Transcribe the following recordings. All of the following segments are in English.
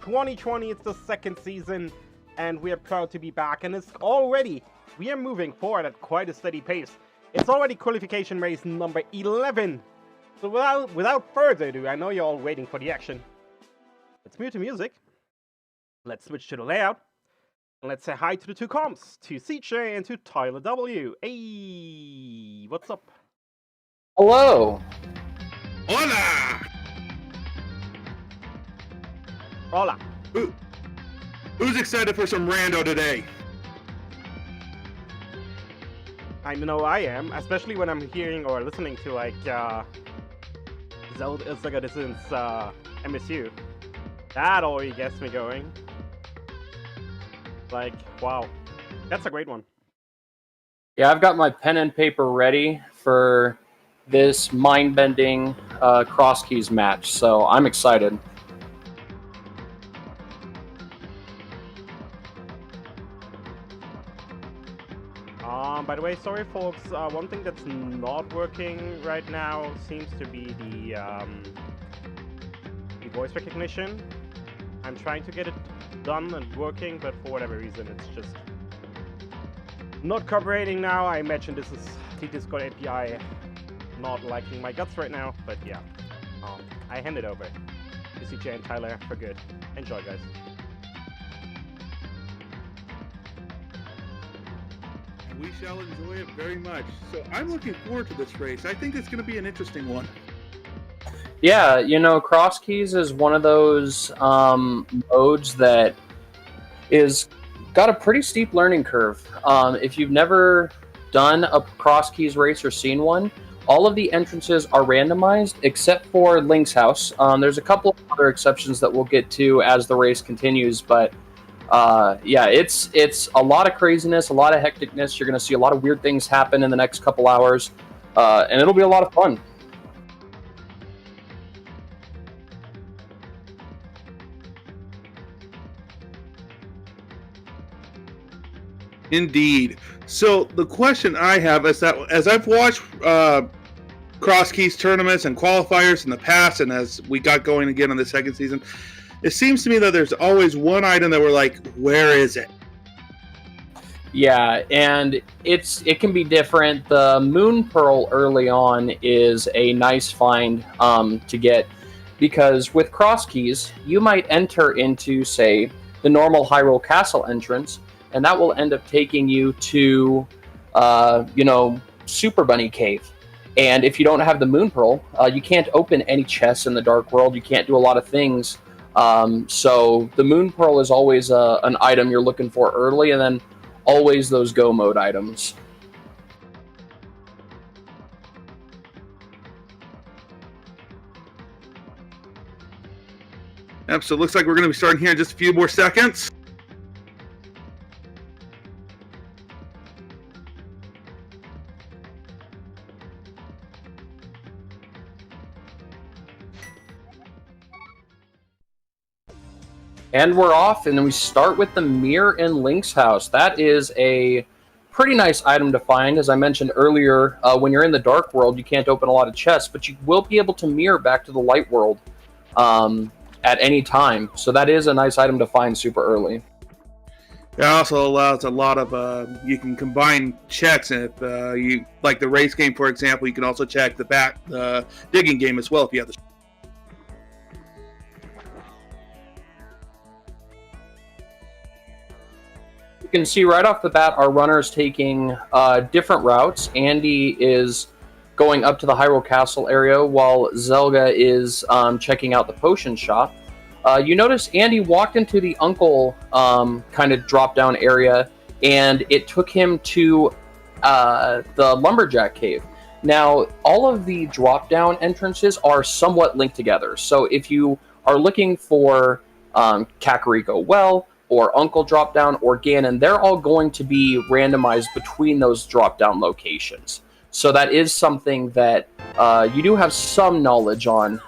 2020, it's the second season, and we are proud to be back, and we are moving forward at quite a steady pace. It's already qualification race number 11. So without further ado, I know you're all waiting for the action. Let's mute the music. Let's switch to the layout. And let's say hi to the two comps, to CJ and to Tyler W. Hey, what's up? Hello. Hola! Hola. Who's excited for some rando today? I know I am, especially when I'm hearing or listening to like Zelda SpeedRuns MSU. That already gets me going. Like, wow. That's a great one. Yeah, I've got my pen and paper ready for this mind-bending Crosskeys match, so I'm excited. By the way, sorry folks, one thing that's not working right now seems to be the voice recognition. I'm trying to get it done and working, but for whatever reason it's just not cooperating now. I imagine this is the Discord API not liking my guts right now, but yeah. I hand it over to CJ and Tyler for good. Enjoy, guys. We shall enjoy it very much. So I'm looking forward to this race. I think it's going to be an interesting one. Yeah, you know, Crosskeys is one of those modes that is got a pretty steep learning curve. If you've never done a Crosskeys race or seen one, all of the entrances are randomized except for Link's house. There's a couple of other exceptions that we'll get to as the race continues, but yeah, it's a lot of craziness, a lot of hecticness. You're going to see a lot of weird things happen in the next couple hours, and it'll be a lot of fun. Indeed. So the question I have is that as I've watched Crosskeys tournaments and qualifiers in the past, and as we got going again on the second season, it seems to me that there's always one item that we're like, where is it? Yeah, and it can be different. The Moon Pearl early on is a nice find to get, because with Crosskeys, you might enter into, say, the normal Hyrule Castle entrance, and that will end up taking you to, you know, Super Bunny Cave. And if you don't have the Moon Pearl, you can't open any chests in the Dark World. You can't do a lot of things. So the Moon Pearl is always an item you're looking for early, and then always those go mode items. Yep, so it looks like we're going to be starting here in just a few more seconds. And we're off, and then we start with the mirror in Link's house. That is a pretty nice item to find. As I mentioned earlier, when you're in the Dark World, you can't open a lot of chests, but you will be able to mirror back to the Light World at any time. So that is a nice item to find super early. It also allows a lot of, you can combine checks, and if you, like the race game, for example, you can also check the digging game as well if you have the. You can see right off the bat our runners taking different routes. Andy is going up to the Hyrule Castle area while Zelda is checking out the potion shop. You notice Andy walked into the Uncle kind of drop-down area, and it took him to the Lumberjack Cave. Now, all of the drop-down entrances are somewhat linked together. So if you are looking for Kakariko Well, or Uncle drop-down, or Ganon, they're all going to be randomized between those drop-down locations. So that is something that you do have some knowledge on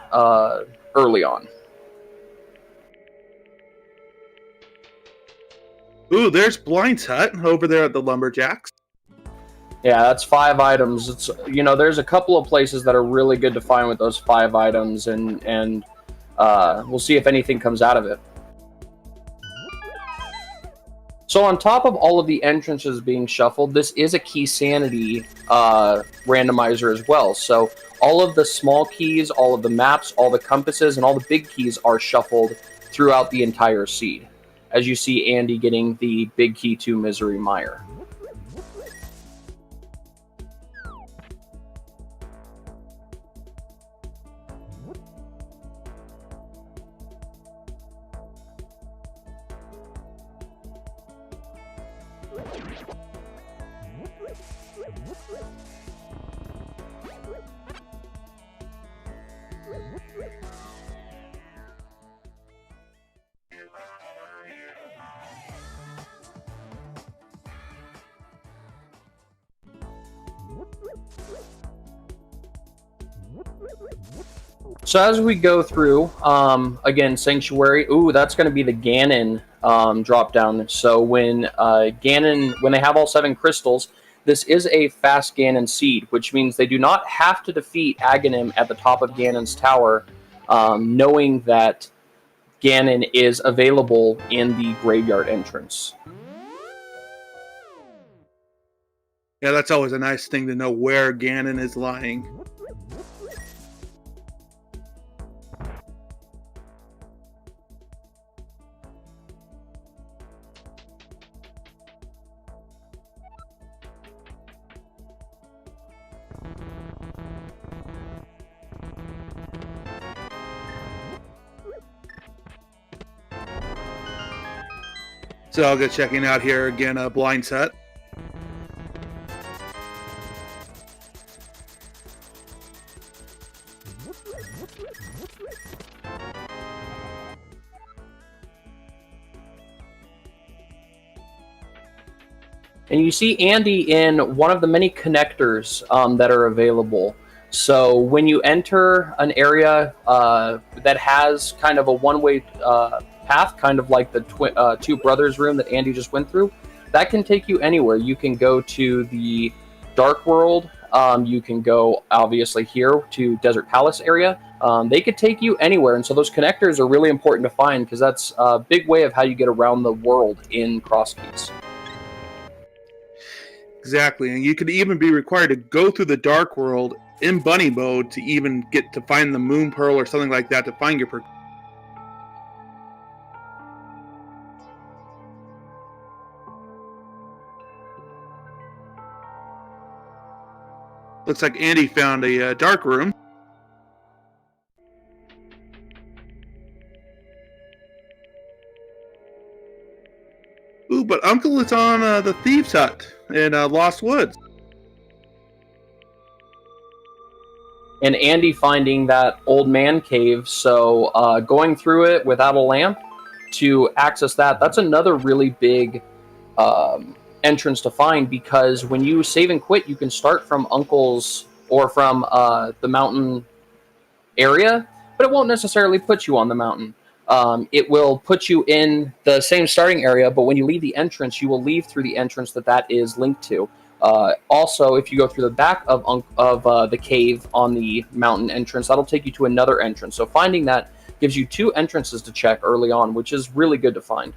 early on. Ooh, there's Blind's Hut over there at the Lumberjacks. Yeah, that's 5 items. It's, you know, there's a couple of places that are really good to find with those 5 items, and we'll see if anything comes out of it. So on top of all of the entrances being shuffled, this is a key sanity randomizer as well. So all of the small keys, all of the maps, all the compasses, and all the big keys are shuffled throughout the entire seed. As you see Andy getting the big key to Misery Mire. So as we go through, again, Sanctuary, ooh, that's going to be the Ganon drop down. So when Ganon, when they have all 7 crystals, this is a fast Ganon seed, which means they do not have to defeat Aghanim at the top of Ganon's tower, knowing that Ganon is available in the graveyard entrance. Yeah, that's always a nice thing to know where Ganon is lying. So I'll go checking out here again, a blind set. And you see Andy in one of the many connectors that are available. So when you enter an area that has kind of a one-way path, kind of like the Two Brothers room that Andy just went through, that can take you anywhere. You can go to the Dark World. You can go, obviously, here to Desert Palace area. They could take you anywhere. And so those connectors are really important to find because that's a big way of how you get around the world in Crosskeys. Exactly, and you could even be required to go through the Dark World in bunny mode to even get to find the Moon Pearl or something like that to find your... Looks like Andy found a dark room. Ooh, but Uncle is on the Thieves' Hut in Lost Woods. And Andy finding that old man cave, so going through it without a lamp to access that, that's another really big entrance to find, because when you save and quit, you can start from Uncle's or from the mountain area, but it won't necessarily put you on the mountain. It will put you in the same starting area, but when you leave the entrance, you will leave through the entrance that is linked to. Also, if you go through the back of the cave on the mountain entrance, that'll take you to another entrance. So finding that gives you 2 entrances to check early on, which is really good to find.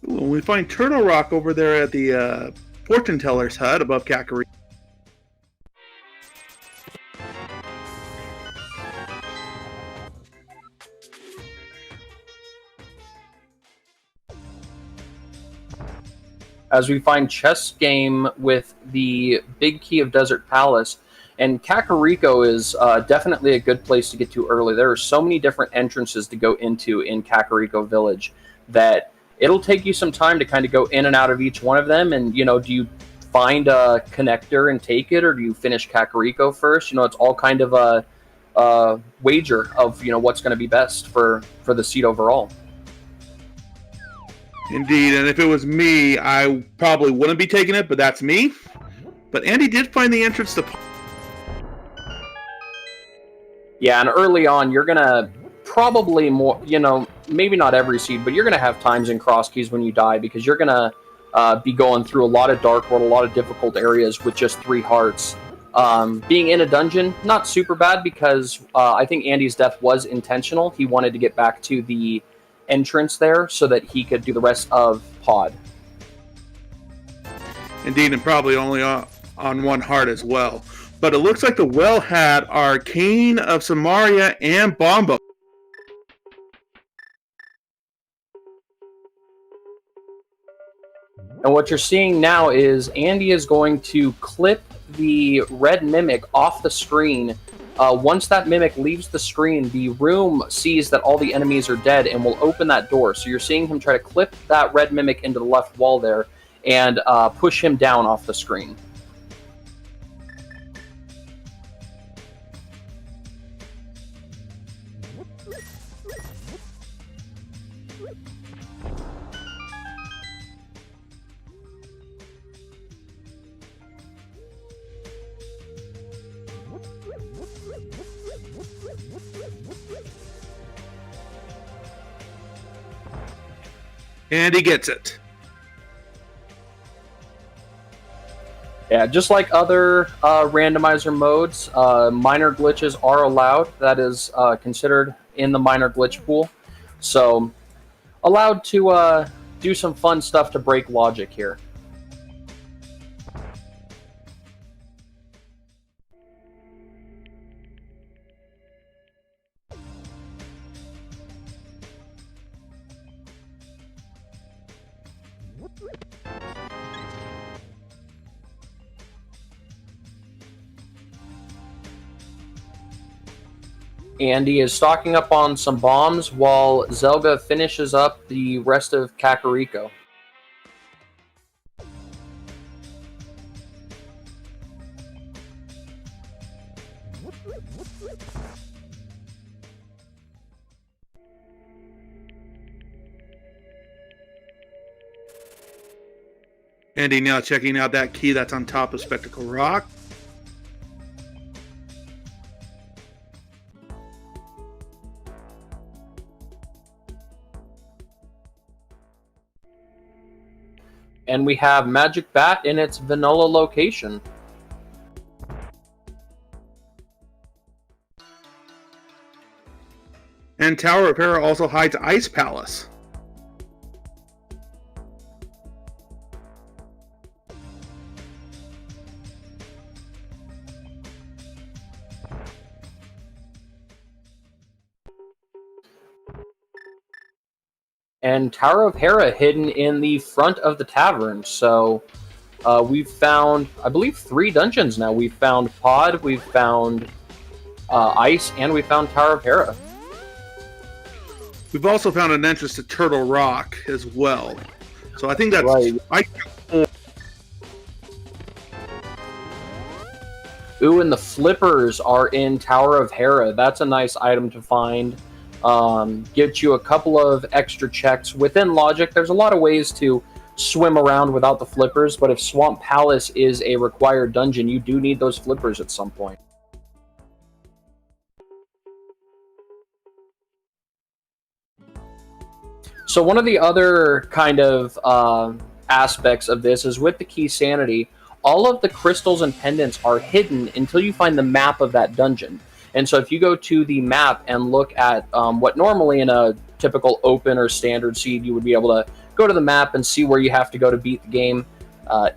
Ooh, we find Turtle Rock over there at the Fortune Teller's Hut above Kakariko. As we find chess game with the big key of Desert Palace, and Kakariko is definitely a good place to get to early. There are so many different entrances to go into in Kakariko Village that it'll take you some time to kind of go in and out of each one of them. And, you know, do you find a connector and take it, or do you finish Kakariko first? You know, it's all kind of a wager of, you know, what's going to be best for the seed overall. Indeed, and if it was me, I probably wouldn't be taking it, but that's me. But Andy did find the entrance to... Yeah, and early on, you're going to probably more, you know, maybe not every seed, but you're going to have times in Crosskeys when you die, because you're going to be going through a lot of Dark World, a lot of difficult areas with just 3 hearts. Being in a dungeon, not super bad, because I think Andy's death was intentional. He wanted to get back to the entrance there so that he could do the rest of Pod. Indeed, and probably only on one heart as well. But it looks like the well had Arcane of Samaria and Bombo. And what you're seeing now is Andy is going to clip the red mimic off the screen. Once that mimic leaves the screen, the room sees that all the enemies are dead and will open that door. So you're seeing him try to clip that red mimic into the left wall there and push him down off the screen. And he gets it. Yeah, just like other randomizer modes, minor glitches are allowed. That is considered in the minor glitch pool. So, allowed to do some fun stuff to break logic here. Andy is stocking up on some bombs while Zelda finishes up the rest of Kakariko. Andy now checking out that key that's on top of Spectacle Rock. And we have Magic Bat in its vanilla location. And Tower of Hera also hides Ice Palace. And Tower of Hera hidden in the front of the tavern. So we've found, I believe, 3 dungeons now. We've found Pod, we've found Ice, and we found Tower of Hera. We've also found an entrance to Turtle Rock as well. So I think that's right. Ooh, and the flippers are in Tower of Hera. That's a nice item to find. Gives you a couple of extra checks. Within logic, there's a lot of ways to swim around without the flippers, but if Swamp Palace is a required dungeon, you do need those flippers at some point. So one of the other kind of aspects of this is with the key sanity, all of the crystals and pendants are hidden until you find the map of that dungeon. And so if you go to the map and look at what normally in a typical open or standard seed, you would be able to go to the map and see where you have to go to beat the game.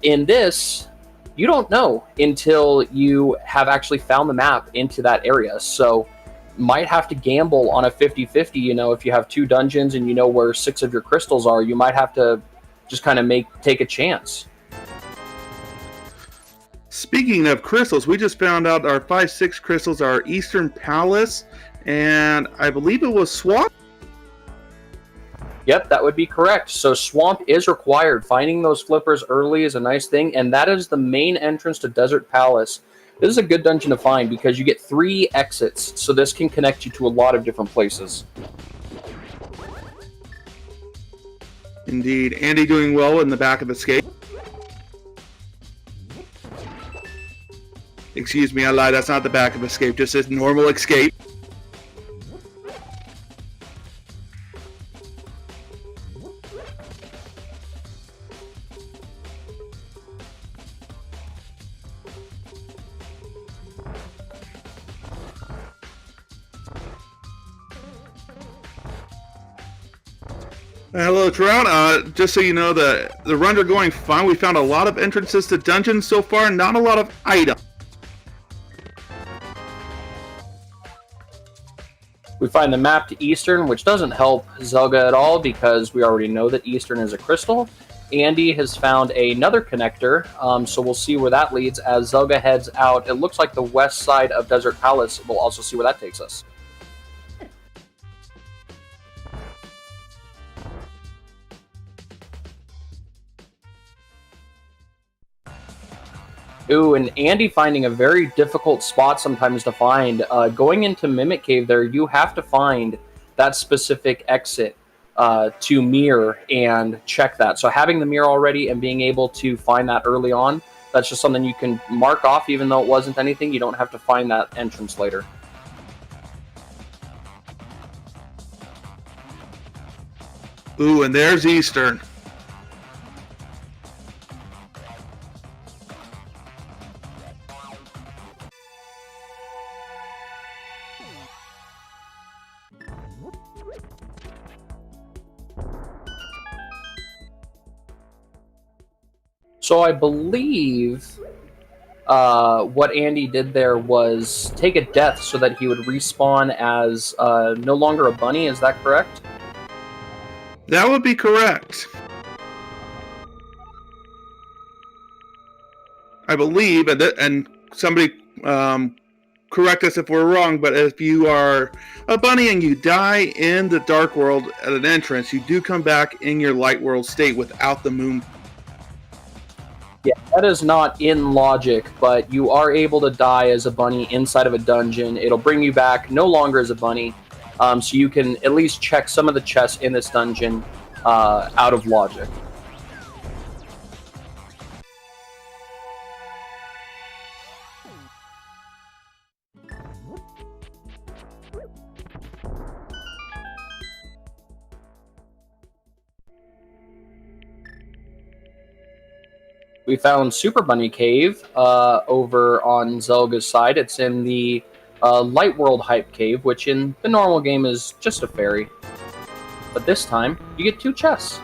In this, you don't know until you have actually found the map into that area. So might have to gamble on a 50-50, you know, if you have 2 dungeons and you know where 6 of your crystals are, you might have to just kind of take a chance. Speaking of crystals, we just found out our 5-6 crystals are Eastern Palace, and I believe it was Swamp? Yep, that would be correct. So Swamp is required. Finding those flippers early is a nice thing, and that is the main entrance to Desert Palace. This is a good dungeon to find because you get 3 exits, so this can connect you to a lot of different places. Indeed. Andy doing well in the back of Escape. Excuse me, I lied. That's not the back of Escape. Just a normal Escape. Hello, Trout. Just so you know, the runs are going fine. We found a lot of entrances to dungeons so far, not a lot of items. We find the map to Eastern, which doesn't help Zelda at all because we already know that Eastern is a crystal. Andy has found another connector, so we'll see where that leads as Zelda heads out. It looks like the west side of Desert Palace. We'll also see where that takes us. Ooh, and Andy finding a very difficult spot sometimes to find. Going into Mimic Cave there, you have to find that specific exit to mirror and check that. So having the mirror already and being able to find that early on, that's just something you can mark off even though it wasn't anything. You don't have to find that entrance later. Ooh, and there's Eastern. So I believe what Andy did there was take a death so that he would respawn as no longer a bunny. Is that correct? That would be correct. I believe, and somebody correct us if we're wrong, but if you are a bunny and you die in the dark world at an entrance, you do come back in your light world state without the moon. Yeah, that is not in logic, but you are able to die as a bunny inside of a dungeon. It'll bring you back no longer as a bunny, so you can at least check some of the chests in this dungeon out of logic. We found Super Bunny Cave over on Zelga's side. It's in the Light World Hype Cave, which in the normal game is just a fairy. But this time, you get 2 chests.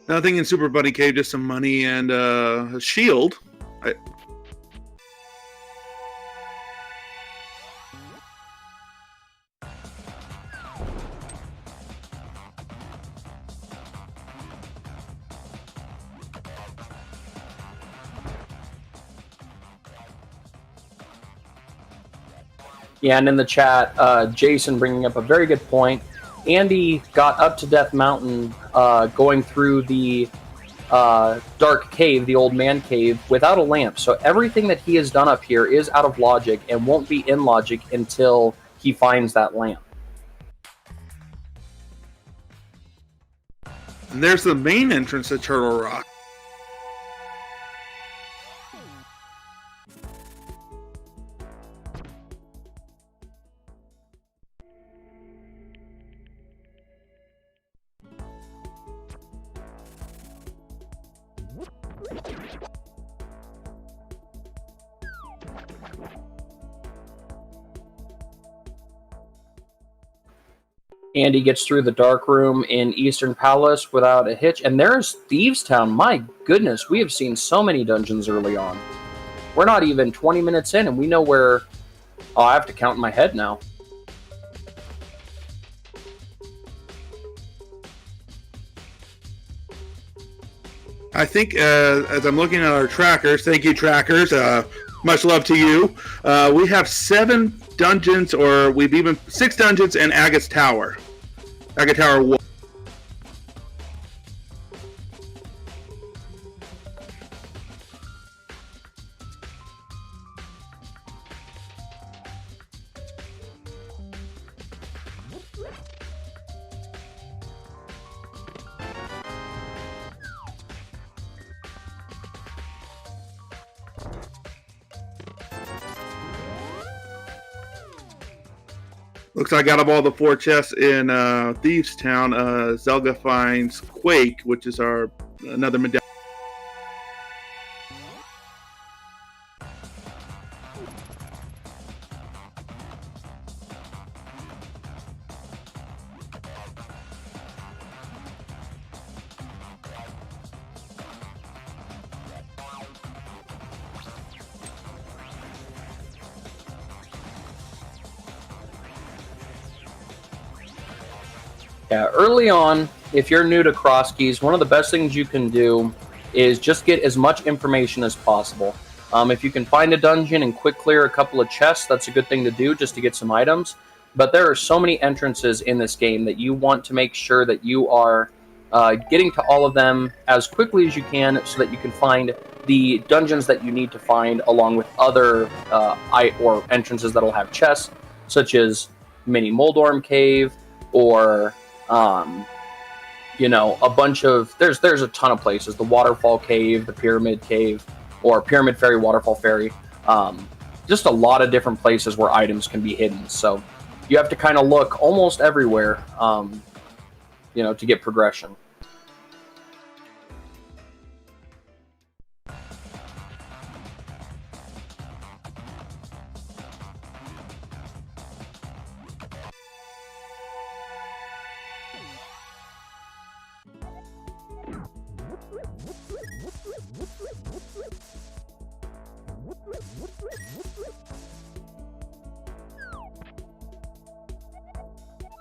Nothing in Super Bunny Cave, just some money and a shield. Yeah, and in the chat, Jason bringing up a very good point. Andy got up to Death Mountain going through the dark cave, the old man cave, without a lamp. So everything that he has done up here is out of logic and won't be in logic until he finds that lamp. And there's the main entrance to Turtle Rock. Andy gets through the dark room in Eastern Palace without a hitch. And there's Thieves Town. My goodness, we have seen so many dungeons early on. We're not even 20 minutes in, and we know where... Oh, I have to count in my head now. I think, as I'm looking at our trackers, thank you, trackers, much love to you. We have 7 dungeons, or we've even 6 dungeons in Agate's Tower. Agate Tower 1. Looks like out of all the 4 chests in Thieves Town, Zelda finds Quake, which is our another medallion. Yeah, early on, if you're new to Crosskeys, one of the best things you can do is just get as much information as possible. If you can find a dungeon and quick clear a couple of chests, that's a good thing to do just to get some items. But there are so many entrances in this game that you want to make sure that you are getting to all of them as quickly as you can so that you can find the dungeons that you need to find along with other or entrances that will have chests, such as Mini Moldorm Cave or you know, a bunch of there's a ton of places. The Waterfall Cave, the Pyramid Cave, or Pyramid Fairy, Waterfall Fairy. Just a lot of different places where items can be hidden. So you have to kind of look almost everywhere, you know, to get progression.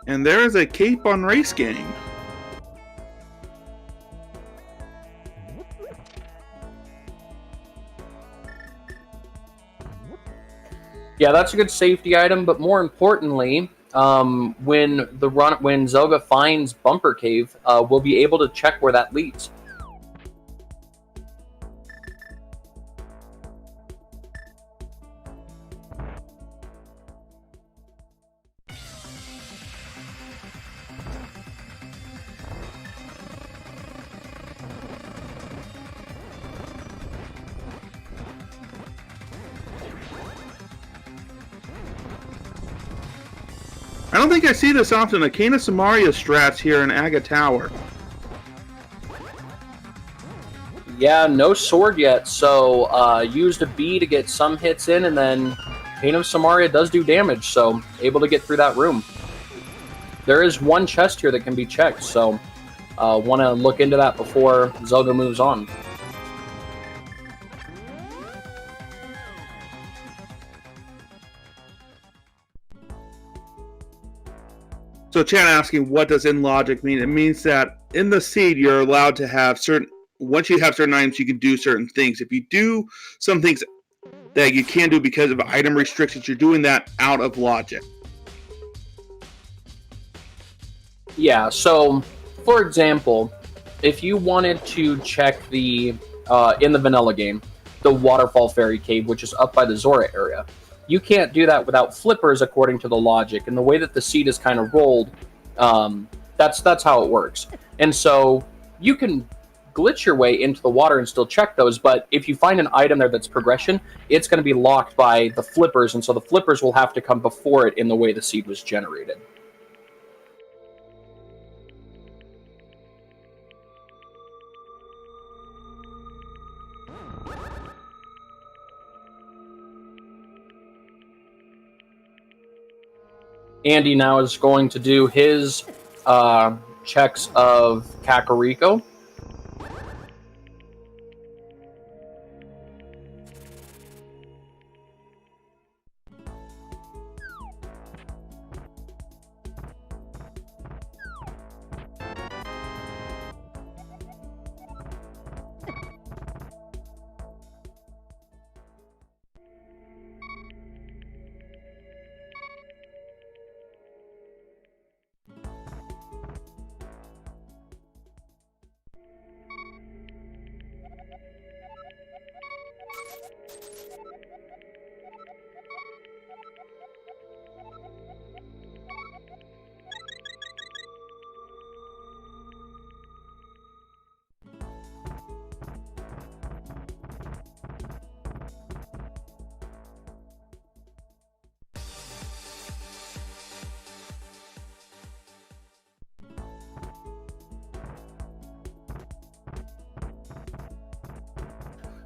And there is a cape on Race Gang. Yeah, that's a good safety item, but more importantly, when Zelda finds Bumper Cave, we'll be able to check where that leads. I don't think I see this often. Akana Samaria strats here in Aga Tower. Yeah, no sword yet, so used a B to get some hits in, and then Pain of Samaria does do damage, so able to get through that room. There is one chest here that can be checked, so want to look into that before Zelda moves on. So Chan asking, what does in logic mean? It means that in the seed, you're allowed to have certain, once you have certain items, you can do certain things. If you do some things that you can't do because of item restrictions, you're doing that out of logic. Yeah, so, for example, if you wanted to check the, in the vanilla game, the Waterfall Fairy Cave, which is up by the Zora area, you can't do that without flippers according to the logic. And the way that the seed is kind of rolled, that's how it works. And so you can glitch your way into the water and still check those, but if you find an item there that's progression, it's going to be locked by the flippers, and so the flippers will have to come before it in the way the seed was generated. Andy now is going to do his checks of Kakariko.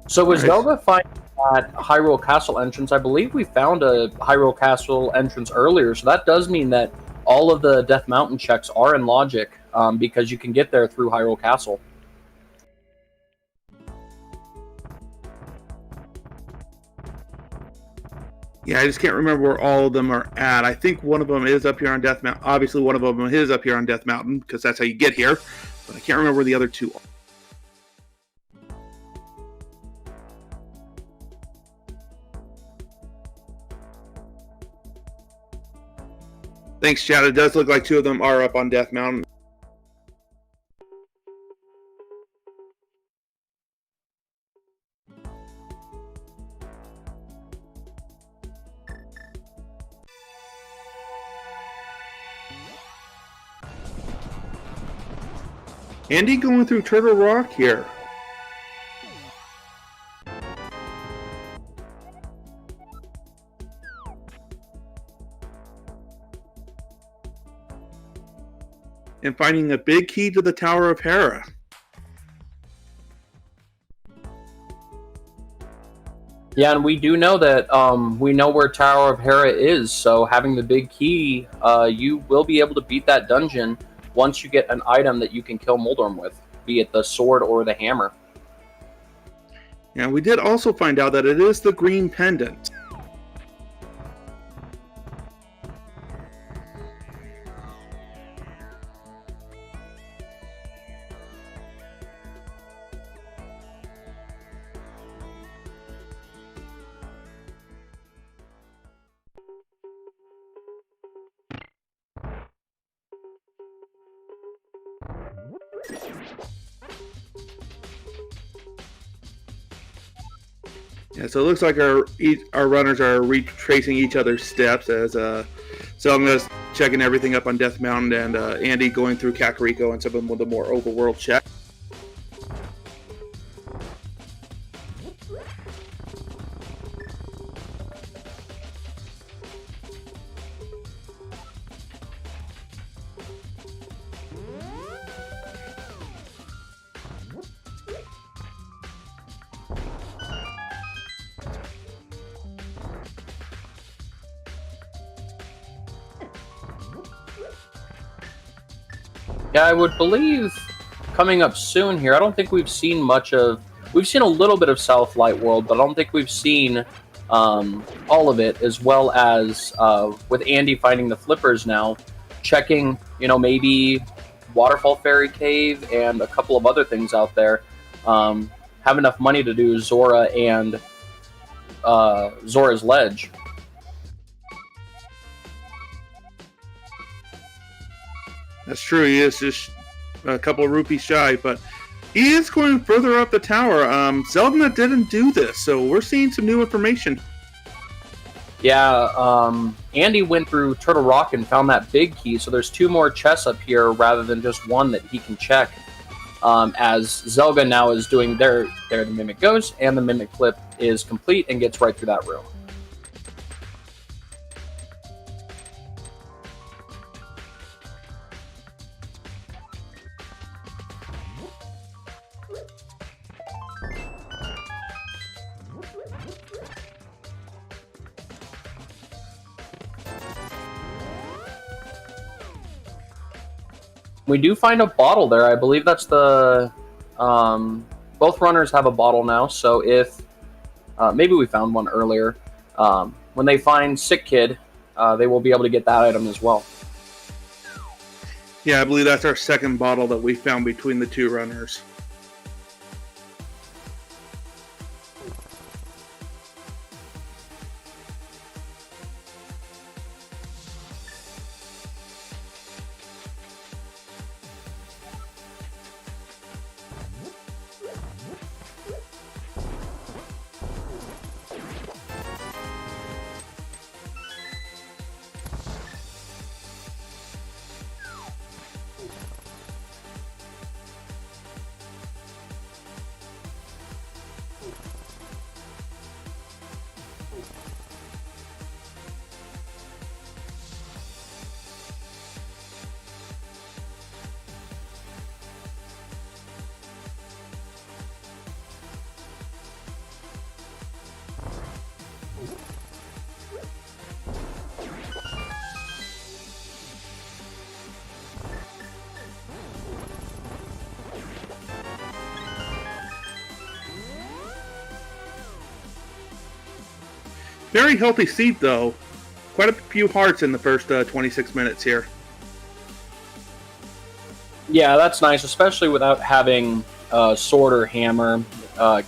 So was Zelda finding that Hyrule Castle entrance? I believe we found a Hyrule Castle entrance earlier, so that does mean that all of the Death Mountain checks are in logic, because you can get there through Hyrule Castle. Yeah, I just can't remember where all of them are at. I think one of them is up here on Death Mountain. Obviously, one of them is up here on Death Mountain, because that's how you get here. But I can't remember where the other two are. Thanks, chat. It does look like two of them are up on Death Mountain. Andy going through Turtle Rock here. And finding a big key to the Tower of Hera. Yeah, and we do know that we know where Tower of Hera is, so having the big key, you will be able to beat that dungeon once you get an item that you can kill Moldorm with, be it the sword or the hammer. Yeah, we did also find out that it is the green pendant. Yeah, so it looks like our runners are retracing each other's steps as Zelda's checking everything up on Death Mountain and Andy going through Kakariko and some of the more overworld checks. Yeah, I would believe coming up soon here, I don't think we've seen much of... We've seen a little bit of South Light World, but I don't think we've seen all of it, as well as with Andy finding the flippers now, checking, you know, maybe Waterfall Fairy Cave and a couple of other things out there. Have enough money to do Zora and Zora's Ledge. That's true. He is just a couple of rupees shy, but he is going further up the tower. Zelda didn't do this, so we're seeing some new information. Yeah, Andy went through Turtle Rock and found that big key, so there's two more chests up here rather than just one that he can check. As Zelda now is doing there the Mimic goes, and the Mimic Flip is complete and gets right through that room. We do find a bottle there. I believe that's the... both runners have a bottle now, so if... maybe we found one earlier. When they find Sick Kid, they will be able to get that item as well. Yeah, I believe that's our second bottle that we found between the two runners. Very healthy seed, though. Quite a few hearts in the first 26 minutes here. Yeah, that's nice, especially without having sword or hammer,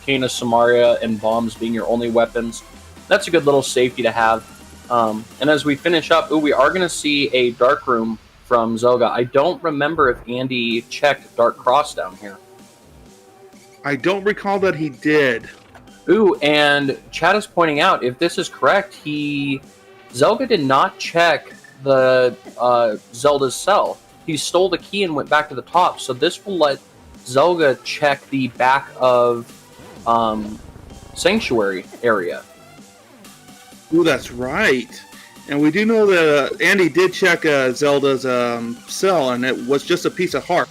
Cane of Samaria, and bombs being your only weapons. That's a good little safety to have. And as we finish up, we are going to see a dark room from Zelda. I don't remember if Andy checked Dark Cross down here. I don't recall that he did. Ooh, and Chad is pointing out, if this is correct, Zelda did not check the Zelda's cell. He stole the key and went back to the top, so this will let Zelda check the back of Sanctuary area. Ooh, that's right. And we do know that Andy did check Zelda's cell, and it was just a piece of heart.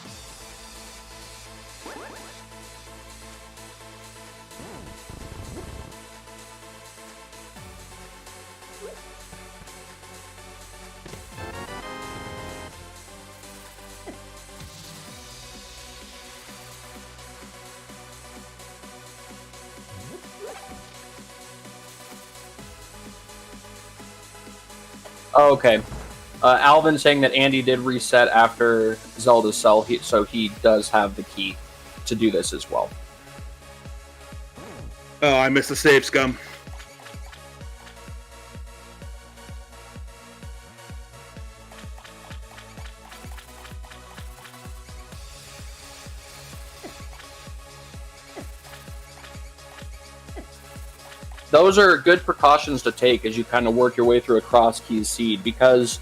Oh, okay. Alvin saying that Andy did reset after Zelda's cell, so he does have the key to do this as well. Oh, I missed the save, scum. Those are good precautions to take as you kind of work your way through a Crosskeys seed, because,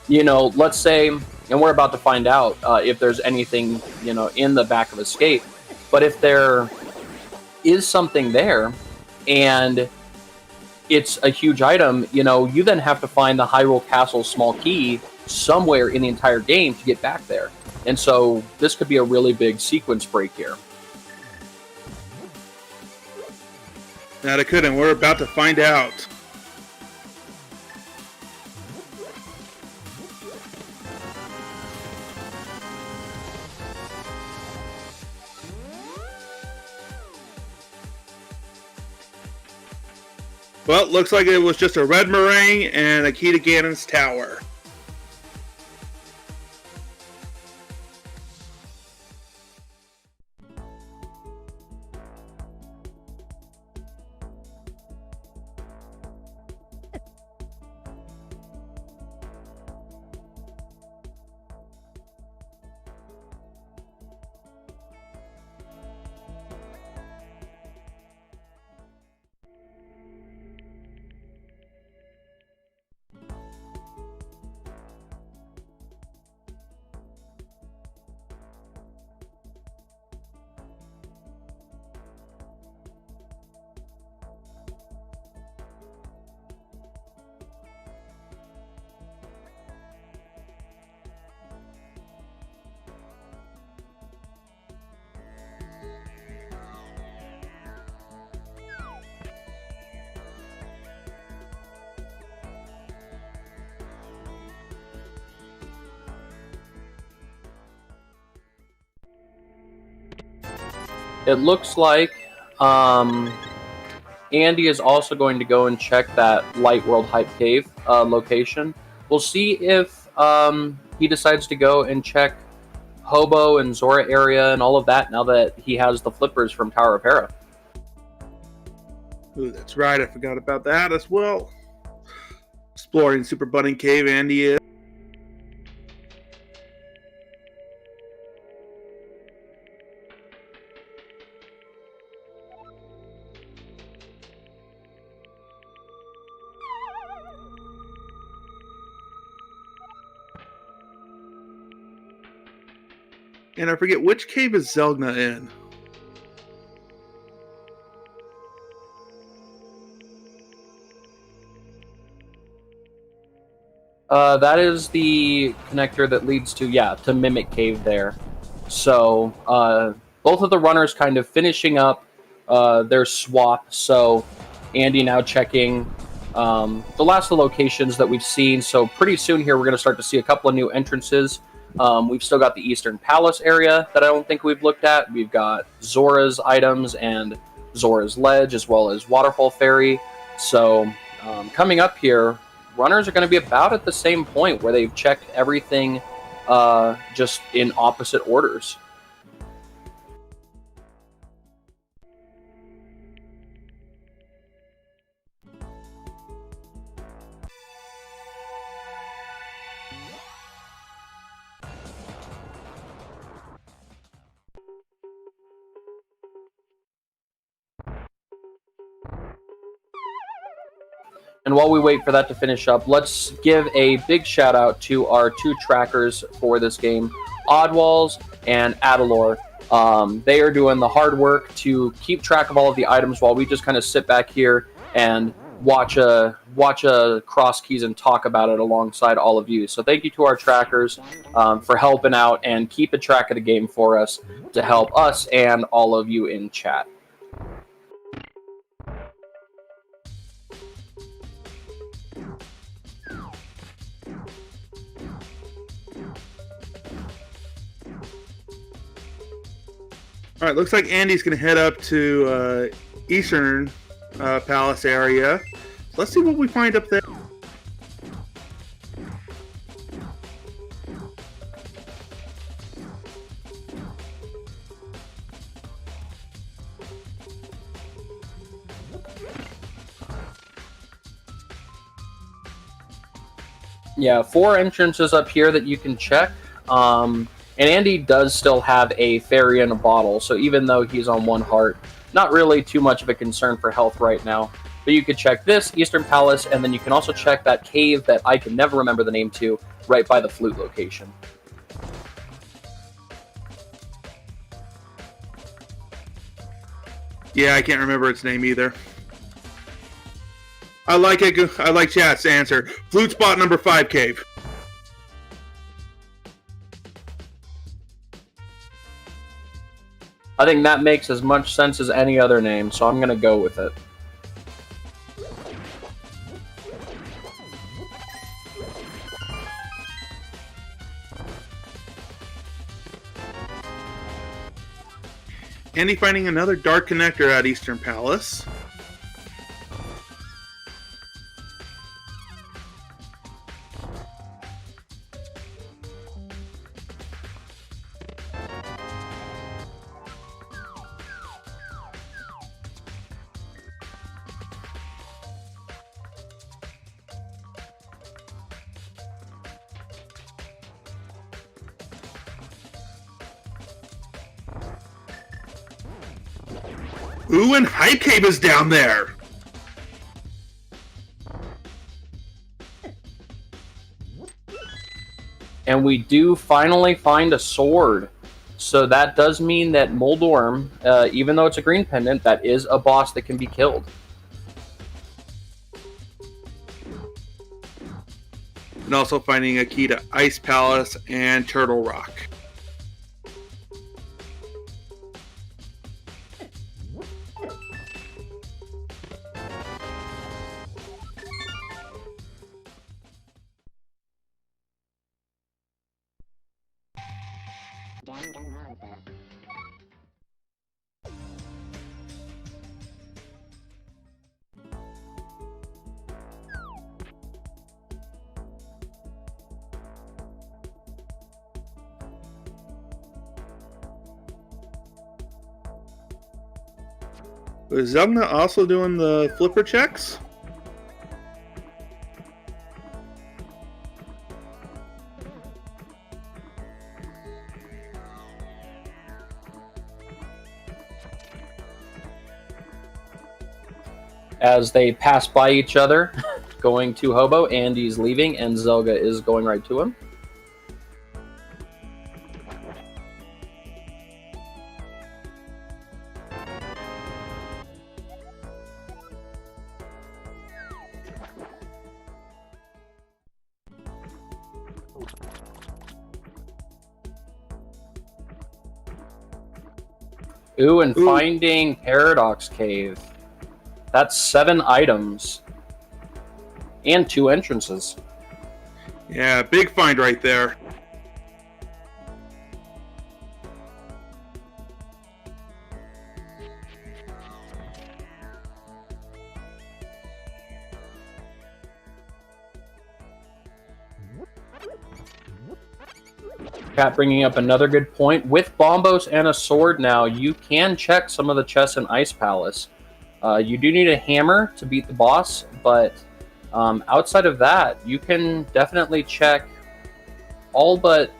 you know, let's say, and we're about to find out if there's anything, you know, in the back of Escape, but if there is something there and it's a huge item, you know, you then have to find the Hyrule Castle small key somewhere in the entire game to get back there. And so this could be a really big sequence break here. That it could, and we're about to find out. Well, looks like it was just a red meringue and a key to Ganon's tower. It looks like Andy is also going to go and check that Light World Hype Cave location. We'll see if he decides to go and check Hobo and Zora area and all of that now that he has the flippers from Tower of Hera. Ooh, that's right. I forgot about that as well. Exploring Super Bunny Cave, Andy is. And I forget, which cave is Zelda in? That is the connector that leads to Mimic Cave there. So both of the runners kind of finishing up their swap. So Andy now checking the last of the locations that we've seen. So pretty soon here we're going to start to see a couple of new entrances. We've still got the Eastern Palace area that I don't think we've looked at. We've got Zora's items and Zora's Ledge, as well as Waterfall Ferry. So Coming up here, runners are going to be about at the same point where they've checked everything just in opposite orders. And while we wait for that to finish up, let's give a big shout out to our 2 trackers for this game, Oddwalls and Adalor. They are doing the hard work to keep track of all of the items while we just kind of sit back here and watch a Crosskeys and talk about it alongside all of you. So thank you to our trackers for helping out and keeping track of the game for us to help us and all of you in chat. All right, looks like Andy's going to head up to Eastern Palace area. Let's see what we find up there. Yeah, 4 entrances up here that you can check. And Andy does still have a fairy in a bottle, so even though he's on 1 heart, not really too much of a concern for health right now. But you could check this, Eastern Palace, and then you can also check that cave that I can never remember the name to, right by the flute location. Yeah, I can't remember its name either. I like it. I like chat's answer. Flute spot number 5 cave. I think that makes as much sense as any other name, so I'm going to go with it. Andy finding another dark connector at Eastern Palace. Ooh, and Hype Cave is down there! And we do finally find a sword. So that does mean that Moldorm, even though it's a green pendant, that is a boss that can be killed. And also finding a key to Ice Palace and Turtle Rock. Is Zelda also doing the flipper checks? As they pass by each other, going to Hobo, Andy's leaving, and Zelda is going right to him. Ooh, and finding Paradox Cave. That's 7 items. And 2 entrances. Yeah, big find right there. Pat bringing up another good point. With bombos and a sword now, you can check some of the chests in Ice Palace. You do need a hammer to beat the boss, but outside of that, you can definitely check all but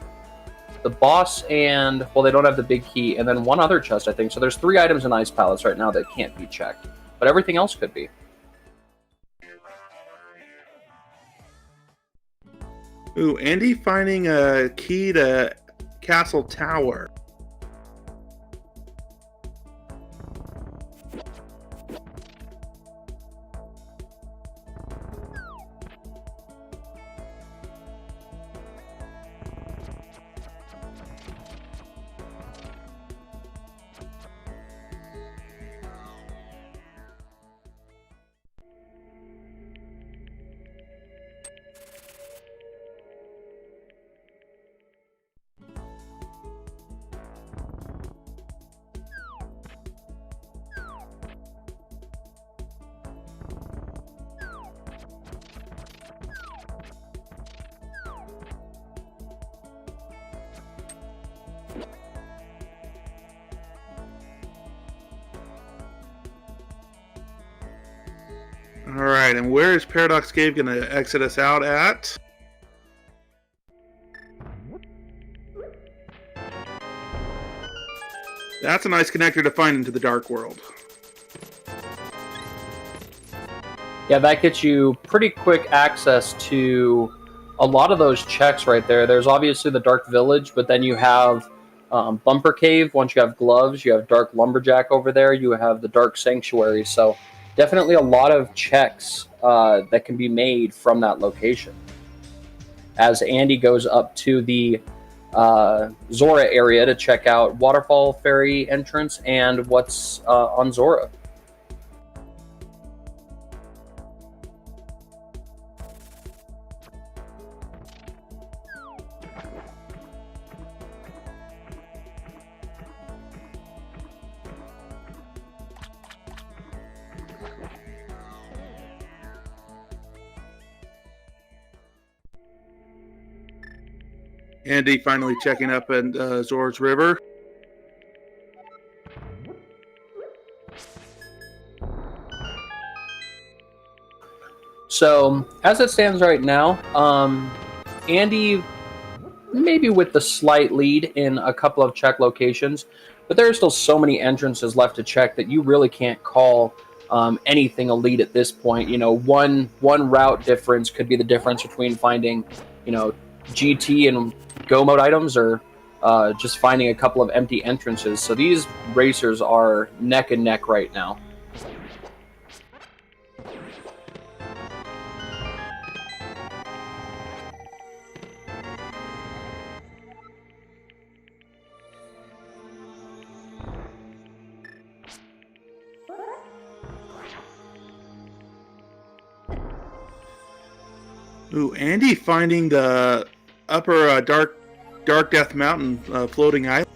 the boss and, well, they don't have the big key, and then one other chest, I think. So there's 3 items in Ice Palace right now that can't be checked, but everything else could be. Ooh, Andy finding a key to Castle Tower. Alright, and where is Paradox Cave going to exit us out at? That's a nice connector to find into the Dark World. Yeah, that gets you pretty quick access to a lot of those checks right there. There's obviously the Dark Village, but then you have Bumper Cave. Once you have Gloves, you have Dark Lumberjack over there. You have the Dark Sanctuary. So definitely a lot of checks that can be made from that location. As Andy goes up to the Zora area to check out Waterfall Ferry entrance and what's on Zora. Andy finally checking up in Zora's River. So, as it stands right now, Andy maybe with the slight lead in a couple of check locations, but there are still so many entrances left to check that you really can't call anything a lead at this point. You know, one route difference could be the difference between finding, you know, GT and Go mode items or just finding a couple of empty entrances. So these racers are neck and neck right now. Ooh, Andy finding the upper Dark Death Mountain floating island.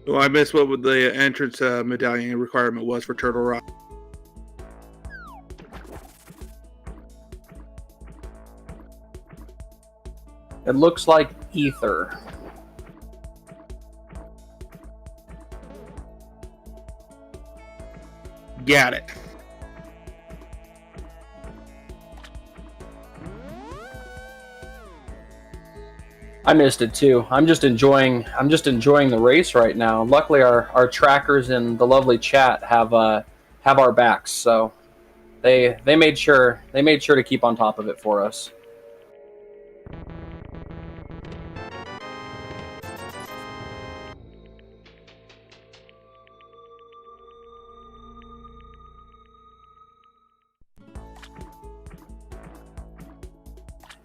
Well, I missed what the entrance medallion requirement was for Turtle Rock. It looks like Ether. Got it. I missed it too. I'm just enjoying the race right now. Luckily, our trackers in the lovely chat have our backs. So They made sure to keep on top of it for us.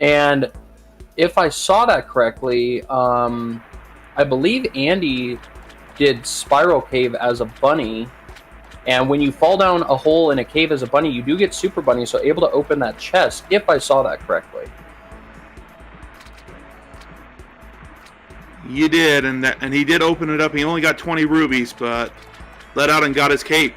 And if I saw that correctly, I believe Andy did Spiral Cave as a bunny, and when you fall down a hole in a cave as a bunny, you do get Super Bunny, so able to open that chest, if I saw that correctly. You did, and he did open it up. He only got 20 rubies, but let out and got his cape.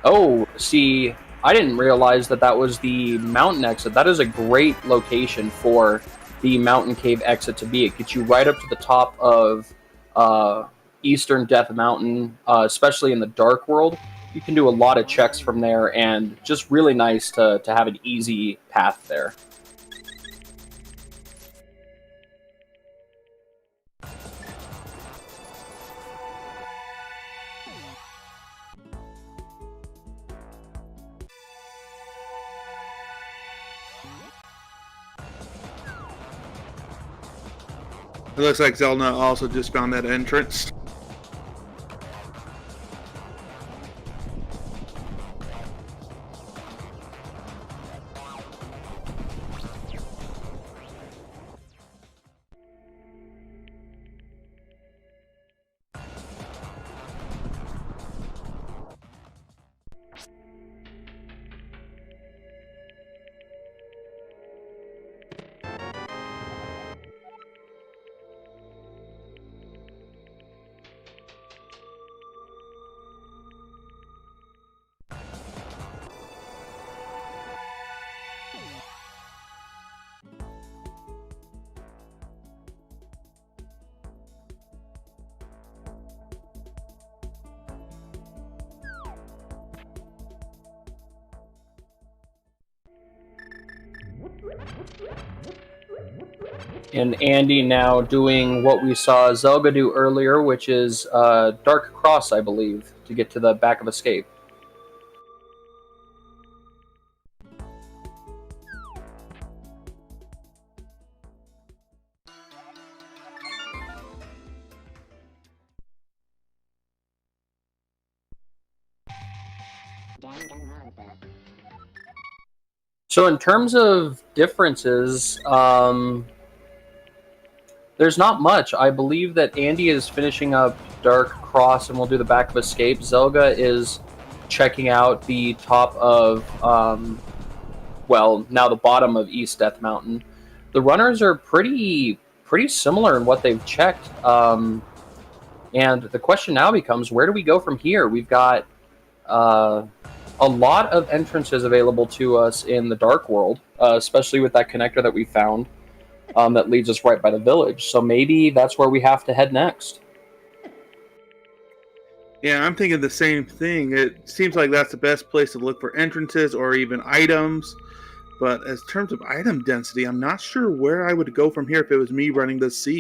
Oh, see, I didn't realize that that was the mountain exit. That is a great location for the mountain cave exit to be. It gets you right up to the top of Eastern Death Mountain, especially in the Dark World. You can do a lot of checks from there, and just really nice to have an easy path there. It looks like Zelda also just found that entrance. And Andy now doing what we saw Zelda do earlier, which is Dark Cross, I believe, to get to the back of Escape. So in terms of differences, there's not much. I believe that Andy is finishing up Dark Cross and we'll do the back of Escape. Zelda is checking out the top of, well, now the bottom of East Death Mountain. The runners are pretty similar in what they've checked. And the question now becomes, where do we go from here? We've got a lot of entrances available to us in the Dark World, especially with that connector that we found. That leads us right by the village. So maybe that's where we have to head next. Yeah, I'm thinking the same thing. It seems like that's the best place to look for entrances or even items. But as terms of item density, I'm not sure where I would go from here if it was me running the sea.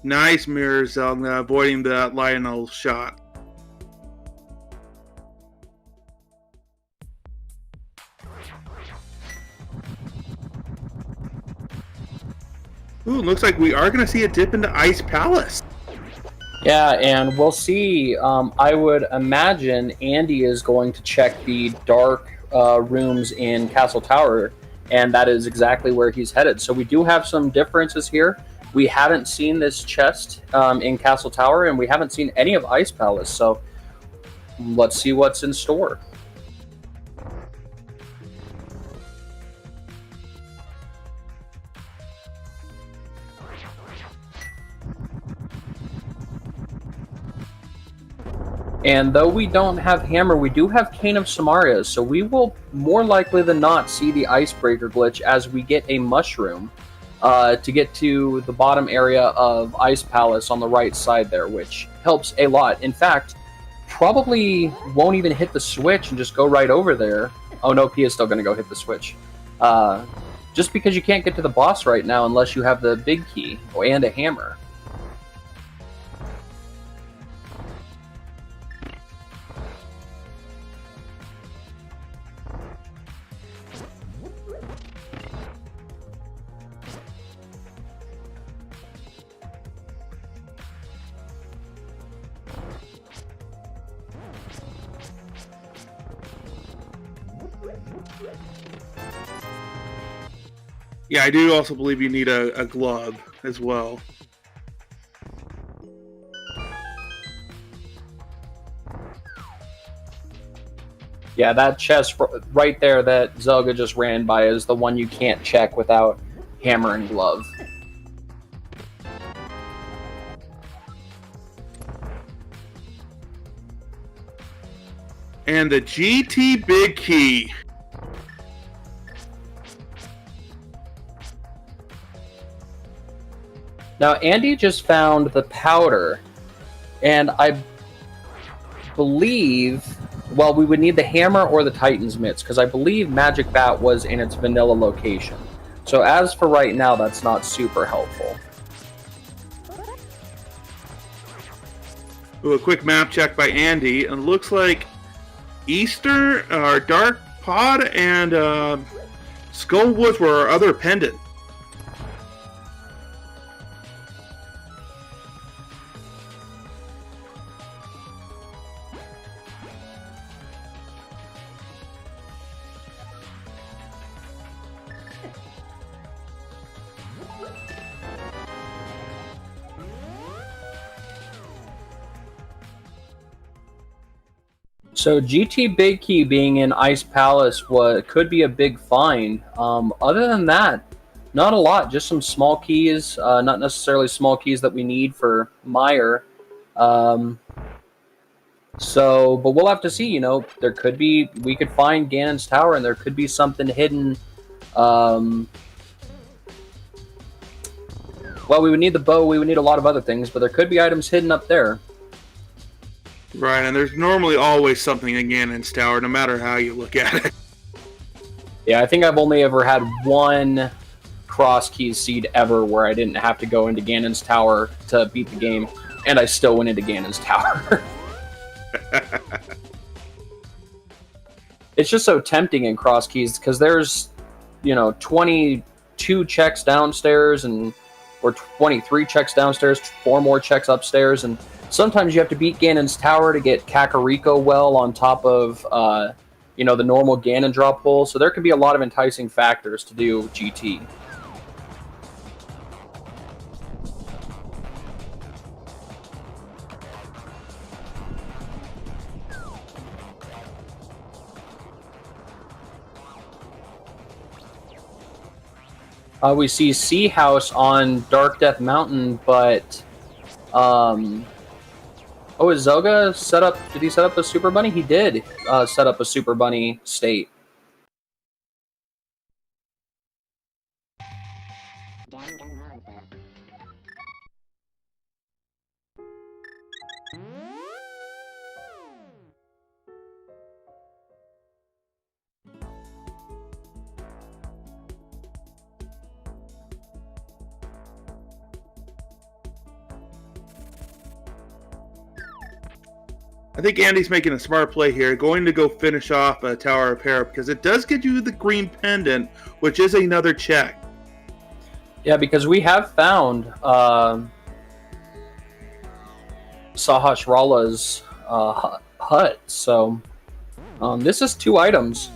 Nice mirror, Zelda, avoiding the Lionel shot. Ooh, looks like we are going to see a dip into Ice Palace. Yeah, and we'll see. I would imagine Andy is going to check the dark rooms in Castle Tower, and that is exactly where he's headed. So we do have some differences here. We haven't seen this chest in Castle Tower, and we haven't seen any of Ice Palace, so let's see what's in store. And though we don't have Hammer, we do have Cane of Samaria, so we will more likely than not see the Icebreaker glitch as we get a mushroom to get to the bottom area of Ice Palace on the right side there, which helps a lot. In fact, probably won't even hit the switch and just go right over there. Oh no, P is still going to go hit the switch. Just because you can't get to the boss right now unless you have the big key and a hammer. Yeah, I do also believe you need a glove as well. Yeah, that chest right there that Zelda just ran by is the one you can't check without hammer and glove. And the GT Big Key. Now, Andy just found the powder, and I believe, well, we would need the hammer or the Titan's Mitts, because I believe Magic Bat was in its vanilla location. So as for right now, that's not super helpful. Ooh, a quick map check by Andy, and it looks like Easter, or Dark Pod, and Skullwoods were our other pendant. So GT Big Key being in Ice Palace could be a big find. Other than that, not a lot. Just some small keys, not necessarily small keys that we need for Meyer. But we'll have to see. You know, there could be, we could find Ganon's Tower, and there could be something hidden. Well, we would need the bow. We would need a lot of other things, but there could be items hidden up there. Right, and there's normally always something in Ganon's Tower, no matter how you look at it. Yeah, I think I've only ever had one Crosskeys seed ever where I didn't have to go into Ganon's Tower to beat the game, and I still went into Ganon's Tower. It's just so tempting in Crosskeys, because there's, you know, 22 checks downstairs, or 23 checks downstairs, 4 more checks upstairs, and sometimes you have to beat Ganon's Tower to get Kakariko Well on top of, you know, the normal Ganon drop hole. So there could be a lot of enticing factors to do GT. We see Sea House on Dark Death Mountain, but oh, is Zelda set up? Did he set up a Super Bunny? He did set up a Super Bunny state. I think Andy's making a smart play here, going to go finish off a Tower of Hera, because it does get you the green pendant, which is another check. Yeah, because we have found Sahasrara's hut, so this is 2 items.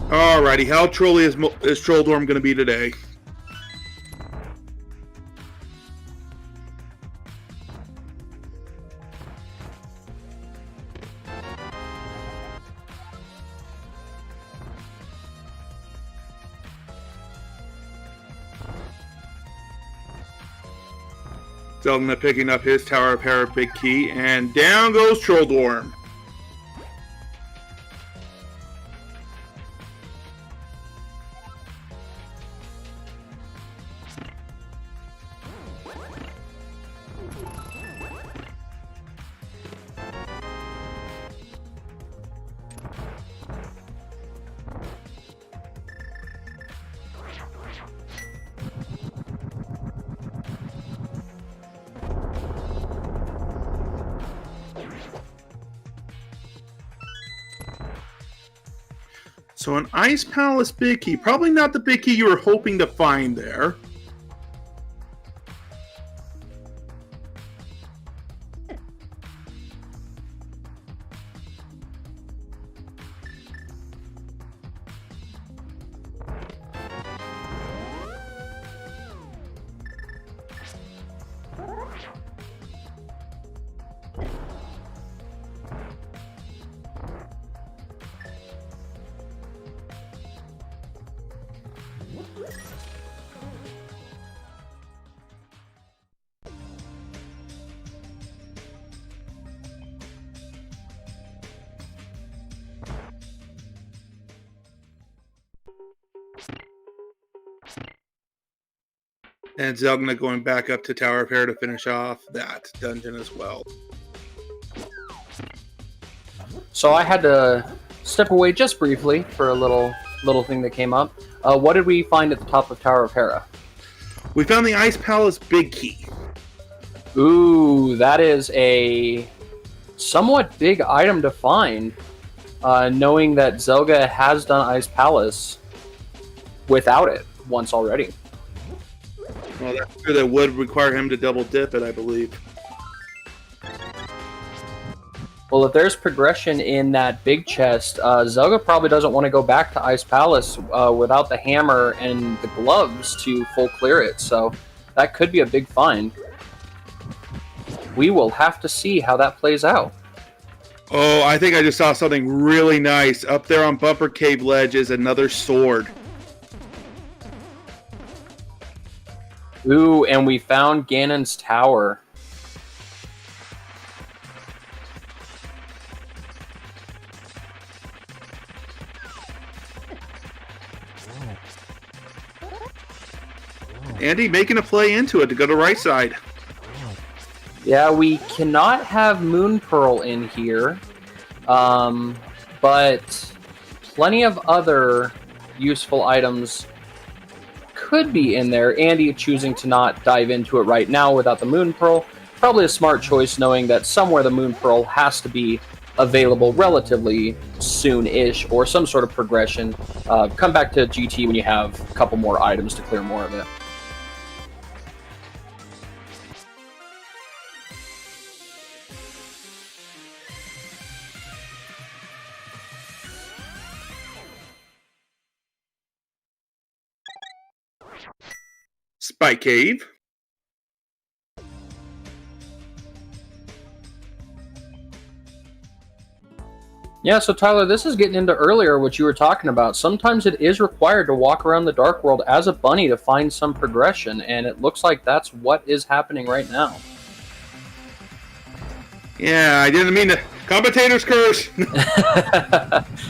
Alrighty, how trolly is Trolldorm going to be today? Zelda picking up his Tower of Hera big key, and down goes Trolldorm. So an Ice Palace big key. Probably not the big key you were hoping to find there. And Zelda going back up to Tower of Hera to finish off that dungeon as well. So I had to step away just briefly for a little thing that came up. What did we find at the top of Tower of Hera? We found the Ice Palace big key. Ooh, that is a somewhat big item to find, knowing that Zelda has done Ice Palace without it once already. Well, that's true. That would require him to double dip it, I believe. Well, if there's progression in that big chest, Zelda probably doesn't want to go back to Ice Palace without the hammer and the gloves to full clear it, so that could be a big find. We will have to see how that plays out. Oh, I think I just saw something really nice. Up there on Bumper Cave Ledge is another sword. Ooh, and we found Ganon's tower. Andy making a play into it to go to right side. Yeah, we cannot have Moon Pearl in here, but plenty of other useful items could be in there. Andy choosing to not dive into it right now without the Moon Pearl. Probably a smart choice, knowing that somewhere the Moon Pearl has to be available relatively soon-ish, or some sort of progression. Come back to GT when you have a couple more items to clear more of it. Spike Cave. Yeah, so Tyler, this is getting into earlier what you were talking about. Sometimes it is required to walk around the Dark World as a bunny to find some progression, and it looks like that's what is happening right now. Yeah, I didn't mean to. Commentator's curse.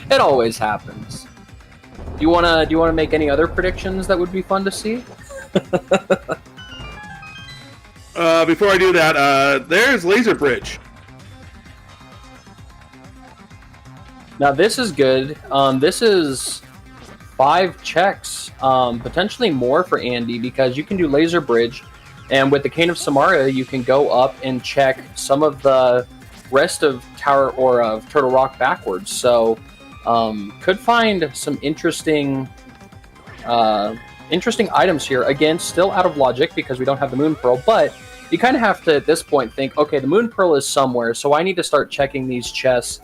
It always happens. Do you wanna make any other predictions that would be fun to see? Before I do that, there's Laser Bridge. Now this is good. This is 5 checks, potentially more for Andy, because you can do Laser Bridge, and with the Cane of Samaria, you can go up and check some of the rest of Tower or of Turtle Rock backwards. So could find some interesting items here. Again, still out of logic because we don't have the Moon Pearl, but you kind of have to, at this point, think, okay, the Moon Pearl is somewhere, so I need to start checking these chests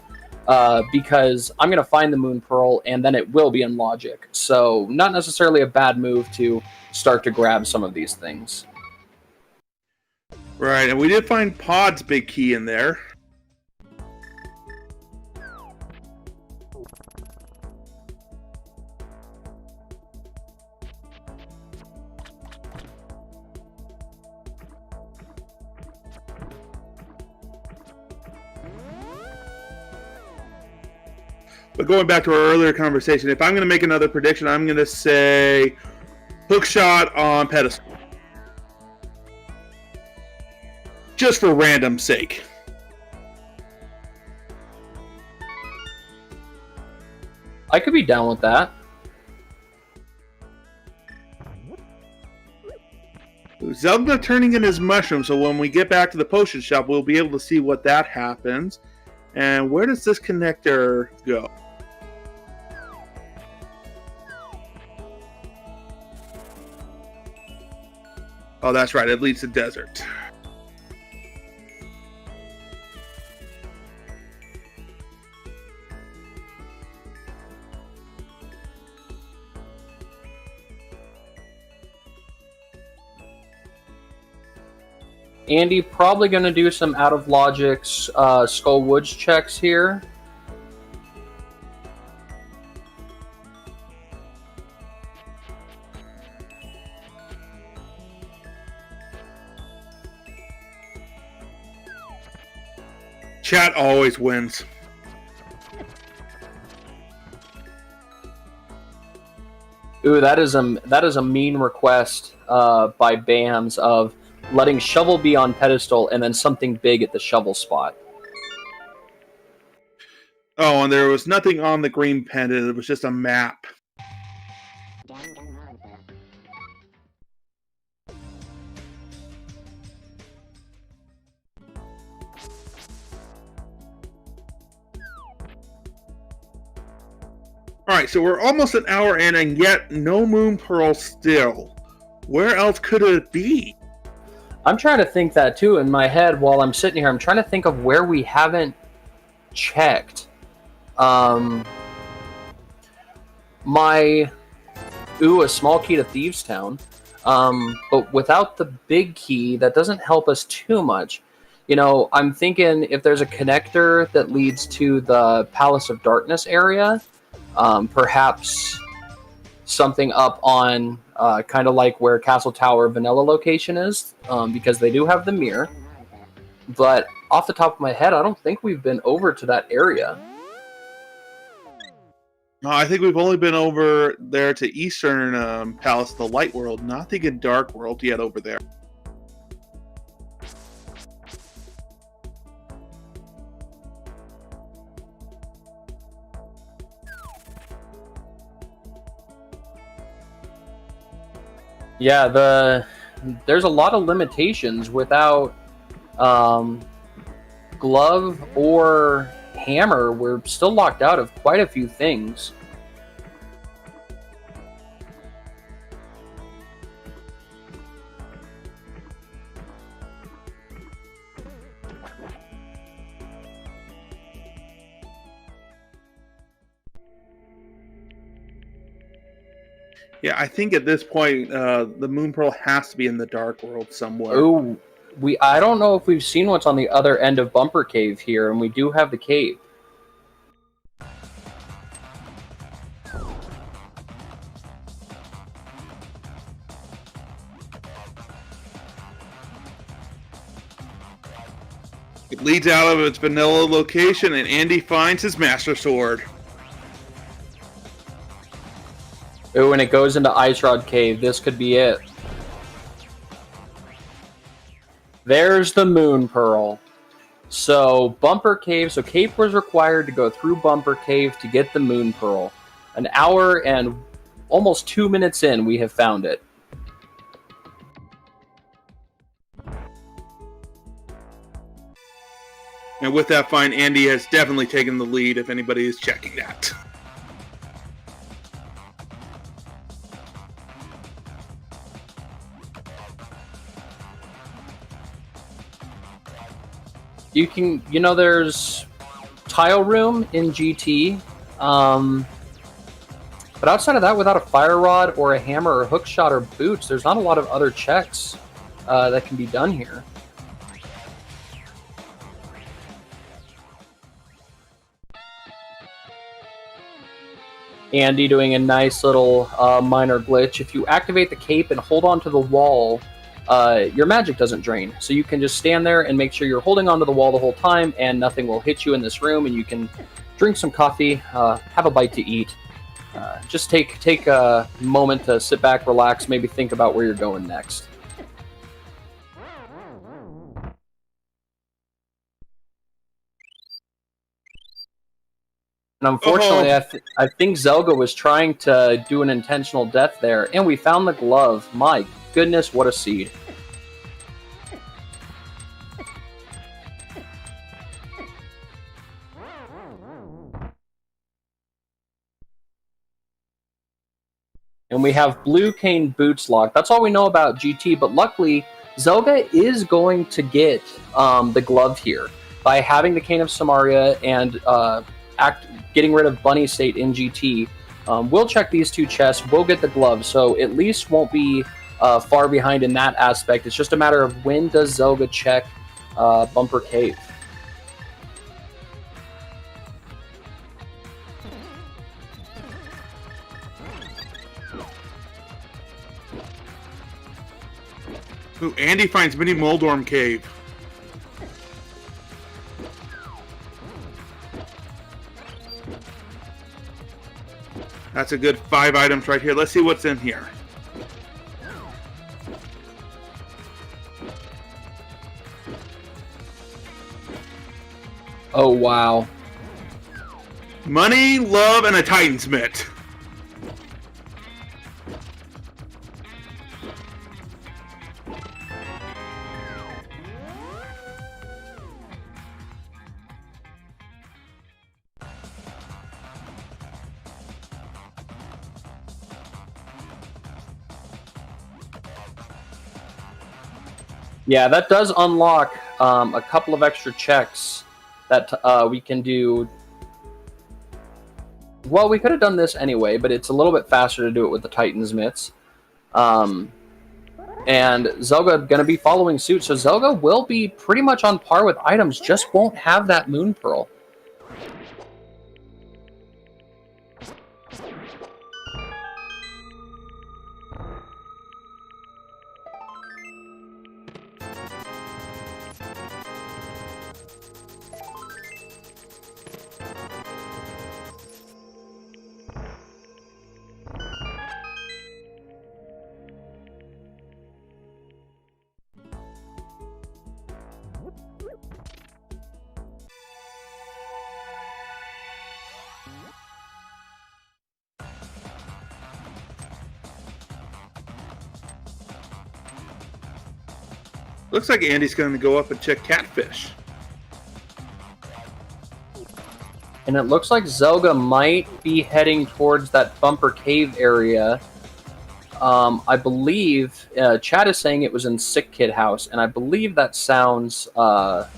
because I'm going to find the Moon Pearl, and then it will be in logic. So not necessarily a bad move to start to grab some of these things. Right, and we did find Pod's big key in there. But going back to our earlier conversation, if I'm going to make another prediction, I'm going to say hook shot on pedestal. Just for random sake. I could be down with that. Zelda turning in his mushroom, so when we get back to the potion shop, we'll be able to see what that happens. And where does this connector go? Oh, that's right. It leads to desert. Andy, probably going to do some out of logic's Skull Woods checks here. Chat always wins. Ooh, that is a mean request by Bams of letting Shovel be on pedestal and then something big at the Shovel spot. Oh, and there was nothing on the green pendant. It was just a map. Alright, so we're almost an hour in and yet no Moon Pearl still. Where else could it be? I'm trying to think that too in my head while I'm sitting here. I'm trying to think of where we haven't checked. A small key to Thieves Town. But without the big key, that doesn't help us too much. You know, I'm thinking if there's a connector that leads to the Palace of Darkness area, perhaps something up on kind of like where Castle Tower Vanilla location is, because they do have the mirror. But off the top of my head, I don't think we've been over to that area. No, I think we've only been over there to Eastern Palace of the Light World, not thinking Dark World yet over there. Yeah, there's a lot of limitations without glove or hammer. We're still locked out of quite a few things. Yeah, I think at this point, the Moon Pearl has to be in the Dark World somewhere. Oh, I don't know if we've seen what's on the other end of Bumper Cave here, and we do have the cave. It leads out of its vanilla location, and Andy finds his Master Sword. Oh, and it goes into Ice Rod Cave. This could be it. There's the Moon Pearl. So, Bumper Cave. So, Cape was required to go through Bumper Cave to get the Moon Pearl. An hour and almost 2 minutes in, we have found it. And with that find, Andy has definitely taken the lead if anybody is checking that. You know, there's tile room in GT. But outside of that, without a fire rod or a hammer or hook shot or boots, there's not a lot of other checks that can be done here. Andy doing a nice little minor glitch. If you activate the cape and hold on to the wall, your magic doesn't drain. So you can just stand there and make sure you're holding onto the wall the whole time, and nothing will hit you in this room, and you can drink some coffee, have a bite to eat. Just take a moment to sit back, relax, maybe think about where you're going next. And unfortunately, I think Zelda was trying to do an intentional death there, and we found the glove. My goodness, what a seed. And we have blue cane boots locked. That's all we know about GT, but luckily, Zelda is going to get the glove here by having the Cane of Samaria and getting rid of Bunny State in GT. We'll check these two chests, we'll get the glove, so at least won't be far behind in that aspect. It's just a matter of when does Zelda check Bumper Cave. Ooh, Andy finds Mini Moldorm Cave. That's a good 5 items right here. Let's see what's in here. Oh, wow. Money, love, and a Titan's Mitt. Yeah, that does unlock a couple of extra checks that we can do. Well, we could have done this anyway, but it's a little bit faster to do it with the Titan's Mitts. And Zelda going to be following suit, so Zelda will be pretty much on par with items, just won't have that Moon Pearl. Looks like Andy's going to go up and check Catfish. And it looks like Zelda might be heading towards that Bumper Cave area. I believe Chad is saying it was in Sick Kid House, and I believe that sounds about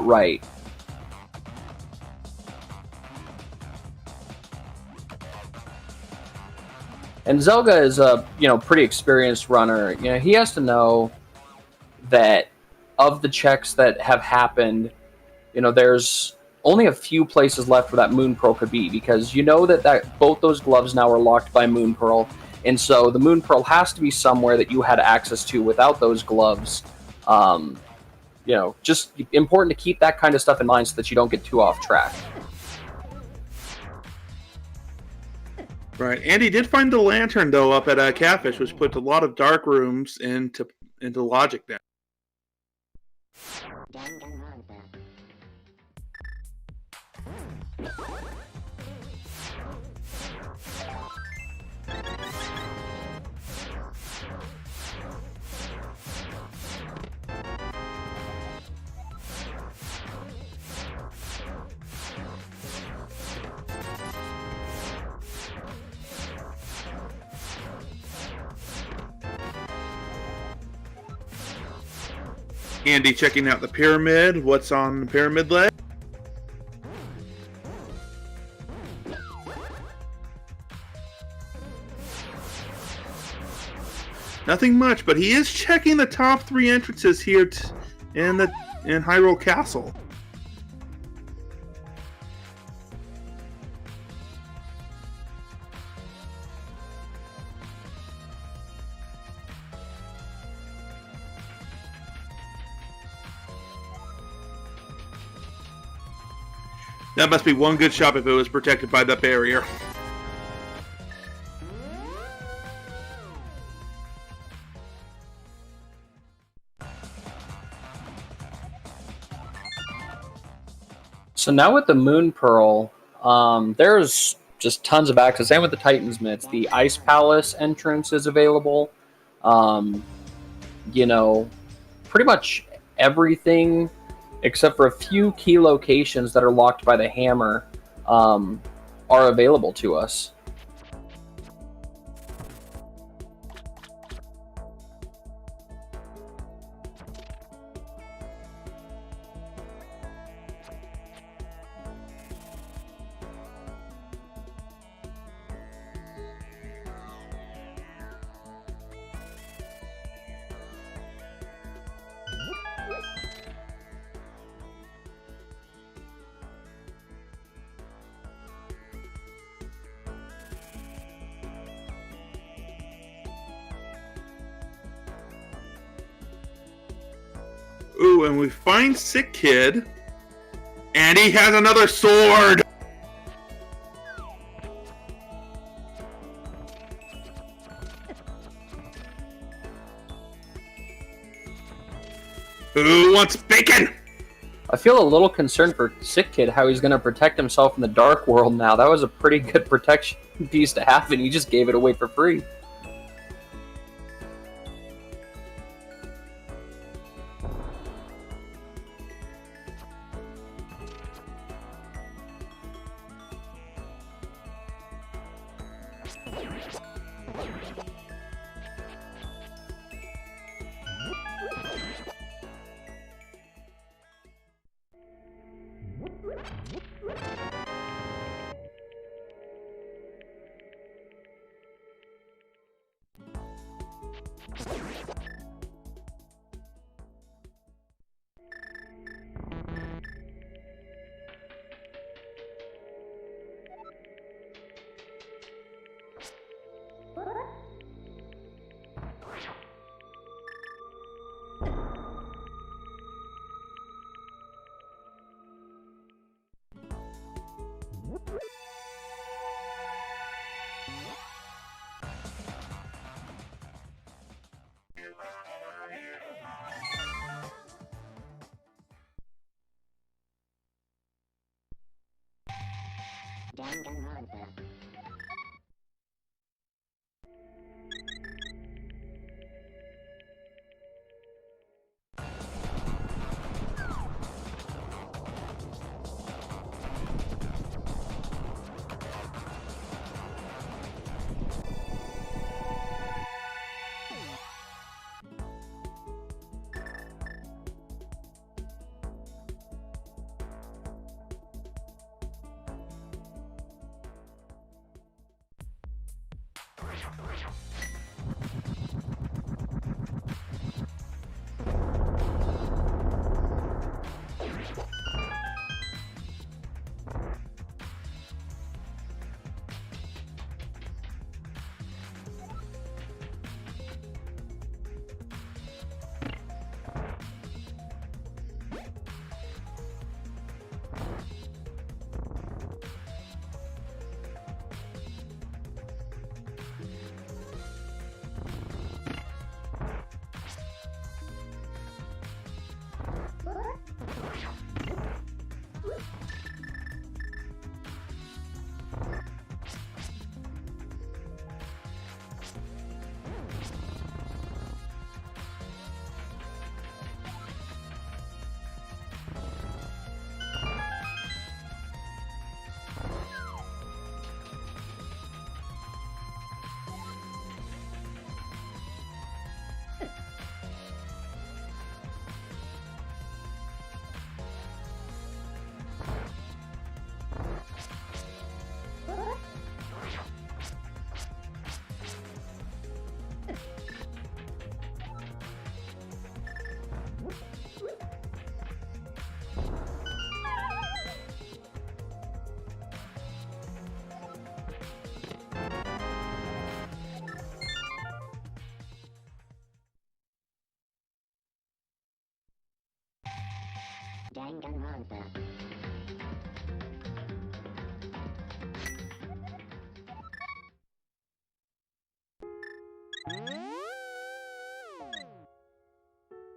right. And Zelda is a pretty experienced runner. He has to know that of the checks that have happened, there's only a few places left where that Moon Pearl could be, because that both those gloves now are locked by Moon Pearl, and so the Moon Pearl has to be somewhere that you had access to without those gloves. Just important to keep that kind of stuff in mind so that you don't get too off track. Right. Andy did find the lantern, though, up at Catfish, which puts a lot of dark rooms into logic now. Andy checking out the pyramid. What's on the pyramid leg? Nothing much, but he is checking the top 3 entrances here in Hyrule Castle. That must be one good shop if it was protected by that barrier. So now with the Moon Pearl, there's just tons of access. And with the Titan's Mitts, the Ice Palace entrance is available. You know, pretty much everything except for a few key locations that are locked by the hammer are available to us. Ooh, and we find Sick Kid, and he has another sword! Who wants bacon? I feel a little concerned for Sick Kid, how he's going to protect himself in the Dark World now. That was a pretty good protection piece to have, and he just gave it away for free.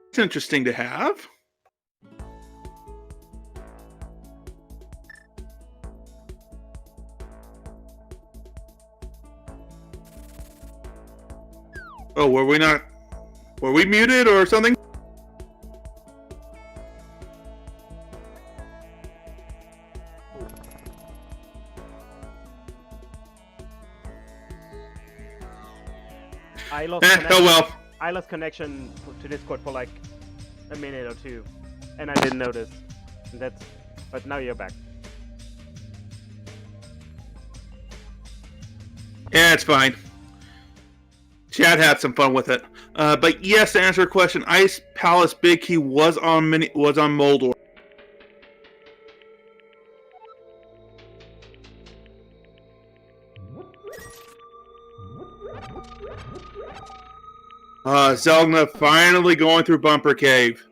It's interesting to have. Oh, were we muted or something? I lost Oh well. I lost connection to Discord for like a minute or two, and I didn't notice. And but now you're back. Yeah, it's fine. Chad had some fun with it. But yes, to answer your question, Ice Palace Big Key was on Moldor. Zelda finally going through Bumper Cave.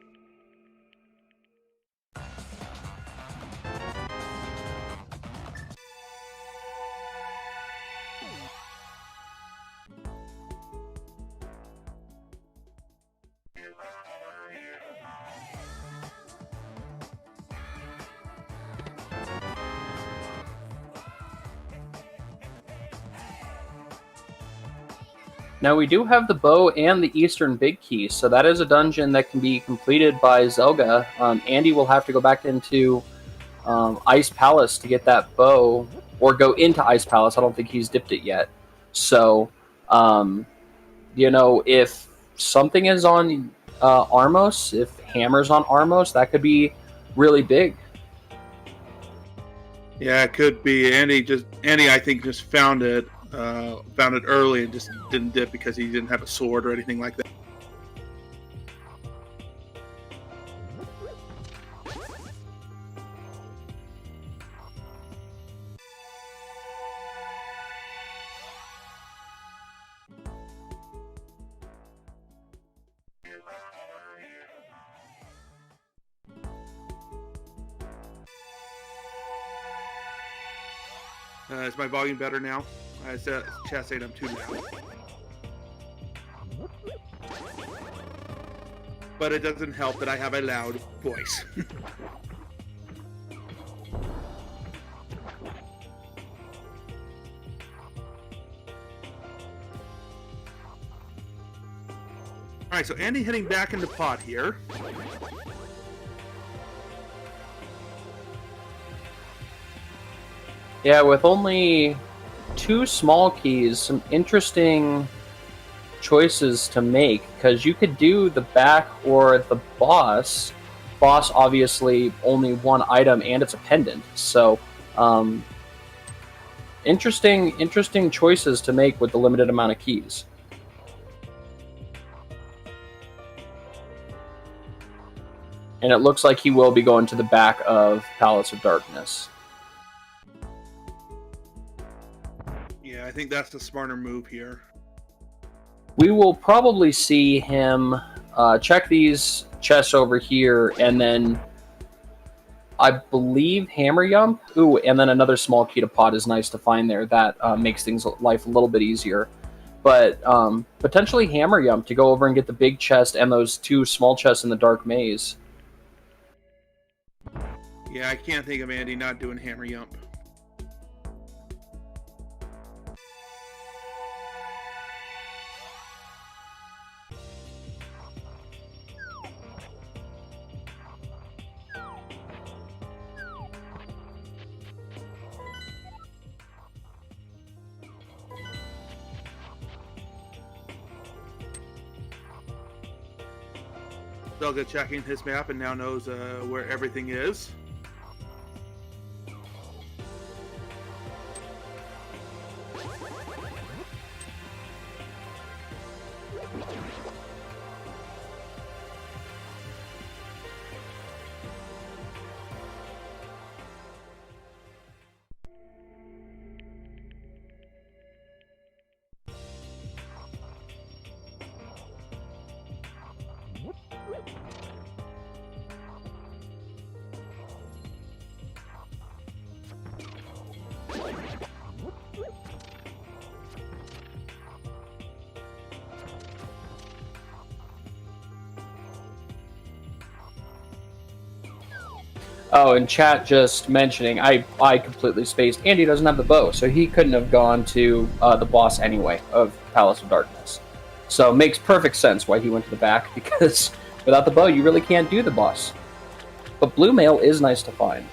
Now we do have the bow and the Eastern Big Key, so that is a dungeon that can be completed by Zelda. Andy will have to go back into Ice Palace to get that bow, or go into Ice Palace. I don't think he's dipped it yet. So, you know, if something is on Armos, if Hammer's on Armos, that could be really big. Yeah, it could be. Andy, I think, just found it early and just didn't dip because he didn't have a sword or anything like that. Is my volume better now? I said, chat saying I'm too loud. But it doesn't help that I have a loud voice. Alright, so Andy heading back into pot here. Yeah, with only 2 small keys, some interesting choices to make, because you could do the back or the boss. Boss, obviously, only 1 item, and it's a pendant. So, interesting choices to make with the limited amount of keys. And it looks like he will be going to the back of Palace of Darkness. Yeah, I think that's the smarter move here. We will probably see him check these chests over here, and then I believe Hammer Yump. Ooh, and then another small key to pot is nice to find there. That makes life a little bit easier. But potentially Hammer Yump to go over and get the big chest and those 2 small chests in the Dark Maze. Yeah, I can't think of Andy not doing Hammer Yump. Zelda checking his map and now knows where everything is. Oh, and chat just mentioning, I completely spaced. Andy doesn't have the bow, so he couldn't have gone to the boss anyway of Palace of Darkness. So it makes perfect sense why he went to the back, because without the bow, you really can't do the boss. But blue mail is nice to find.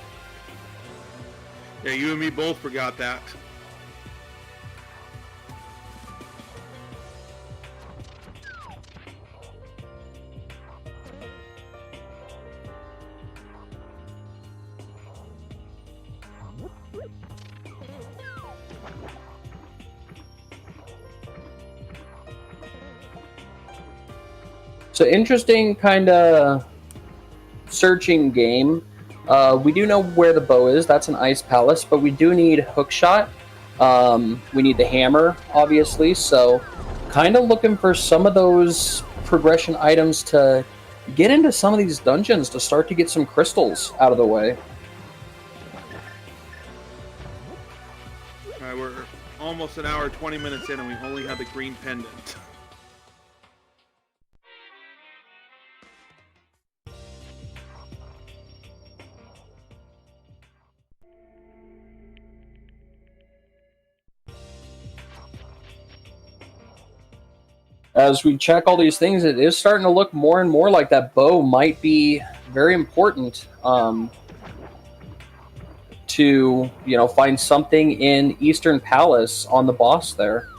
Yeah, you and me both forgot that. So interesting kind of searching game. We do know where the bow is. That's an ice palace, but we do need hookshot. We need the hammer, obviously. So kind of looking for some of those progression items to get into some of these dungeons to start to get some crystals out of the way. All right, we're almost an hour, 20 minutes in, and we only have the green pendant. As we check all these things, it is starting to look more and more like that bow might be very important to, you know, find something in Eastern Palace on the boss there.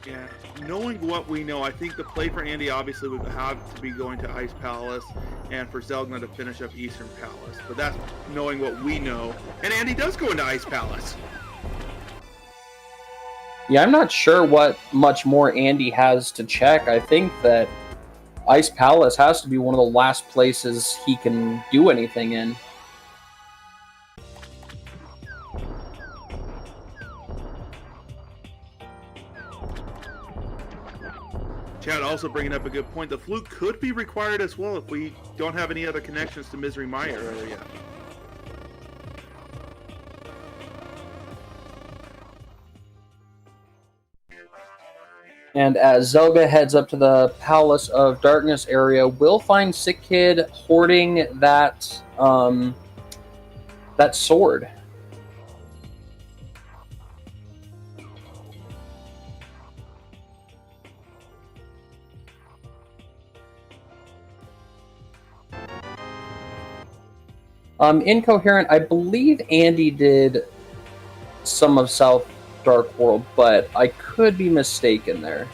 Yeah, knowing what we know, I think the play for Andy obviously would have to be going to Ice Palace, and for Zelda to finish up Eastern Palace. But that's knowing what we know. And Andy does go into Ice Palace. Yeah, I'm not sure what much more Andy has to check. I think that Ice Palace has to be one of the last places he can do anything in. Chad also bringing up a good point. The flute could be required as well if we don't have any other connections to Misery Mire area. And as Zelda heads up to the Palace of Darkness area, we'll find Sick Kid hoarding that that sword. Incoherent, I believe Andy did some of South Dark World, but I could be mistaken there.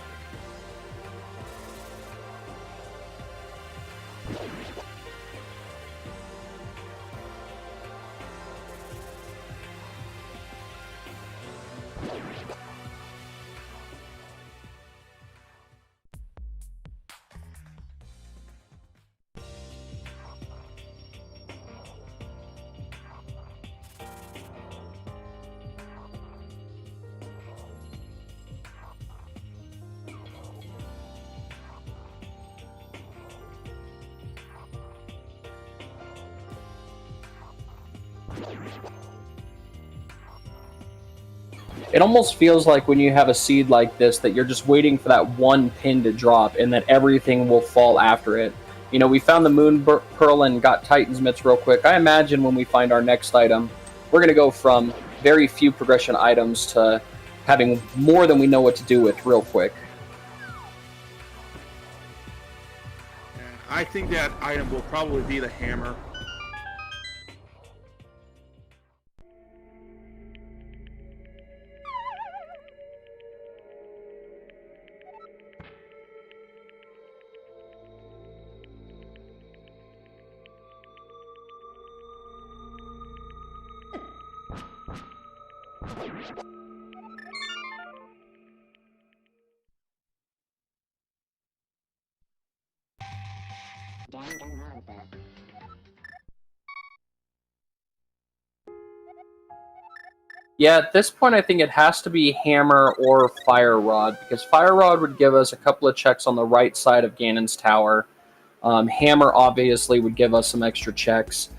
It almost feels like when you have a seed like this that you're just waiting for that one pin to drop and that everything will fall after it. You know, we found the Moon Pearl and got Titan's Mitts real quick. I imagine when we find our next item, we're going to go from very few progression items to having more than we know what to do with real quick. I think that item will probably be the hammer. Yeah, at this point I think it has to be Hammer or Fire Rod, because Fire Rod would give us a couple of checks on the right side of Ganon's tower. Hammer obviously would give us some extra checks.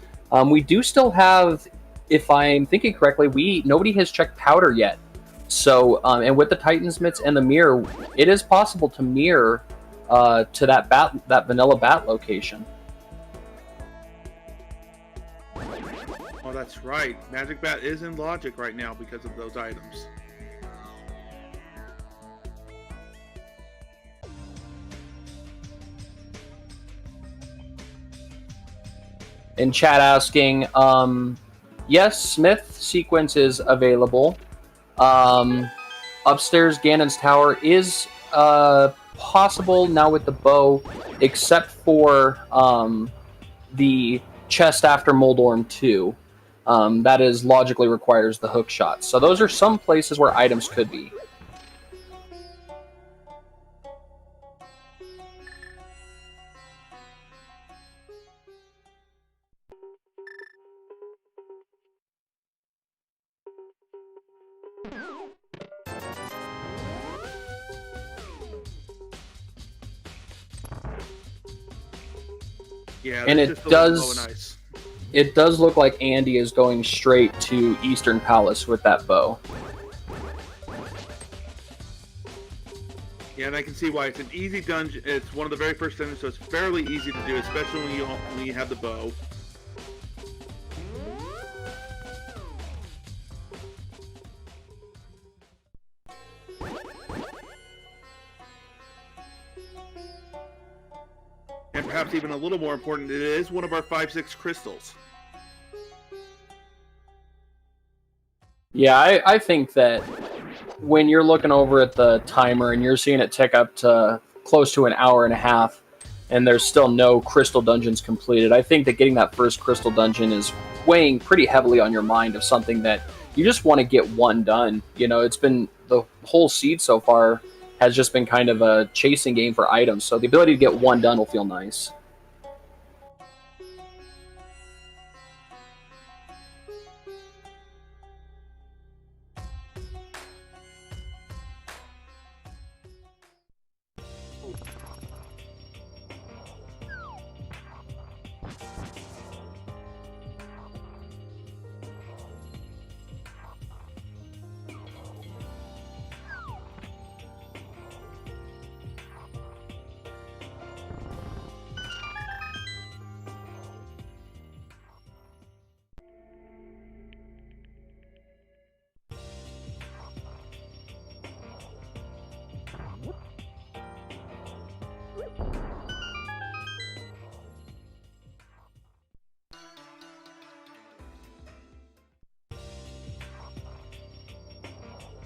We do still have, if I'm thinking correctly, nobody has checked Powder yet. So, and with the Titan's Mitts and the mirror, it is possible to mirror to that vanilla bat location. Oh, that's right. Magic Bat is in Logic right now because of those items. In chat asking, yes, Smith sequence is available. Upstairs, Ganon's Tower is possible now with the bow, except for the chest after Moldorm 2. That is logically requires the hook shot. So those are some places where items could be. Yeah, and it does look like Andy is going straight to Eastern Palace with that bow. Yeah, and I can see why. It's an easy dungeon. It's one of the very first dungeons, so it's fairly easy to do, especially when you have the bow. And perhaps even a little more important, it is one of our 5-6 crystals. Yeah, I think that when you're looking over at the timer and you're seeing it tick up to close to an hour and a half, and there's still no crystal dungeons completed, I think that getting that first crystal dungeon is weighing pretty heavily on your mind of something that you just want to get one done. You know, it's been the whole seed so far has just been kind of a chasing game for items, so the ability to get one done will feel nice.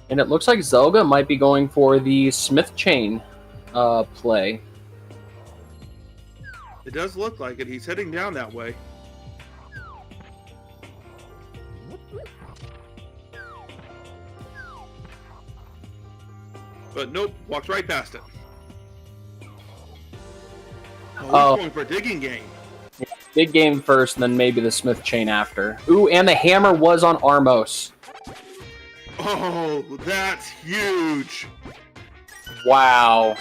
And it looks like Zelda might be going for the Smith Chain play. It does look like it. He's heading down that way. But nope, walks right past it. Oh, he's going for a digging game. Yeah, big game first, and then maybe the Smith Chain after. Ooh, and the hammer was on Armos. Oh, that's huge. Wow.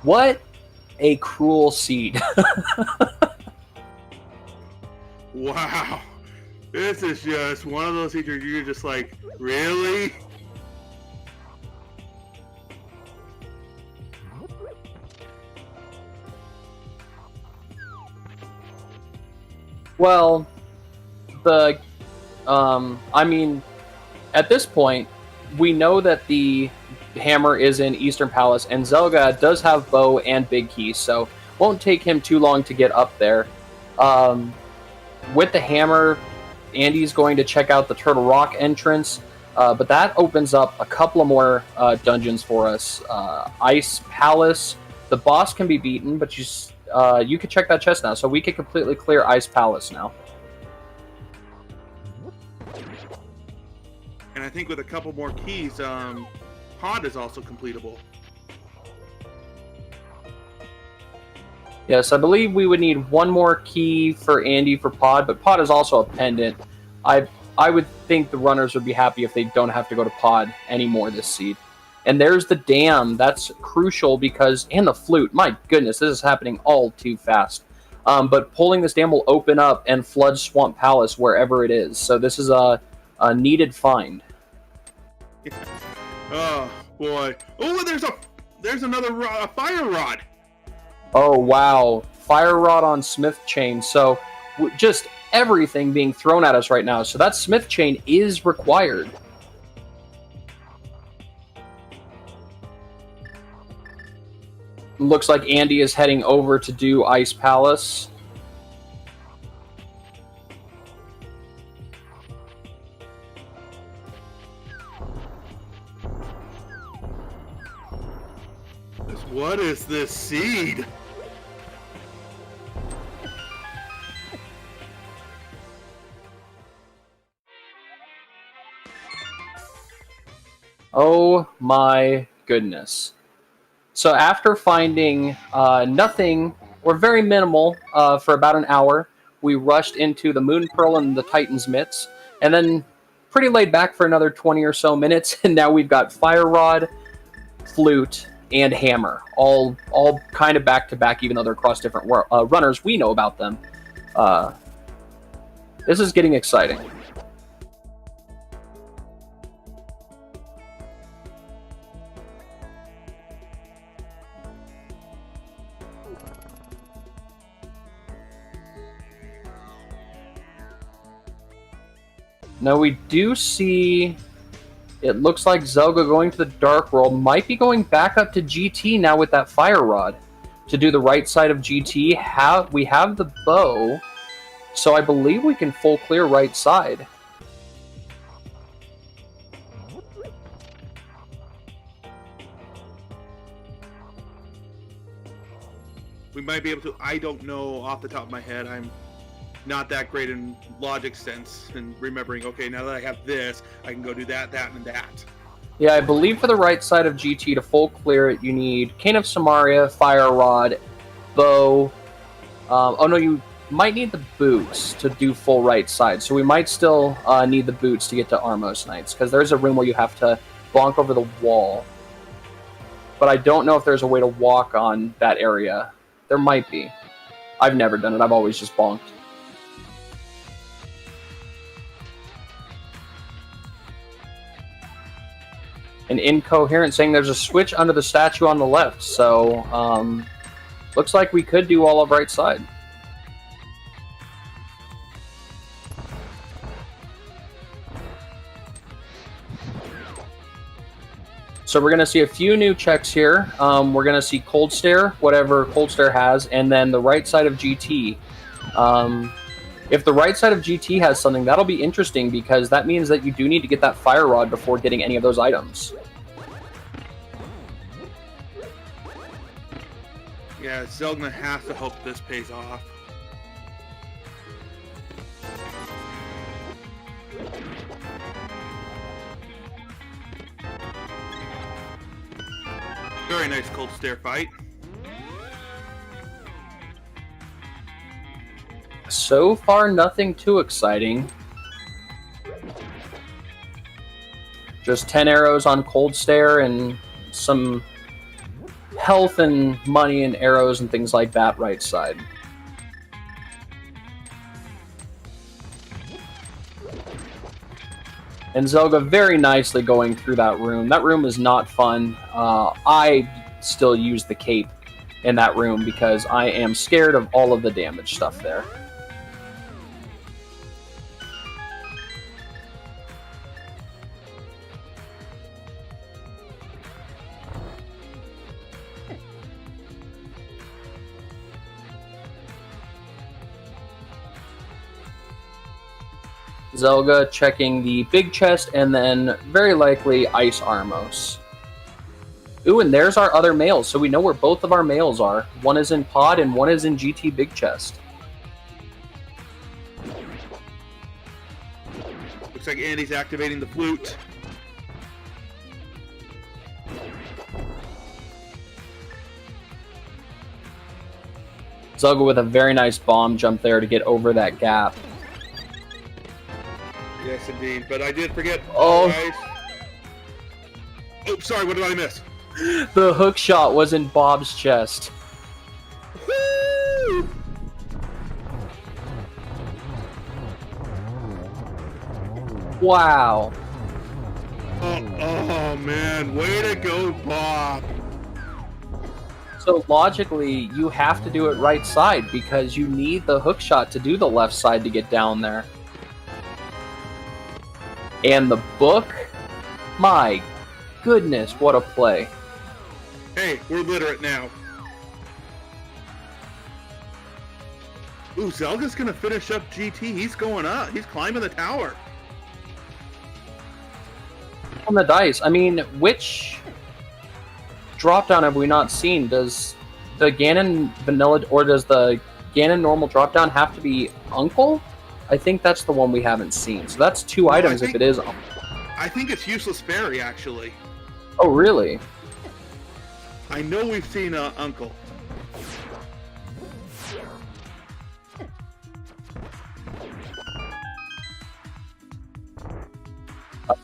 What a cruel seed. Wow. This is just one of those seeds where you're just like, really? Well, I mean, at this point, we know that the hammer is in Eastern Palace, and Zelda does have bow and big key, so won't take him too long to get up there. With the hammer, Andy's going to check out the Turtle Rock entrance, but that opens up a couple of more dungeons for us. Ice Palace, the boss can be beaten, but you can check that chest now, so we can completely clear Ice Palace now. And I think with a couple more keys, Pod is also completable. Yes, I believe we would need one more key for Andy for Pod, but Pod is also a pendant. I would think the runners would be happy if they don't have to go to Pod anymore this seed. And there's the dam. That's crucial because, and the flute. My goodness, this is happening all too fast. but pulling this dam will open up and flood Swamp Palace wherever it is. So this is a needed find. Oh boy! Oh, there's another fire rod. Oh wow, fire rod on smith chain. So just everything being thrown at us right now. So that smith chain is required. Looks like Andy is heading over to do Ice Palace. What is this seed? Oh my goodness. So after finding nothing, or very minimal, for about an hour, we rushed into the Moon Pearl and the Titan's Mitts, and then pretty laid back for another 20 or so minutes, and now we've got Fire Rod, Flute, and Hammer, all kind of back-to-back, even though they're across different runners. We know about them. This is getting exciting. Now we do see, it looks like Zelda going to the Dark World might be going back up to GT now with that Fire Rod to do the right side of GT. We have the bow, so I believe we can full clear right side. We might be able to. I don't know off the top of my head. I'm not that great in logic sense and remembering, okay, now that I have this, I can go do that, that, and that. Yeah, I believe for the right side of GT to full clear it, you need Cane of Samaria, Fire Rod, Bow. Oh no, you might need the boots to do full right side, so we might still need the boots to get to Armos Knights, because there's a room where you have to bonk over the wall. But I don't know if there's a way to walk on that area. There might be. I've never done it, I've always just bonked. An incoherent saying there's a switch under the statue on the left, so looks like we could do all of right side. So we're going to see a few new checks here. We're going to see Cold Stare, whatever Cold Stare has, and then the right side of GT. If the right side of GT has something, that'll be interesting, because that means that you do need to get that Fire Rod before getting any of those items. Yeah, Zelda has to hope this pays off. Very nice Cold Stare fight. So far, nothing too exciting. Just 10 arrows on Cold Stare and some health and money and arrows and things like that right side. And Zelda very nicely going through that room. That room is not fun. I still use the cape in that room because I am scared of all of the damage stuff there. Zelda checking the big chest, and then very likely Ice Armos. Ooh, and there's our other males, so we know where both of our males are. One is in Pod, and one is in GT Big Chest. Looks like Andy's activating the flute. Zelda with a very nice bomb jump there to get over that gap. Yes, indeed. But I did forget. Oh. Oh, sorry. What did I miss? The hook shot was in Bob's chest. Woo! Wow. Oh man, way to go, Bob. So logically, you have to do it right side because you need the hook shot to do the left side to get down there. And the book, my goodness, what a play. Hey, we're literate now. Ooh, Zelda's gonna finish up GT. He's going up. He's climbing the tower. On the dice, I mean, which drop down have we not seen? Does the Ganon vanilla or does the Ganon normal drop down have to be Uncle? I think that's the one we haven't seen. So that's two items if it is Uncle. I think it's Useless Fairy, actually. Oh, really? I know we've seen Uncle.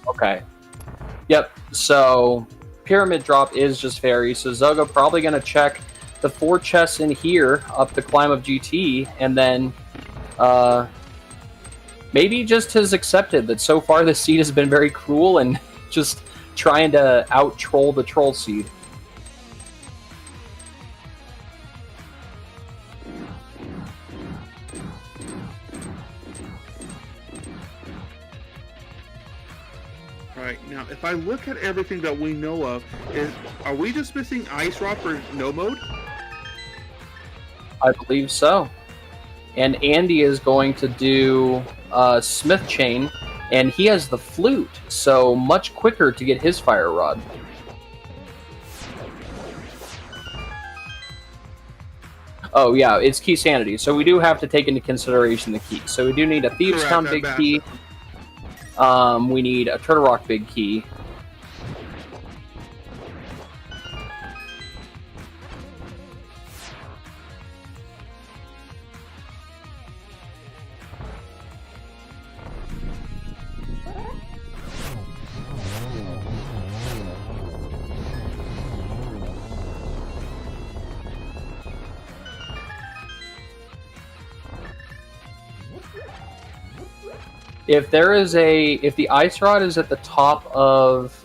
Okay. Yep, so Pyramid Drop is just Fairy, so Zelda probably going to check the 4 chests in here up the climb of GT, and then maybe just has accepted that so far the seed has been very cruel and just trying to out-troll the troll seed. Right, now if I look at everything that we know of, are we just missing Ice Rock for no mode? I believe so. And Andy is going to do Smith Chain, and he has the flute, so much quicker to get his Fire Rod. Oh yeah, it's key sanity, so we do have to take into consideration the key. So we do need a Thieves' Town big key. We need a Turtle Rock big key. If the Ice Rod is at the top of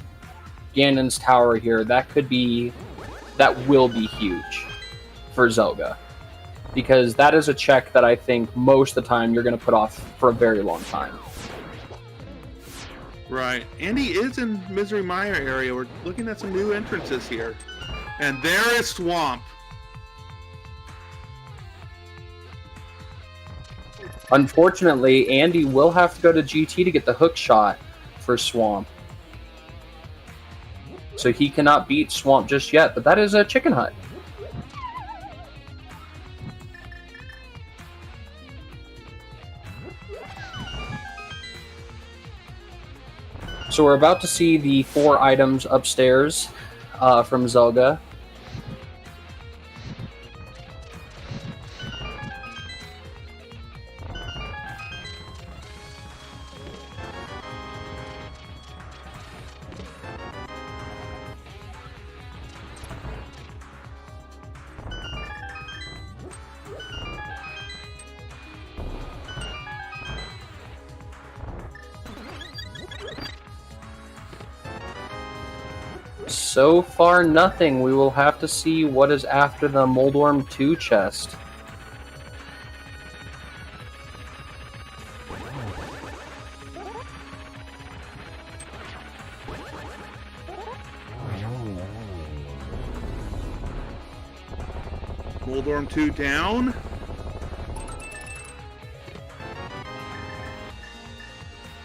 Ganon's tower here, that will be huge for Zelda. Because that is a check that I think most of the time you're going to put off for a very long time. Right. Andy is in Misery Mire area. We're looking at some new entrances here. And there is Swamp. Unfortunately, Andy will have to go to GT to get the hook shot for Swamp. So he cannot beat Swamp just yet, but that is a Chicken Hut. So we're about to see the 4 items upstairs from Zelda. So far, nothing. We will have to see what is after the Moldworm 2 chest. Moldworm 2 down.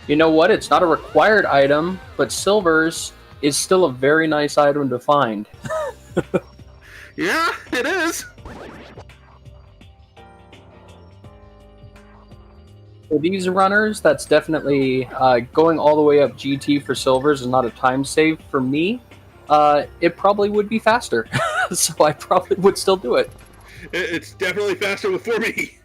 You know what? It's not a required item, but Silver's is still a very nice item to find. Yeah, it is. For these runners, that's definitely going all the way up GT for Silvers is not a time save for me. It probably would be faster, so I probably would still do it. It's definitely faster for me.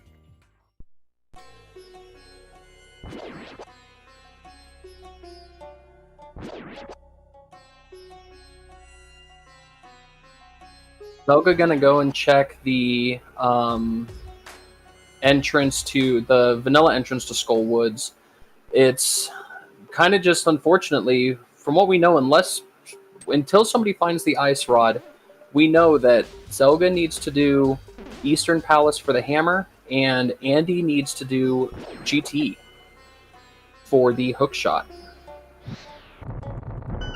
Zelda gonna go and check the entrance to the vanilla entrance to Skull Woods. It's kind of just unfortunately, from what we know, until somebody finds the ice rod, we know that Zelda needs to do Eastern Palace for the hammer, and Andy needs to do GT for the hook shot.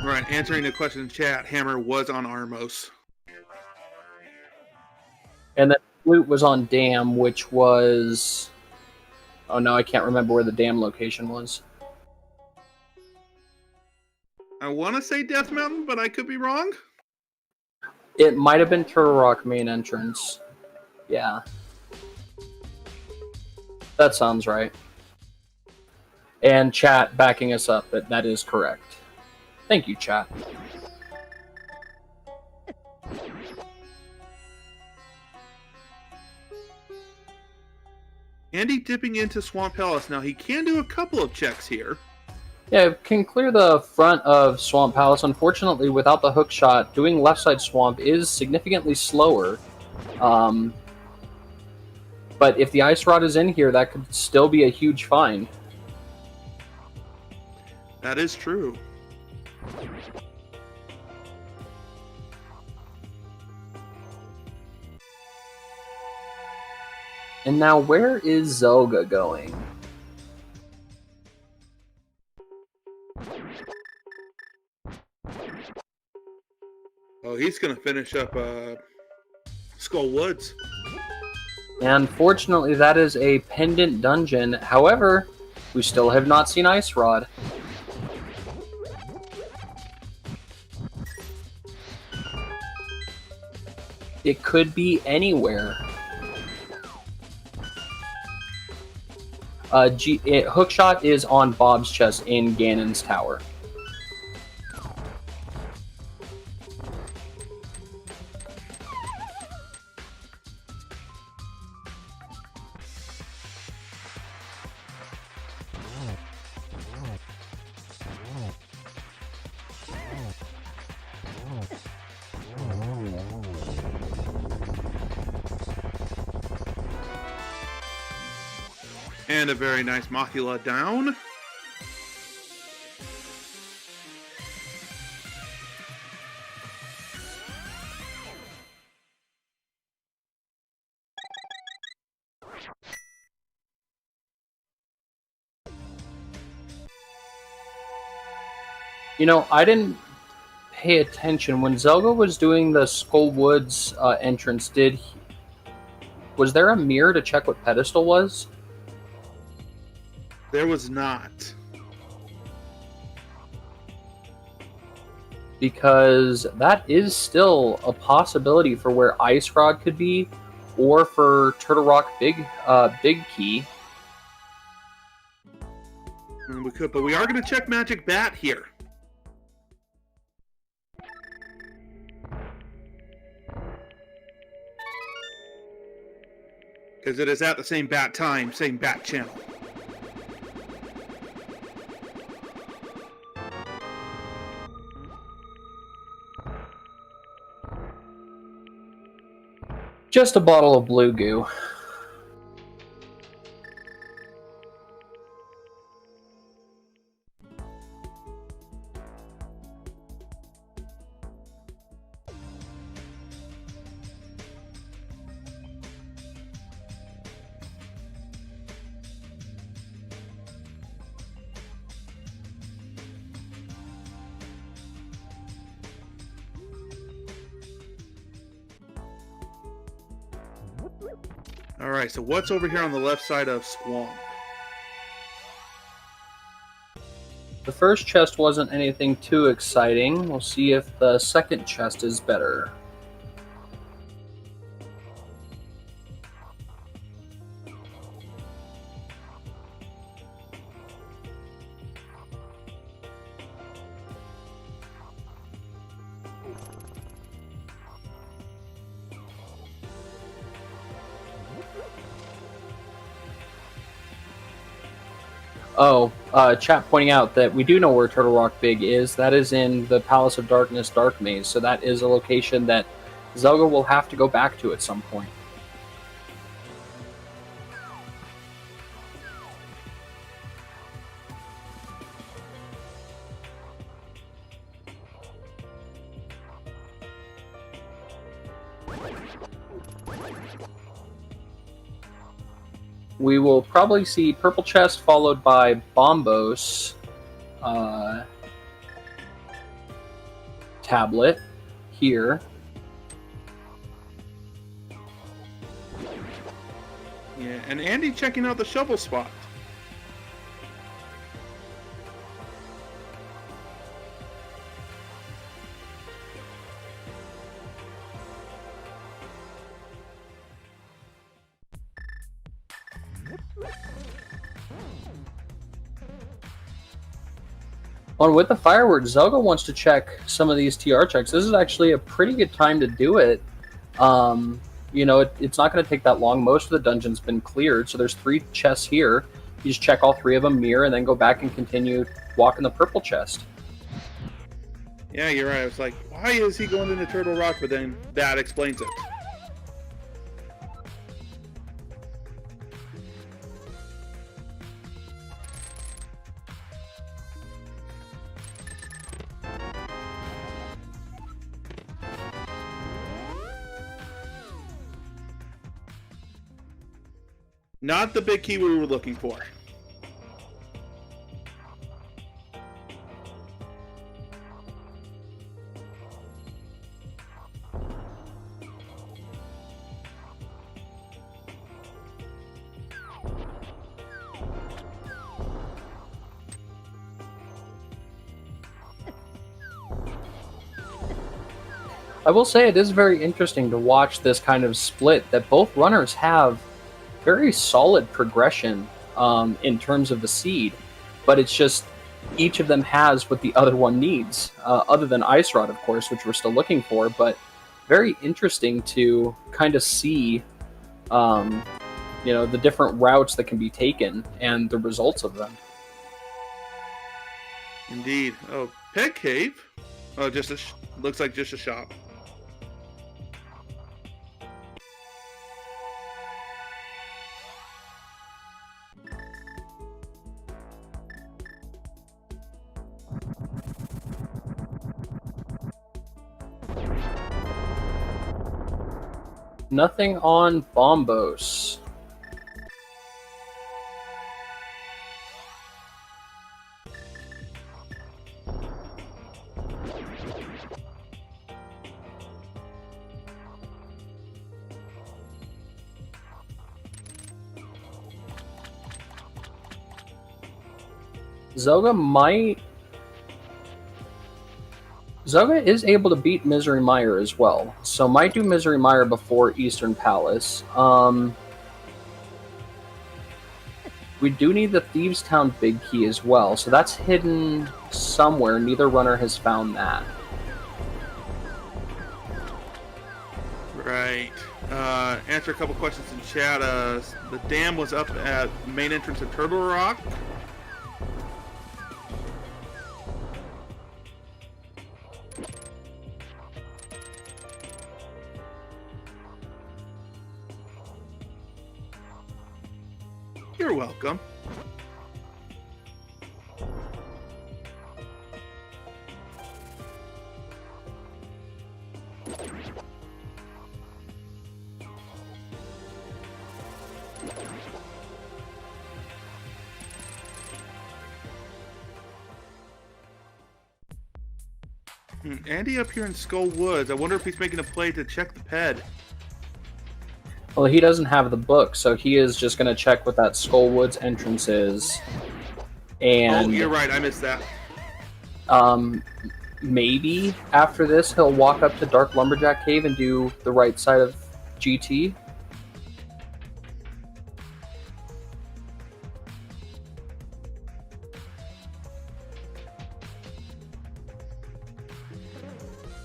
Right, answering the question in chat, hammer was on Armos. And then flute was on Dam, which was... Oh no, I can't remember where the Dam location was. I want to say Death Mountain, but I could be wrong. It might have been Turtle Rock main entrance. Yeah. That sounds right. And chat backing us up, that is correct. Thank you, chat. Andy dipping into Swamp Palace. Now, he can do a couple of checks here. Yeah, can clear the front of Swamp Palace. Unfortunately, without the hook shot, doing left side swamp is significantly slower. But if the ice rod is in here, that could still be a huge find. That is true. And now, where is Zelda going? Oh, he's going to finish up Skull Woods. And fortunately, that is a pendant dungeon. However, we still have not seen Ice Rod. It could be anywhere. Hookshot is on Bob's chest in Ganon's tower. And a very nice Mothula down. You know, I didn't pay attention. When Zelda was doing the Skull Woods entrance, was there a mirror to check what pedestal was? There was not. Because that is still a possibility for where Ice Rod could be, or for Turtle Rock Big Key. We could, but we are going to check Magic Bat here. Because it is at the same bat time, same bat channel. Just a bottle of blue goo. Alright, so what's over here on the left side of Swamp? The first chest wasn't anything too exciting. We'll see if the second chest is better. Oh, chat pointing out that we do know where Turtle Rock Big is. That is in the Palace of Darkness Dark Maze, so that is a location that Zelda will have to go back to at some point. we will probably see Purple Chest followed by Bombos tablet here. Yeah, and Andy checking out the shovel spot. On with the fireworks, Zelda wants to check some of these TR checks. This is actually a pretty good time to do it. You know, it's not going to take that long. Most of the dungeon's been cleared, so there's 3 chests here. You just check all 3 of them, mirror, and then go back and continue walking the purple chest. Yeah, you're right. I was like, why is he going into Turtle Rock? But then that explains it. Not the big key we were looking for. I will say it is very interesting to watch this kind of split that both runners have very solid progression in terms of the seed, but it's just each of them has what the other one needs, other than Ice Rod, of course, which we're still looking for, but very interesting to kind of see you know, the different routes that can be taken and the results of them. Indeed. Oh, Pet Cave? Oh, just looks like just a shop. Nothing on Bombos. Zelda is able to beat Misery Mire as well, so might do Misery Mire before Eastern Palace. We do need the Thieves' Town Big Key as well, so that's hidden somewhere. Neither runner has found that. Right. Answer a couple questions in chat. The dam was up at the main entrance of Turtle Rock. You're welcome. Andy up here in Skull Woods. I wonder if he's making a play to check the ped. Well, he doesn't have the book, so he is just going to check what that Skull Woods entrance is. And oh, you're right. I missed that. Maybe after this, he'll walk up to Dark Lumberjack Cave and do the right side of GT.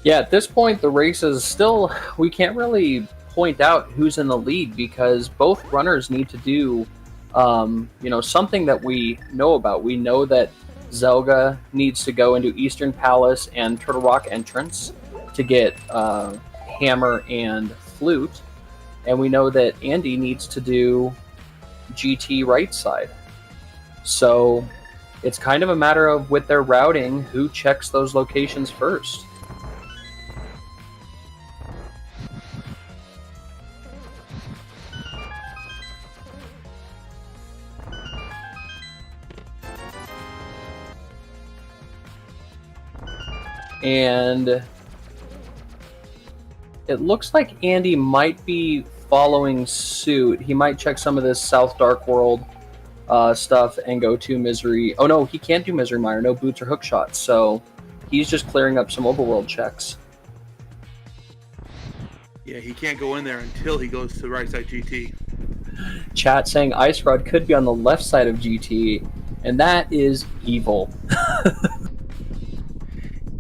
Yeah, at this point, the race is still... We can't really point out who's in the lead because both runners need to do, you know, something that we know about. We know that Zelda needs to go into Eastern Palace and Turtle Rock entrance to get Hammer and Flute, and we know that Andy needs to do GT right side. So it's kind of a matter of, with their routing, who checks those locations first. And it looks like Andy might be following suit. He might check some of this South Dark World stuff and go to Misery. Oh no, he can't do Misery Mire. No boots or hook shots. So he's just clearing up some overworld checks. Yeah, he can't go in there until he goes to the right side GT. Chat saying Ice Rod could be on the left side of GT, and that is evil.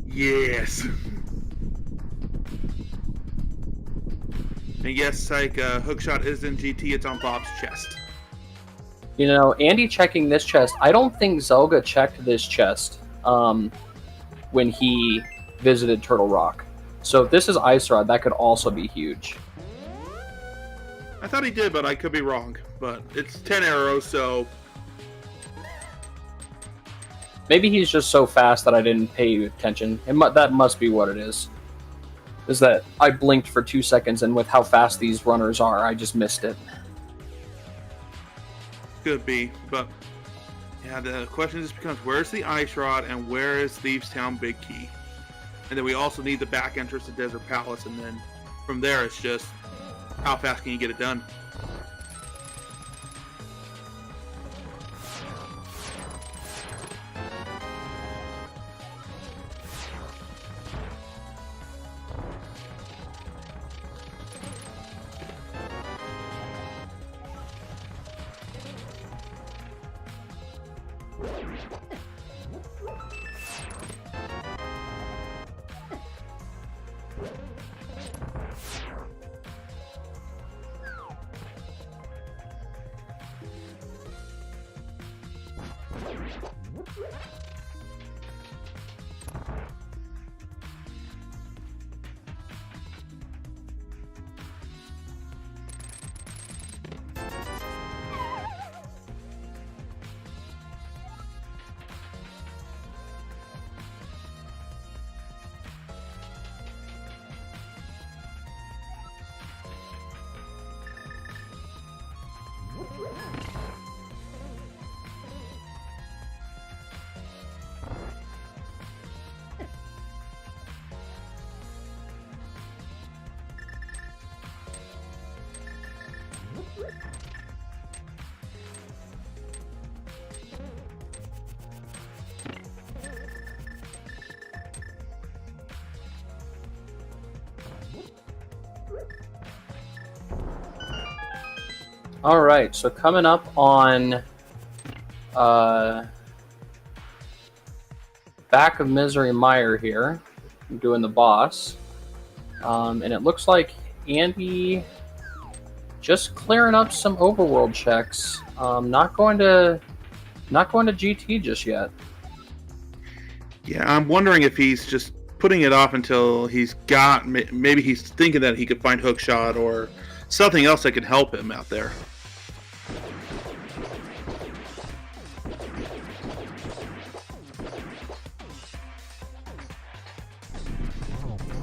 Yes. And yes, like hookshot is in GT. It's on Bob's chest. You know, Andy checking this chest. I don't think Zelda checked this chest when he visited Turtle Rock. So if this is Ice Rod, that could also be huge. I thought he did, but I could be wrong. But it's 10 arrows, so... Maybe he's just so fast that I didn't pay attention. That must be what it is. Is that I blinked for 2 seconds, and with how fast these runners are, I just missed it. Could be, but... Yeah, the question just becomes, where's the Ice Rod, and where is Thieves Town Big Key? And then we also need the back entrance to Desert Palace, and then from there it's just how fast can you get it done? All right, so coming up on back of Misery Mire here, I'm doing the boss, and it looks like Andy just clearing up some overworld checks. Not going to GT just yet. Yeah, I'm wondering if he's just putting it off until he's got. Maybe he's thinking that he could find hookshot or something else that could help him out there.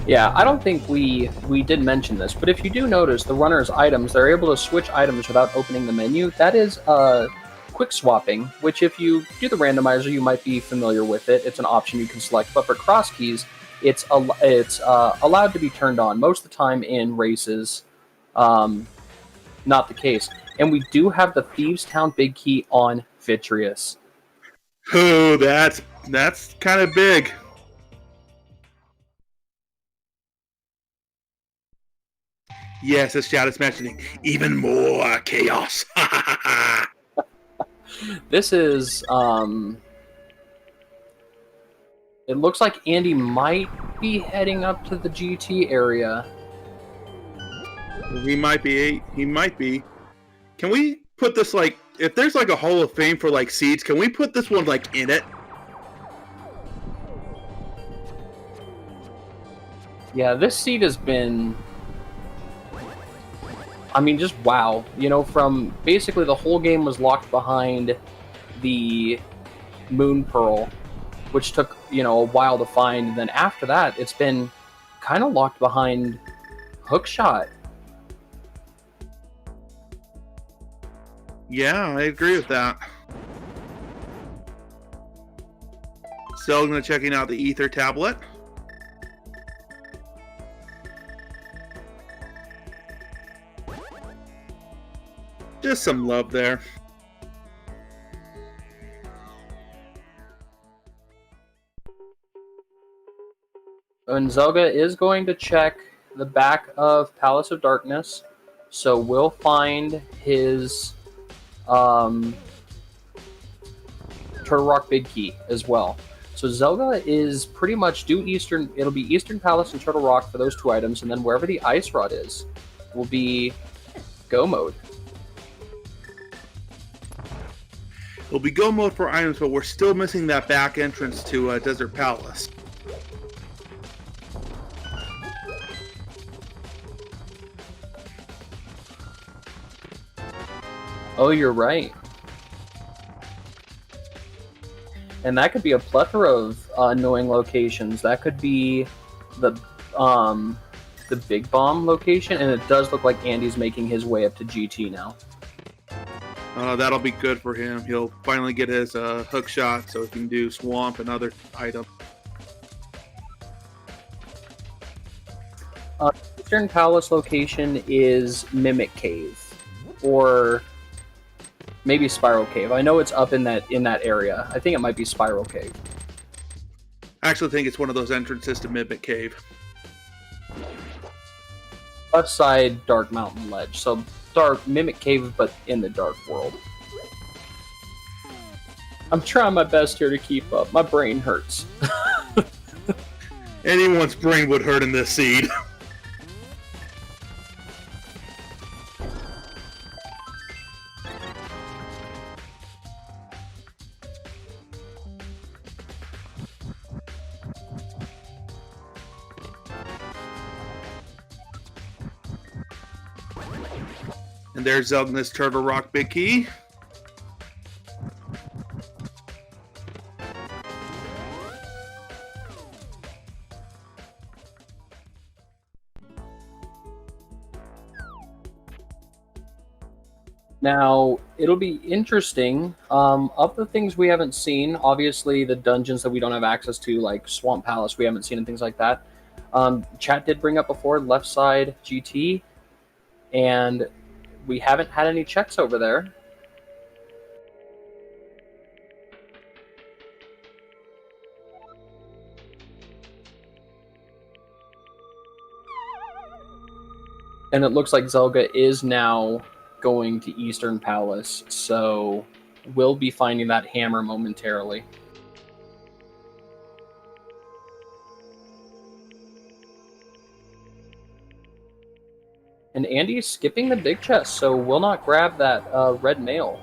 Yeah, I don't think we did mention this, but if you do notice the runner's items, they're able to switch items without opening the menu. That is quick swapping, which if you do the randomizer, you might be familiar with it. It's an option you can select, but for cross keys, it's allowed to be turned on. Most of the time in races, not the case. And we do have the Thieves Town Big Key on Vitreous. Oh, that's kind of big. Yes, this chat is mentioning even more chaos. This is, it looks like Andy might be heading up to the GT area. He might be. He might be. Can we put this, like, if there's like a Hall of Fame for like seeds, can we put this one like in it? Yeah, this seat has been, I mean, just wow. You know, from basically the whole game was locked behind the Moon Pearl, which took, you know, a while to find. And then after that, it's been kind of locked behind Hookshot. Yeah, I agree with that. So I'm going to checking out the Ether tablet. Just some love there. And Zelda is going to check the back of Palace of Darkness, so we'll find his Turtle Rock Big Key as well. So Zelda is pretty much due Eastern. It'll be Eastern Palace and Turtle Rock for those 2 items, and then wherever the Ice Rod is, will be Go Mode. It'll be Go Mode for items, but we're still missing that back entrance to Desert Palace. Oh, you're right. And that could be a plethora of annoying locations. That could be the Big Bomb location, and it does look like Andy's making his way up to GT now. That'll be good for him. He'll finally get his hook shot so he can do Swamp and other items. Eastern Palace location is Mimic Cave, or maybe Spiral Cave. I know it's up in that area. I think it might be Spiral Cave. I actually think it's one of those entrances to Mimic Cave. Left side, Dark Mountain Ledge. So Dark Mimic Cave, but in the Dark World. I'm trying my best here to keep up. My brain hurts. Anyone's brain would hurt in this seed. And there's Zelda's Turtle Rock Big Key. Now, it'll be interesting. Of the things we haven't seen, obviously the dungeons that we don't have access to, like Swamp Palace, we haven't seen and things like that. Chat did bring up before, left side GT, and we haven't had any checks over there. And it looks like Zelda is now going to Eastern Palace, so we'll be finding that hammer momentarily. And Andy's skipping the big chest, so we'll not grab that red mail.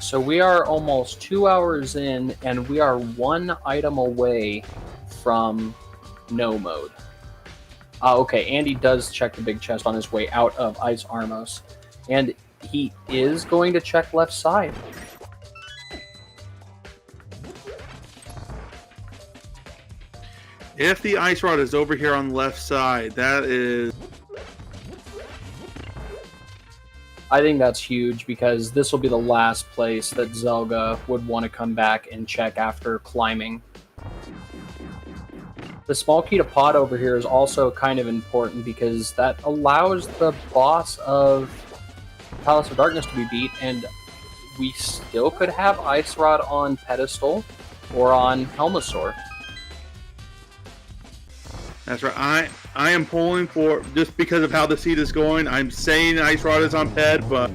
So we are almost 2 hours in, and we are 1 item away from no mode. Okay, Andy does check the big chest on his way out of Ice Armos, and he is going to check left side. If the Ice Rod is over here on the left side, that is... I think that's huge, because this will be the last place that Zelda would want to come back and check after climbing. The small key to pod over here is also kind of important, because that allows the boss of Palace of Darkness to be beat, and we still could have Ice Rod on Pedestal or on Helmasaur. That's right. I am pulling for, just because of how the seed is going, I'm saying Ice Rod is on Ped, but...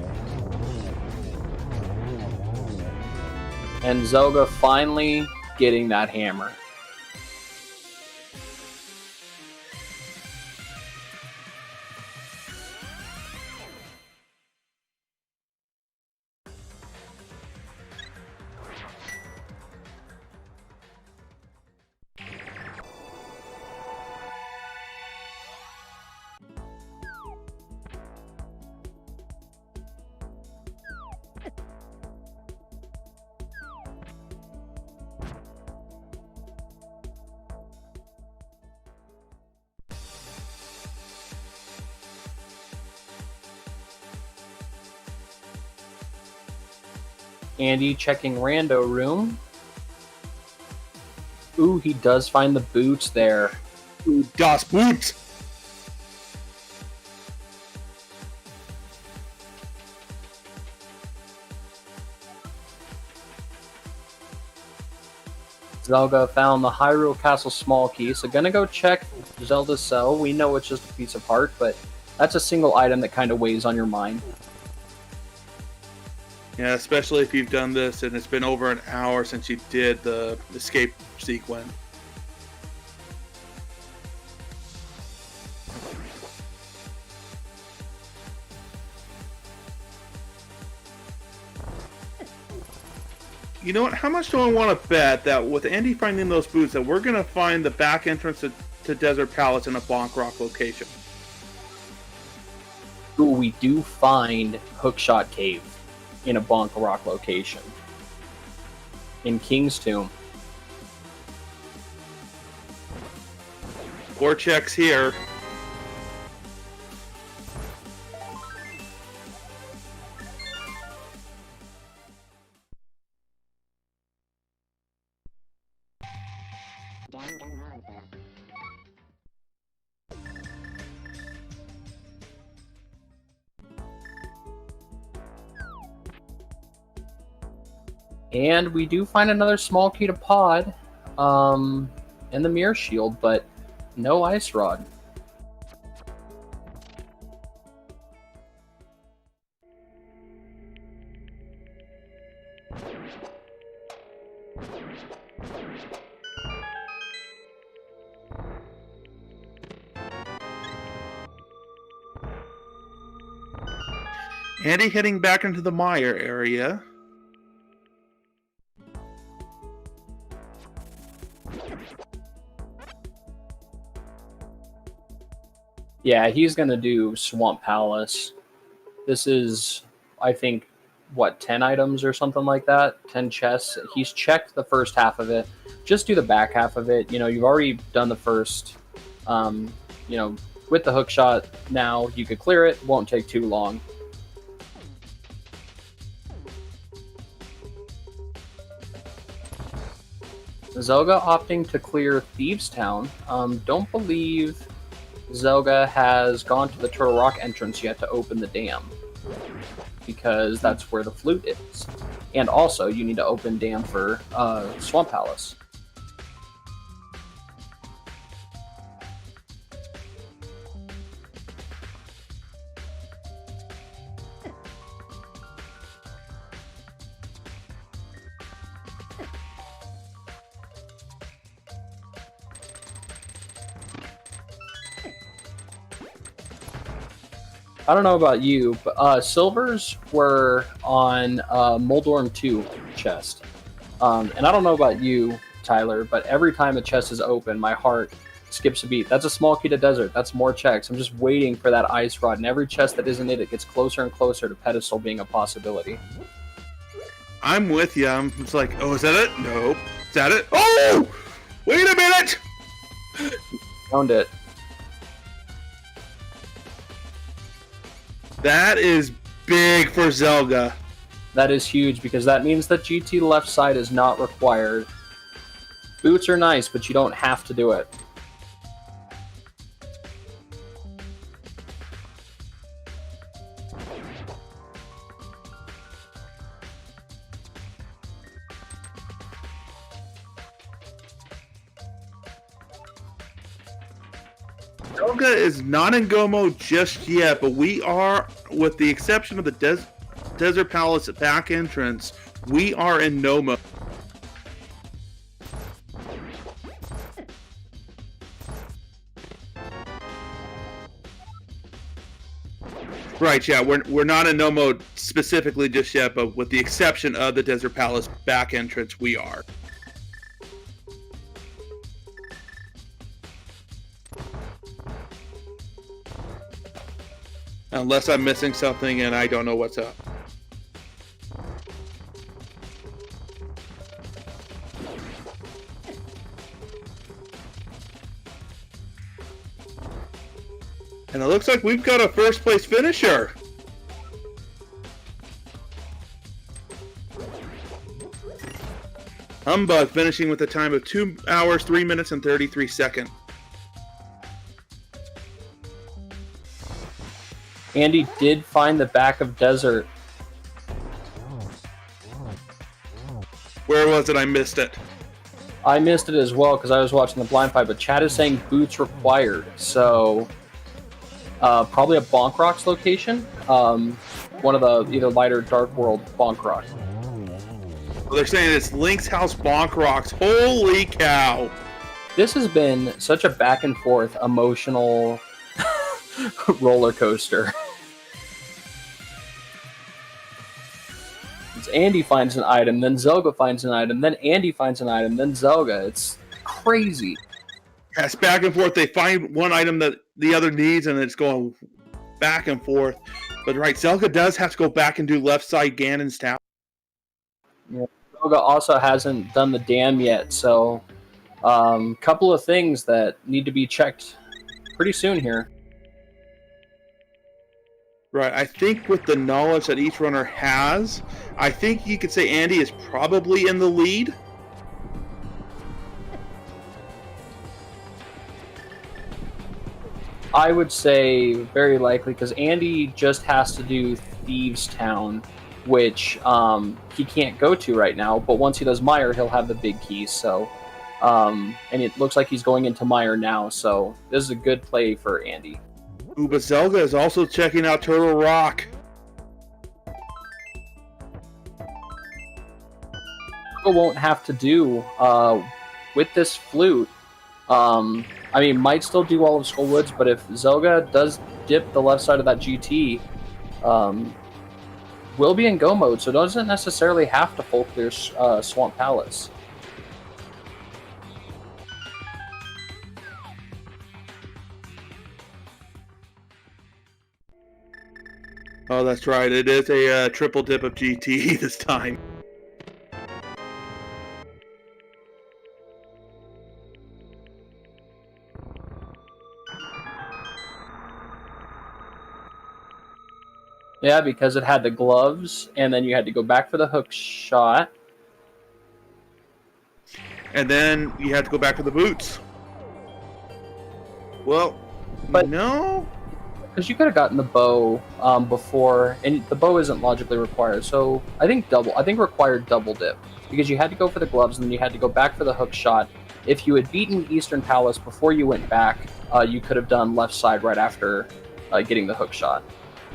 And Zelda finally getting that hammer. Andy checking rando room. Ooh, he does find the boots there. Ooh, Das Boot! Zelda found the Hyrule Castle small key, so gonna go check Zelda's cell. We know it's just a piece of heart, but that's a single item that kind of weighs on your mind. Yeah, especially if you've done this and it's been over an hour since you did the escape sequence. You know what? How much do I want to bet that with Andy finding those boots that we're going to find the back entrance to Desert Palace in a Bonk Rock location? Ooh, we do find Hookshot Cave in a Bonk Rock location. In King's Tomb. 4 checks here. And we do find another small key to pod, and the Mirror Shield, but no Ice Rod. Andy heading back into the mire area. Yeah, he's going to do Swamp Palace. This is, I think, what, 10 items or something like that? 10 chests. He's checked the first half of it. Just do the back half of it. You know, you've already done the first, you know, with the hook shot now. You could clear it. Won't take too long. Zelda opting to clear Thieves Town. Don't believe Zelda has gone to the Turtle Rock entrance yet to open the dam, because that's where the flute is. And also, you need to open dam for Swamp Palace. I don't know about you, but silvers were on Moldorm 2 chest. And I don't know about you, Tyler, but every time a chest is open, my heart skips a beat. That's a small key to desert. That's more checks. I'm just waiting for that ice rod, and every chest that isn't it gets closer and closer to pedestal being a possibility. I'm with you. I'm just like, oh, is that it? Nope. Is that it? Oh! Wait a minute! Found it. That is big for Zelda. That is huge, because that means that GT left side is not required. Boots are nice, but you don't have to do it. Zelda is not in go mode just yet, but we are, with the exception of the Desert Palace back entrance, we are in no mode. Right, yeah, we're not in no mode specifically just yet, but with the exception of the Desert Palace back entrance, we are. Unless I'm missing something and I don't know what's up. And it looks like we've got a first place finisher. Humbug finishing with a time of 2 hours, 3 minutes, and 33 seconds. Andy did find the back of desert. Where was it? I missed it. I missed it as well because I was watching the blind fight, but chat is saying boots required. So probably a Bonk Rocks location. One of the either light or dark world Bonk Rocks. Well, they're saying it's Link's House Bonk Rocks. Holy cow! This has been such a back and forth emotional roller coaster. It's Andy finds an item, then Zelda finds an item, then Andy finds an item, then Zelda. It's crazy. Yeah, it's back and forth. They find one item that the other needs, and it's going back and forth. But right, Zelda does have to go back and do left side Ganon's tower. Yeah. Zelda also hasn't done the dam yet, so couple of things that need to be checked pretty soon here. Right, I think with the knowledge that each runner has, I think you could say Andy is probably in the lead. I would say very likely, because Andy just has to do Thieves Town, which he can't go to right now, but once he does Mire, he'll have the big keys, so... and it looks like he's going into Mire now, so this is a good play for Andy. Ooh, but Zelda is also checking out Turtle Rock. Zelda won't have to do with this flute. I mean, might still do all of Skullwoods, but if Zelda does dip the left side of that GT, will be in go mode, so doesn't necessarily have to full clear Swamp Palace. Oh, that's right. It is a triple dip of GT this time. Yeah, because it had the gloves, and then you had to go back for the hook shot. And then you had to go back to the boots. Well, but no. Because you could have gotten the bow before, and the bow isn't logically required. So I think required double dip, because you had to go for the gloves, and then you had to go back for the hook shot. If you had beaten Eastern Palace before you went back, you could have done left side right after getting the hook shot.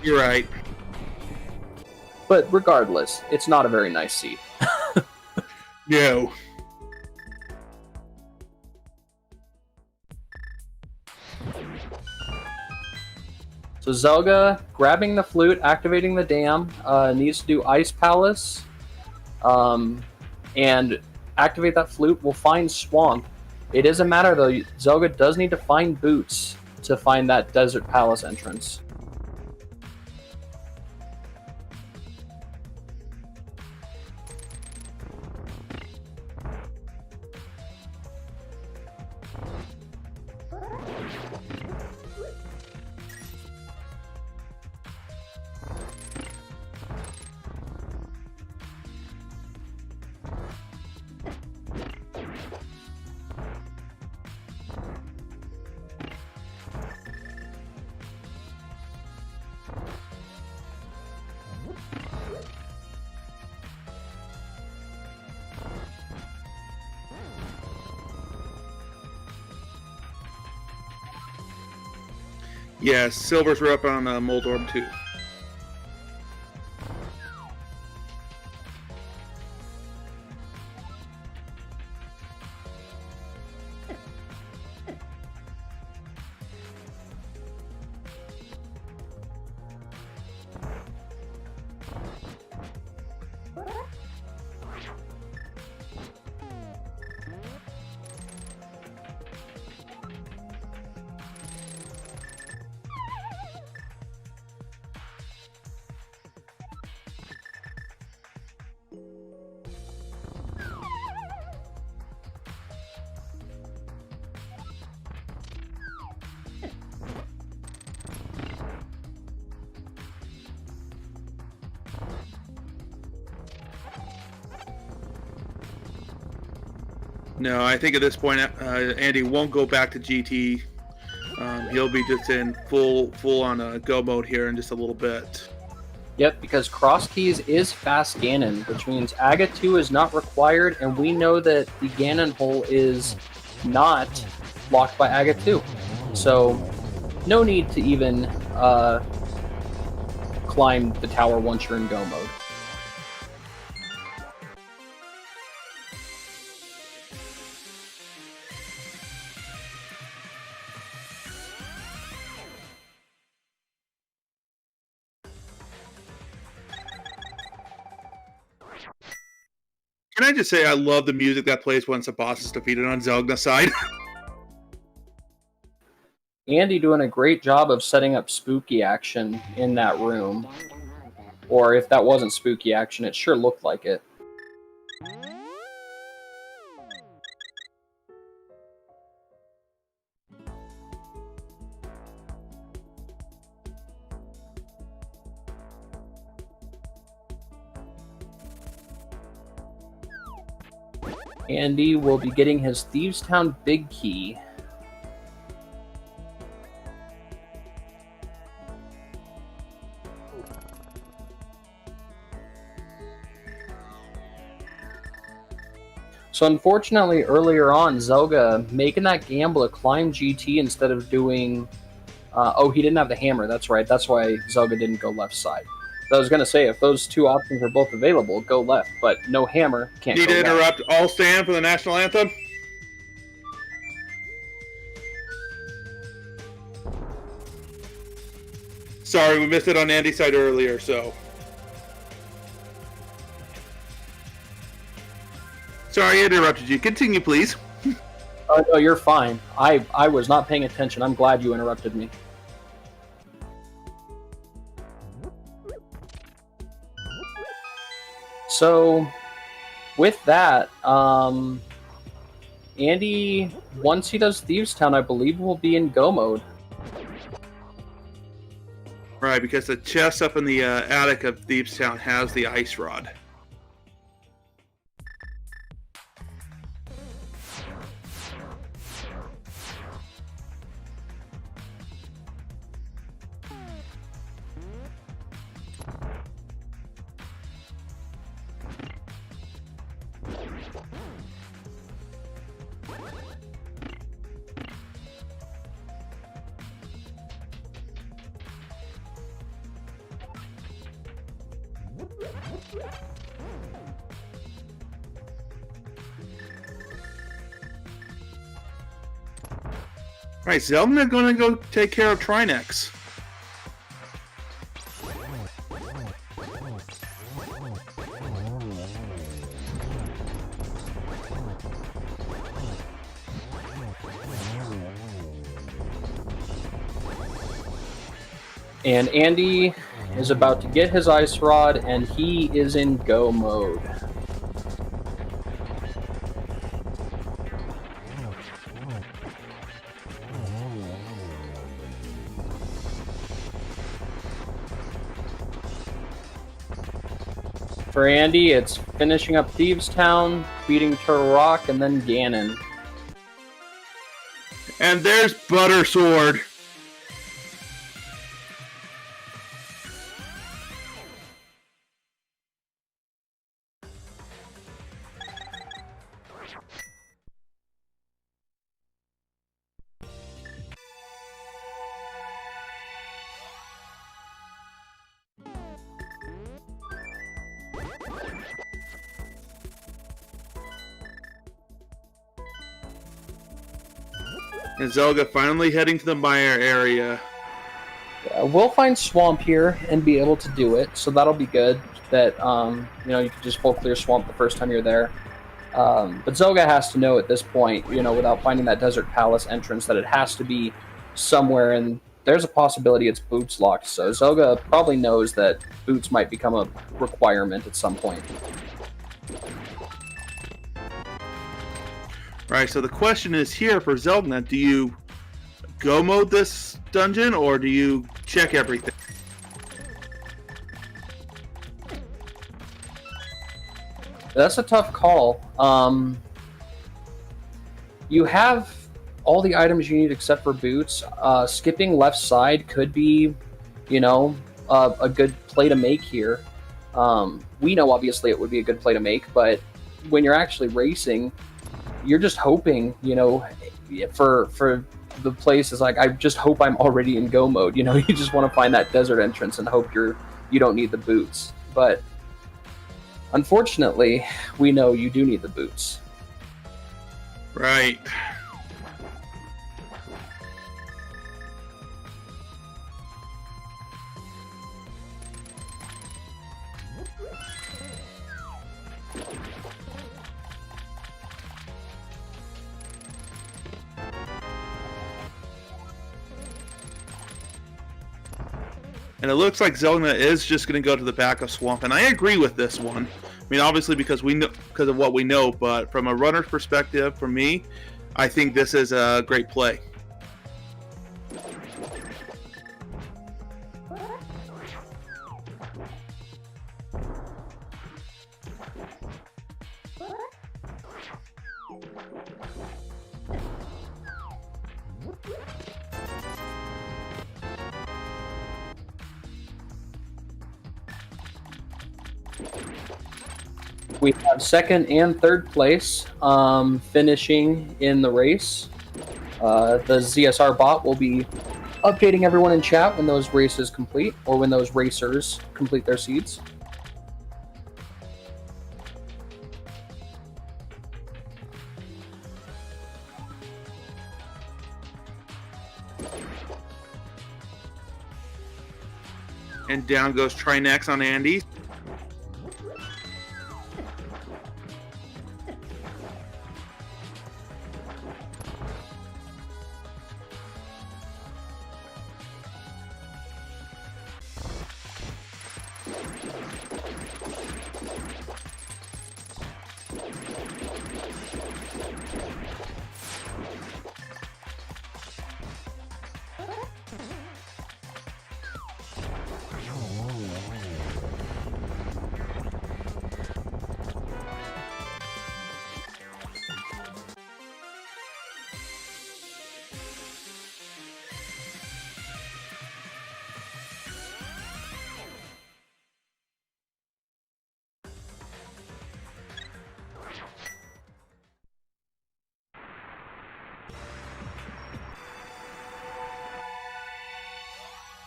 You're right. But regardless, it's not a very nice seat. No. So Zelda, grabbing the flute, activating the dam, needs to do Ice Palace, and activate that flute. We'll find Swamp. It is a matter, though, Zelda does need to find boots to find that Desert Palace entrance. Yeah, silvers were up on Moldorm too. No, I think at this point, Andy won't go back to GT. He'll be just in full on go mode here in just a little bit. Yep, because Crosskeys is fast Ganon, which means Aga 2 is not required, and we know that the Ganon hole is not blocked by Aga 2. So, no need to even climb the tower once you're in go mode. Can I just say I love the music that plays once a boss is defeated on Zelda's side? Andy doing a great job of setting up spooky action in that room. Or if that wasn't spooky action, it sure looked like it. Andy will be getting his Thieves Town big key. So unfortunately, earlier on, Zelda making that gamble to climb GT instead of doing... oh, he didn't have the hammer, that's right. That's why Zelda didn't go left side. I was going to say, if those two options are both available, go left, but no hammer, can't Need go to left. interrupt. All stand for the national anthem. Sorry, we missed it on Andy's side earlier, so... Sorry, I interrupted you. Continue, please. Oh, no, you're fine. I was not paying attention. I'm glad you interrupted me. So, with that, Andy, once he does Thieves Town, I believe will be in go mode. Right, because the chest up in the attic of Thieves Town has the ice rod. Alright, Zelda going to go take care of Trinex. And Andy is about to get his ice rod, and he is in go mode. For Andy, it's finishing up Thieves Town, beating Turtle Rock, and then Ganon. And there's Butter Sword. And Zelda finally heading to the Mire area. We'll find Swamp here and be able to do it, so that'll be good. That you know, you can just full clear Swamp the first time you're there. But Zelda has to know at this point, you know, without finding that Desert Palace entrance, that it has to be somewhere, and there's a possibility it's boots locked. So Zelda probably knows that boots might become a requirement at some point. Right, so the question is here for Zelda, do you go mode this dungeon or do you check everything? That's a tough call. you have all the items you need except for boots. Skipping left side could be, you know, a good play to make here. We know obviously it would be a good play to make, but when you're actually racing, you're just hoping, you know, for the place is like, I just hope I'm already in go mode. You know, you just want to find that desert entrance and hope you don't need the boots. But unfortunately, we know you do need the boots. Right. And it looks like Zelda is just going to go to the back of Swamp, and I agree with this one. I mean, obviously because of what we know, but from a runner's perspective, for me, I think this is a great play. We have second and third place finishing in the race. The ZSR bot will be updating everyone in chat when those races complete, or when those racers complete their seeds. And down goes Trinex on Andy.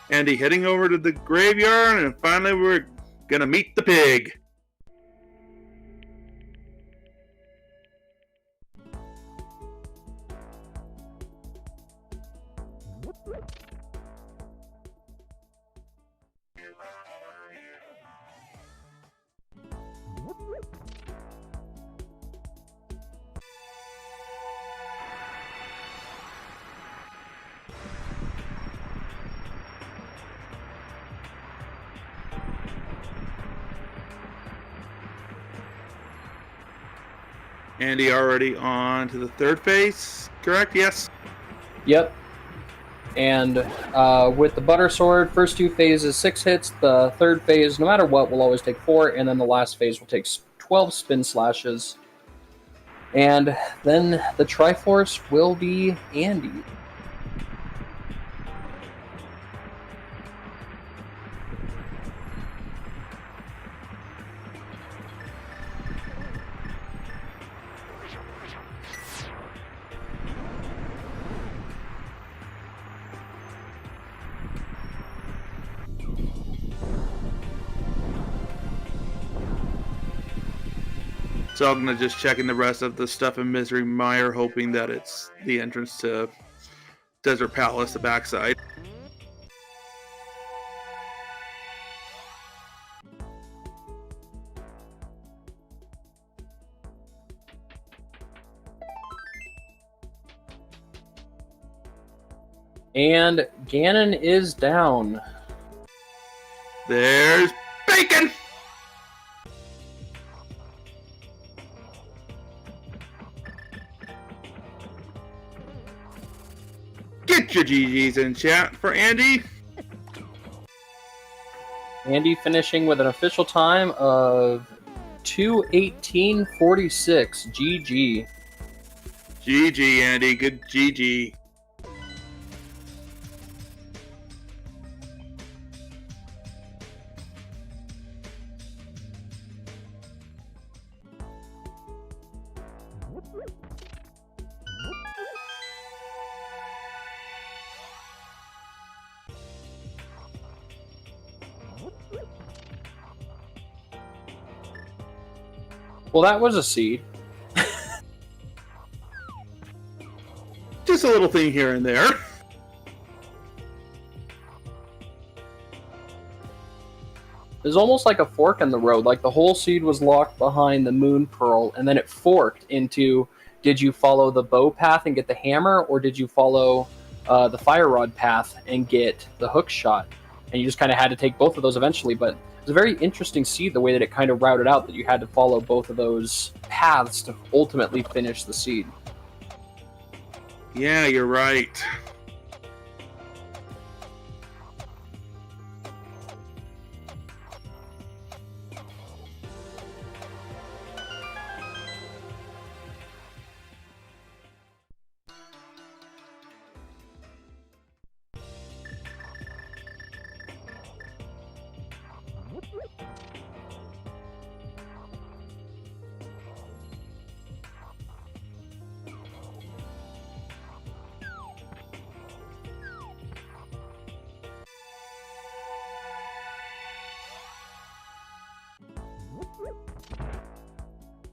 Andy heading over to the graveyard, and finally we're gonna meet the pig. Andy already on to the third phase, correct? Yes. Yep. And with the butter sword, first two phases 6 hits. The third phase, no matter what, will always take 4, and then the last phase will take 12 spin slashes. And then the Triforce will be Andy. So I'm gonna just check in the rest of the stuff in Misery Mire, hoping that it's the entrance to Desert Palace, the backside. And Ganon is down. There's bacon! Get your GGs in chat for Andy. Andy finishing with an official time of 2:18:46. GG. GG, Andy. Good GG. Well, that was a seed. Just a little thing here and there. There's almost like a fork in the road. Like the whole seed was locked behind the moon pearl, and then it forked into, did you follow the bow path and get the hammer, or did you follow the fire rod path and get the hook shot? And you just kind of had to take both of those eventually. But it's a very interesting seed, the way that it kind of routed out, that you had to follow both of those paths to ultimately finish the seed. Yeah, you're right.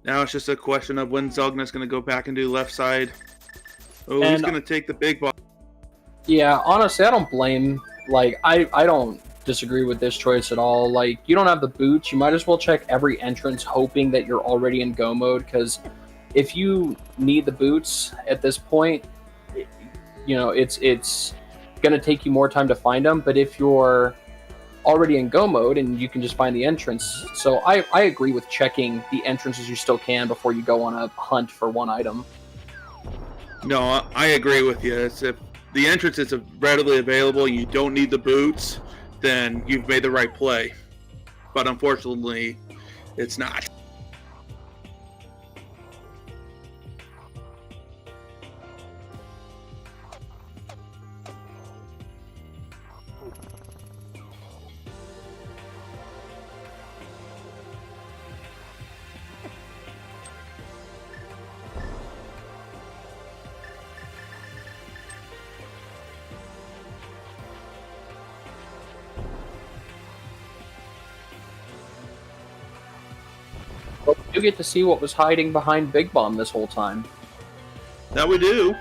Now it's just a question of when Zelda's going to go back and do left side. Oh, he's going to take the big ball. Yeah, honestly, I don't blame. Like, I don't disagree with this choice at all. Like, you don't have the boots, you might as well check every entrance hoping that you're already in go mode, because if you need the boots at this point, you know, it's going to take you more time to find them. But if you're already in go mode and you can just find the entrance, so I agree with checking the entrances you still can before you go on a hunt for one item. No, I agree with you. It's if the entrance is readily available and you don't need the boots, then you've made the right play. But unfortunately, it's not. But you get to see what was hiding behind Big Bomb this whole time. That we do.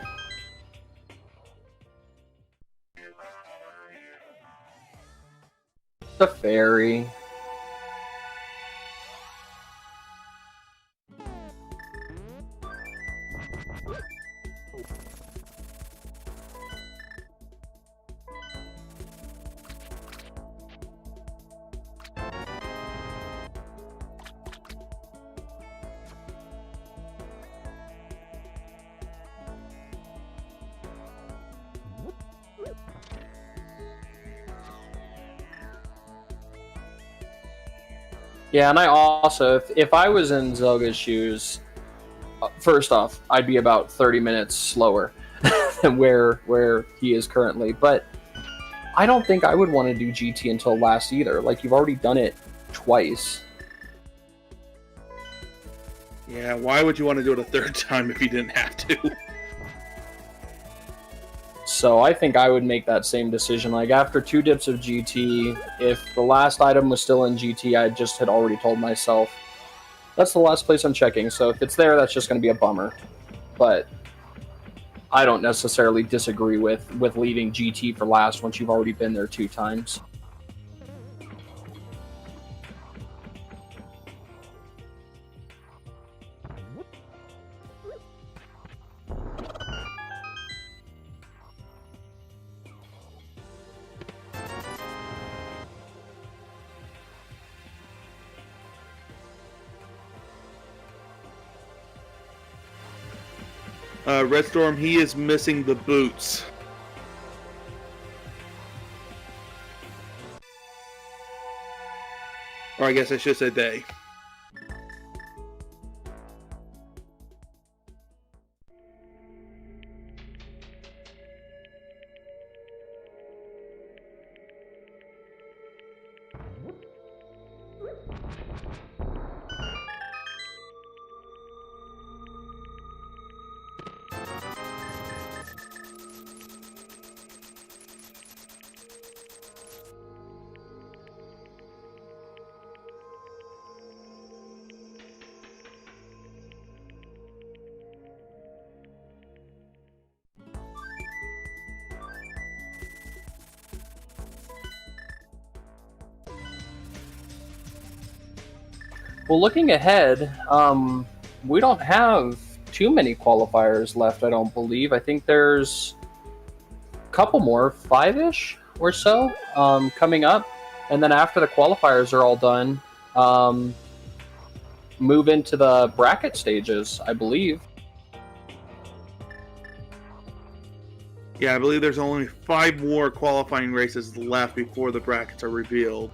The fairy. Yeah, and I also, if I was in Zelda's shoes, first off, I'd be about 30 minutes slower than where he is currently. But I don't think I would want to do GT until last either. Like, you've already done it twice. Yeah, why would you want to do it a third time if you didn't have to? So I think I would make that same decision. Like, after 2 dips of GT, if the last item was still in GT, I just had already told myself, that's the last place I'm checking, so if it's there, that's just going to be a bummer. But I don't necessarily disagree with leaving GT for last once you've already been there 2 times. Red Storm, he is missing the boots. Or I guess I should say they. Well, looking ahead, we don't have too many qualifiers left, I don't believe. I think there's a couple more, 5-ish or so, coming up. And then after the qualifiers are all done, move into the bracket stages, I believe. Yeah, I believe there's only 5 more qualifying races left before the brackets are revealed.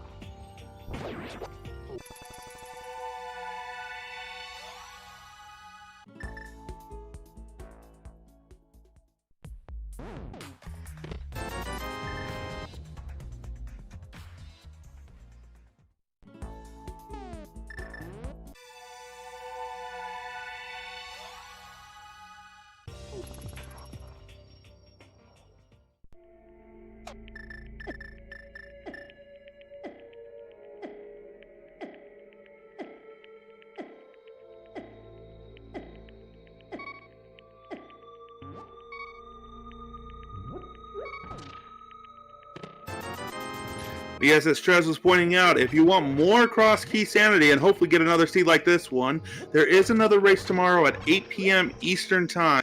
Yes, as Trez was pointing out, if you want more cross-key sanity and hopefully get another seed like this one, there is another race tomorrow at 8 p.m. Eastern Time.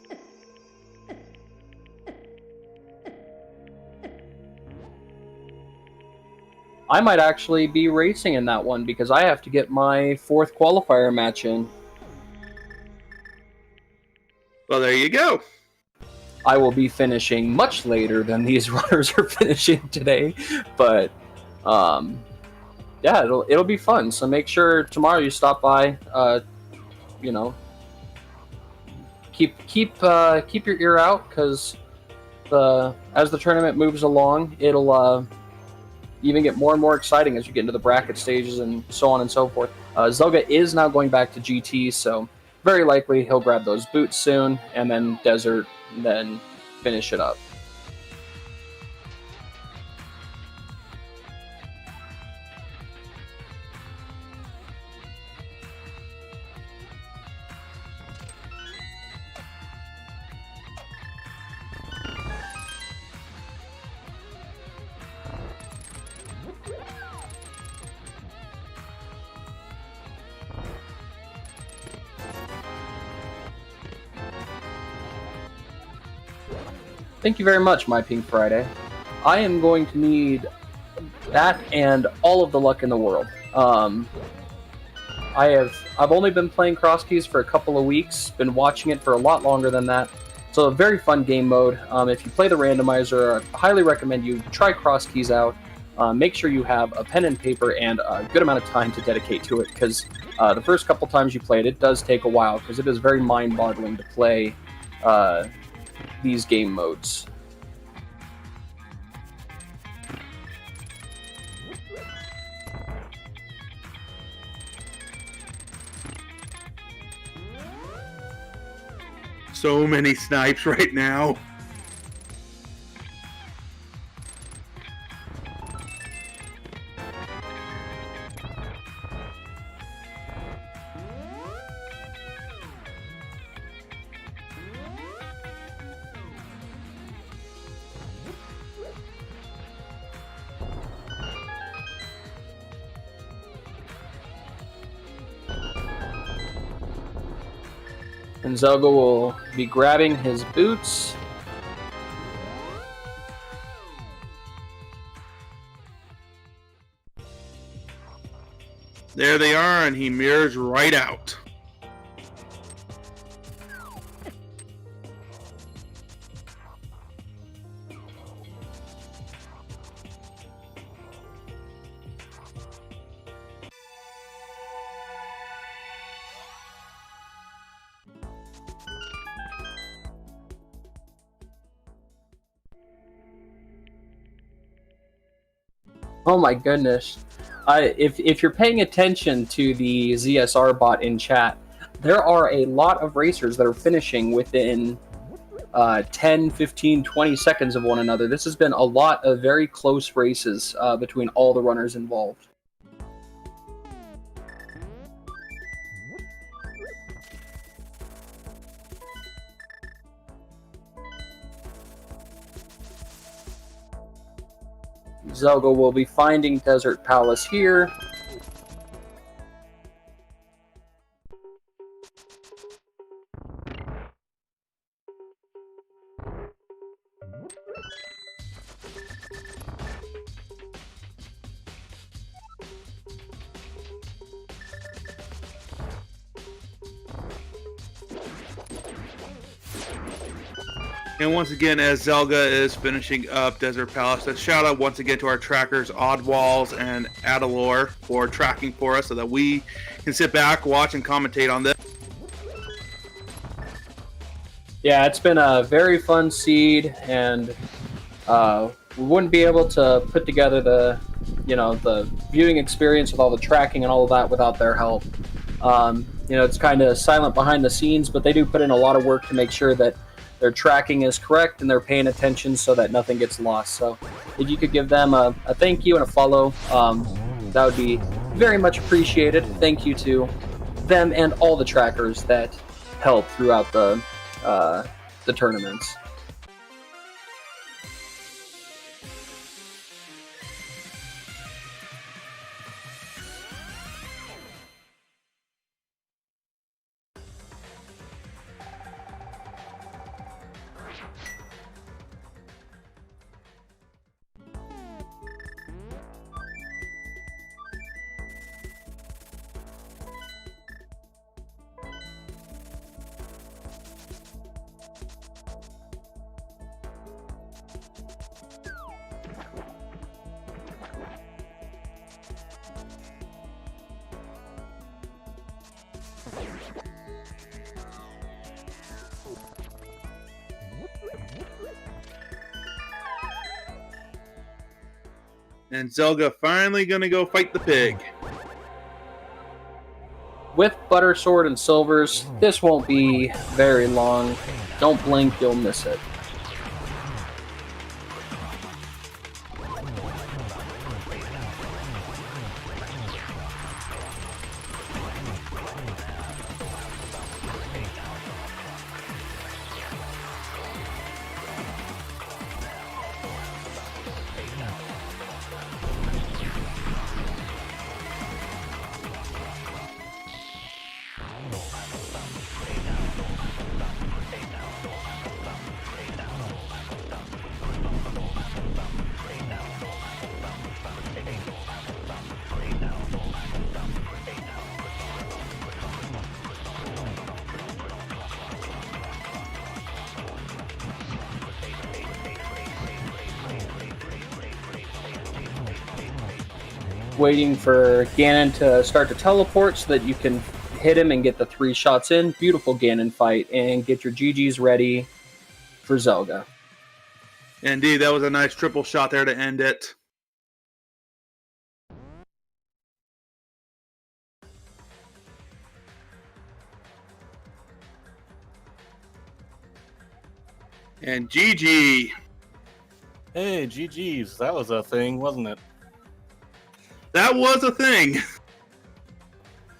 I might actually be racing in that one because I have to get my 4th qualifier match in. Well, there you go. I will be finishing much later than these runners are finishing today, but yeah, it'll be fun. So make sure tomorrow you stop by. You know, keep your ear out because as the tournament moves along, it'll even get more and more exciting as you get into the bracket stages and so on and so forth. Zelda is now going back to GT, so very likely he'll grab those boots soon, and then Desert, and then finish it up. Thank you very much, My Pink Friday. I am going to need that and all of the luck in the world. I've only been playing Crosskeys for a couple of weeks, been watching it for a lot longer than that. So a very fun game mode. If you play the Randomizer, I highly recommend you try Crosskeys out. Make sure you have a pen and paper and a good amount of time to dedicate to it, because the first couple times you play it, it does take a while, because it is very mind-boggling to play these game modes. So many snipes right now. And Zelda will be grabbing his boots. There they are, and he mirrors right out. Oh my goodness. If you're paying attention to the ZSR bot in chat, there are a lot of racers that are finishing within 10, 15, 20 seconds of one another. This has been a lot of very close races between all the runners involved. Zelda will be finding Desert Palace here. And once again, as Zelda is finishing up Desert Palace, a shout out once again to our trackers, Oddwalls and Adalor, for tracking for us so that we can sit back, watch, and commentate on this. Yeah, it's been a very fun seed, and we wouldn't be able to put together the viewing experience with all the tracking and all of that without their help. It's kind of silent behind the scenes, but they do put in a lot of work to make sure that their tracking is correct and they're paying attention so that nothing gets lost. So if you could give them a thank you and a follow, that would be very much appreciated. Thank you to them and all the trackers that help throughout the tournaments. And Zelda finally gonna go fight the pig. With Butter Sword and Silvers, this won't be very long. Don't blink, you'll miss it. Waiting for Ganon to start to teleport so that you can hit him and get the 3 shots in. Beautiful Ganon fight, and get your GGs ready for Zelda. Indeed, that was a nice triple shot there to end it. And GG. Hey, GG's. That was a thing, wasn't it? That was a thing.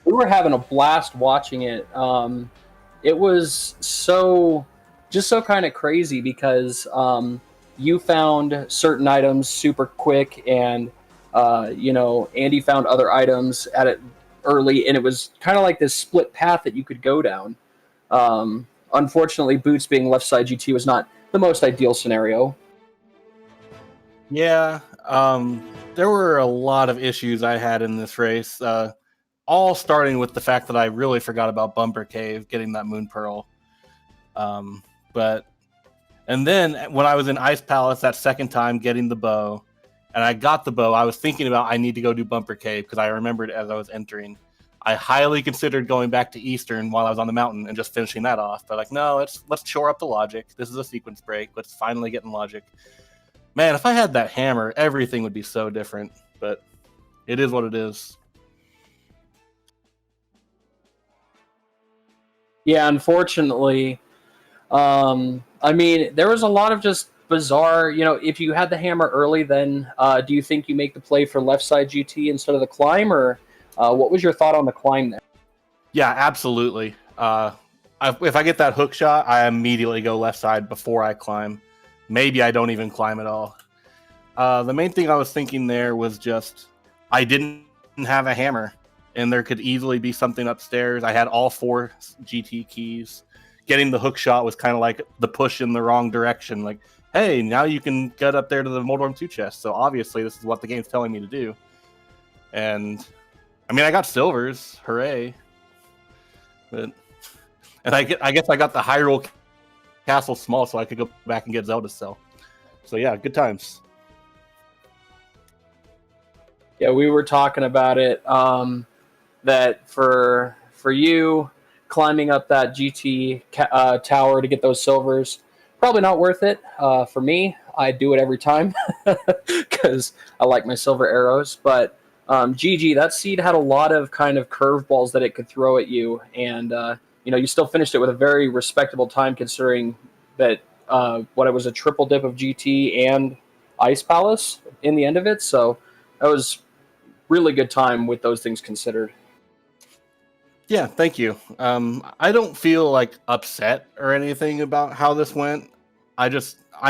We were having a blast watching it. It was so kind of crazy because you found certain items super quick, and Andy found other items at it early, and it was kind of like this split path that you could go down. Unfortunately, Boots being left side GT was not the most ideal scenario. Yeah, there were a lot of issues I had in this race, all starting with the fact that I really forgot about Bumper Cave, getting that Moon Pearl. And then when I was in Ice Palace that second time, getting the bow, and I got the bow, I was thinking about I need to go do Bumper Cave because I remembered as I was entering. I highly considered going back to Eastern while I was on the mountain and just finishing that off. But no, let's shore up the logic. This is a sequence break. Let's finally get in logic. Man, if I had that hammer, everything would be so different. But it is what it is. Yeah, unfortunately, I mean, there was a lot of just bizarre, if you had the hammer early, then do you think you make the play for left side GT instead of the climb, or what was your thought on the climb there? Yeah, absolutely. If I get that hook shot, I immediately go left side before I climb. Maybe I don't even climb at all. The main thing I was thinking there was just I didn't have a hammer, and there could easily be something upstairs. I had all 4 GT keys. Getting the hook shot was kind of like the push in the wrong direction. Like, hey, now you can get up there to the Moldorm 2 chest. So obviously this is what the game's telling me to do. And I mean, I got silvers, hooray! And I guess I got the Hyrule Castle small, so I could go back and get Zelda cell. So yeah, good times. Yeah, we were talking about it. That for you climbing up that GT tower to get those silvers, probably not worth it. For me, I do it every time because I like my silver arrows. But GG, that seed had a lot of kind of curveballs that it could throw at you, and you still finished it with a very respectable time considering that it was a triple dip of GT and Ice Palace in the end of it. So that was really good time with those things considered. Yeah, thank you. I don't feel like upset or anything about how this went. I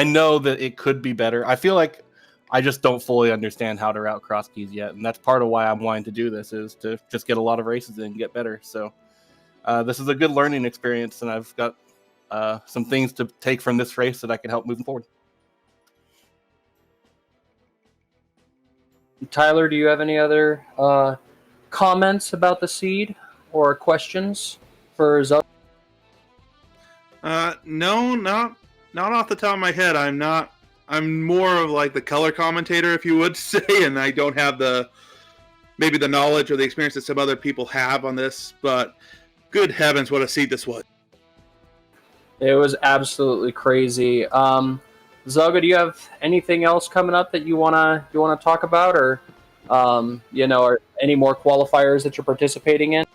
know that it could be better. I feel like I just don't fully understand how to route Crosskeys yet, and that's part of why I'm wanting to do this, is to just get a lot of races in and get better. So this is a good learning experience, and I've got some things to take from this race that I can help moving forward. Tyler, do you have any other comments about the seed or questions for Zelda? No, not off the top of my head. I'm more of like the color commentator, if you would say, and I don't have maybe the knowledge or the experience that some other people have on this, but good heavens, what a seed this was. It was absolutely crazy. Zelda, do you have anything else coming up that you wanna talk about, or or any more qualifiers that you're participating in?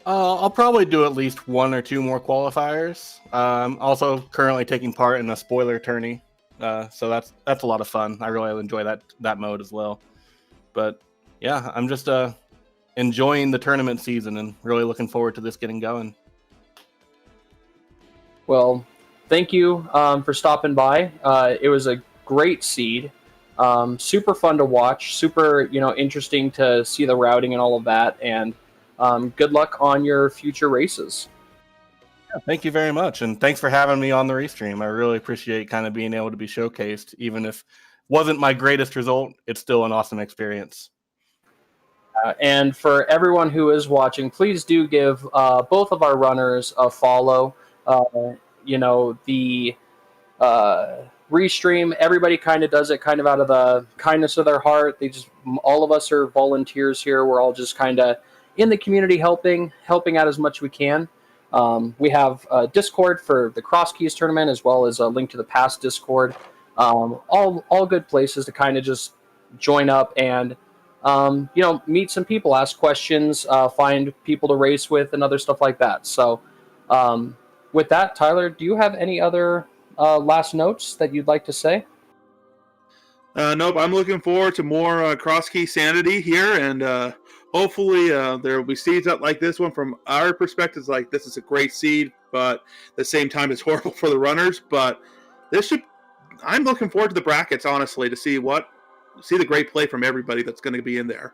I'll probably do at least 1 or 2 more qualifiers. I'm also currently taking part in a spoiler tourney, so that's a lot of fun. I really enjoy that mode as well. But yeah, I'm just enjoying the tournament season and really looking forward to this getting going. Well, thank you for stopping by. It was a great seed. Super fun to watch. Super, interesting to see the routing and all of that. And good luck on your future races. Yeah, thank you very much. And thanks for having me on the restream. I really appreciate kind of being able to be showcased. Even if it wasn't my greatest result, it's still an awesome experience. And for everyone who is watching, please do give both of our runners a follow. The restream, everybody kind of does it kind of out of the kindness of their heart. All of us are volunteers here. We're all just kind of in the community helping out as much as we can. We have a Discord for the Crosskeys tournament, as well as a link to the past Discord. All good places to kind of just join up and meet some people, ask questions, find people to race with, and other stuff like that. So with that, Tyler, do you have any other last notes that you'd like to say? Nope, I'm looking forward to more Crosskey sanity here, and hopefully there will be seeds up like this one. From our perspectives, like, this is a great seed, but at the same time it's horrible for the runners. But I'm looking forward to the brackets, honestly, to see the great play from everybody that's going to be in there.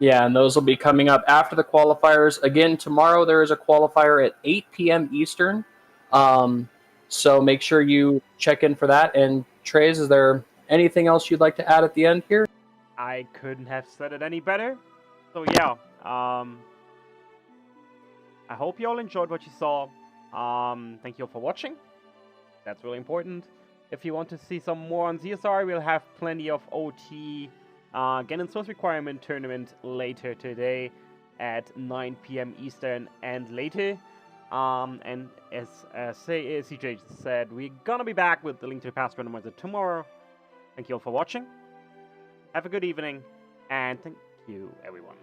Yeah, and those will be coming up after the qualifiers. Again, tomorrow there is a qualifier at 8 p.m. Eastern. So make sure you check in for that. And Trez, is there anything else you'd like to add at the end here? I couldn't have said it any better. So yeah, I hope you all enjoyed what you saw. Thank you all for watching. That's really important. If you want to see some more on ZSR, we'll have plenty of OT Ganon Source Requirement Tournament later today at 9 p.m. Eastern and later. And as CJ said, we're gonna be back with the link to the past randomizer tomorrow. Thank you all for watching. Have a good evening, and thank you, everyone.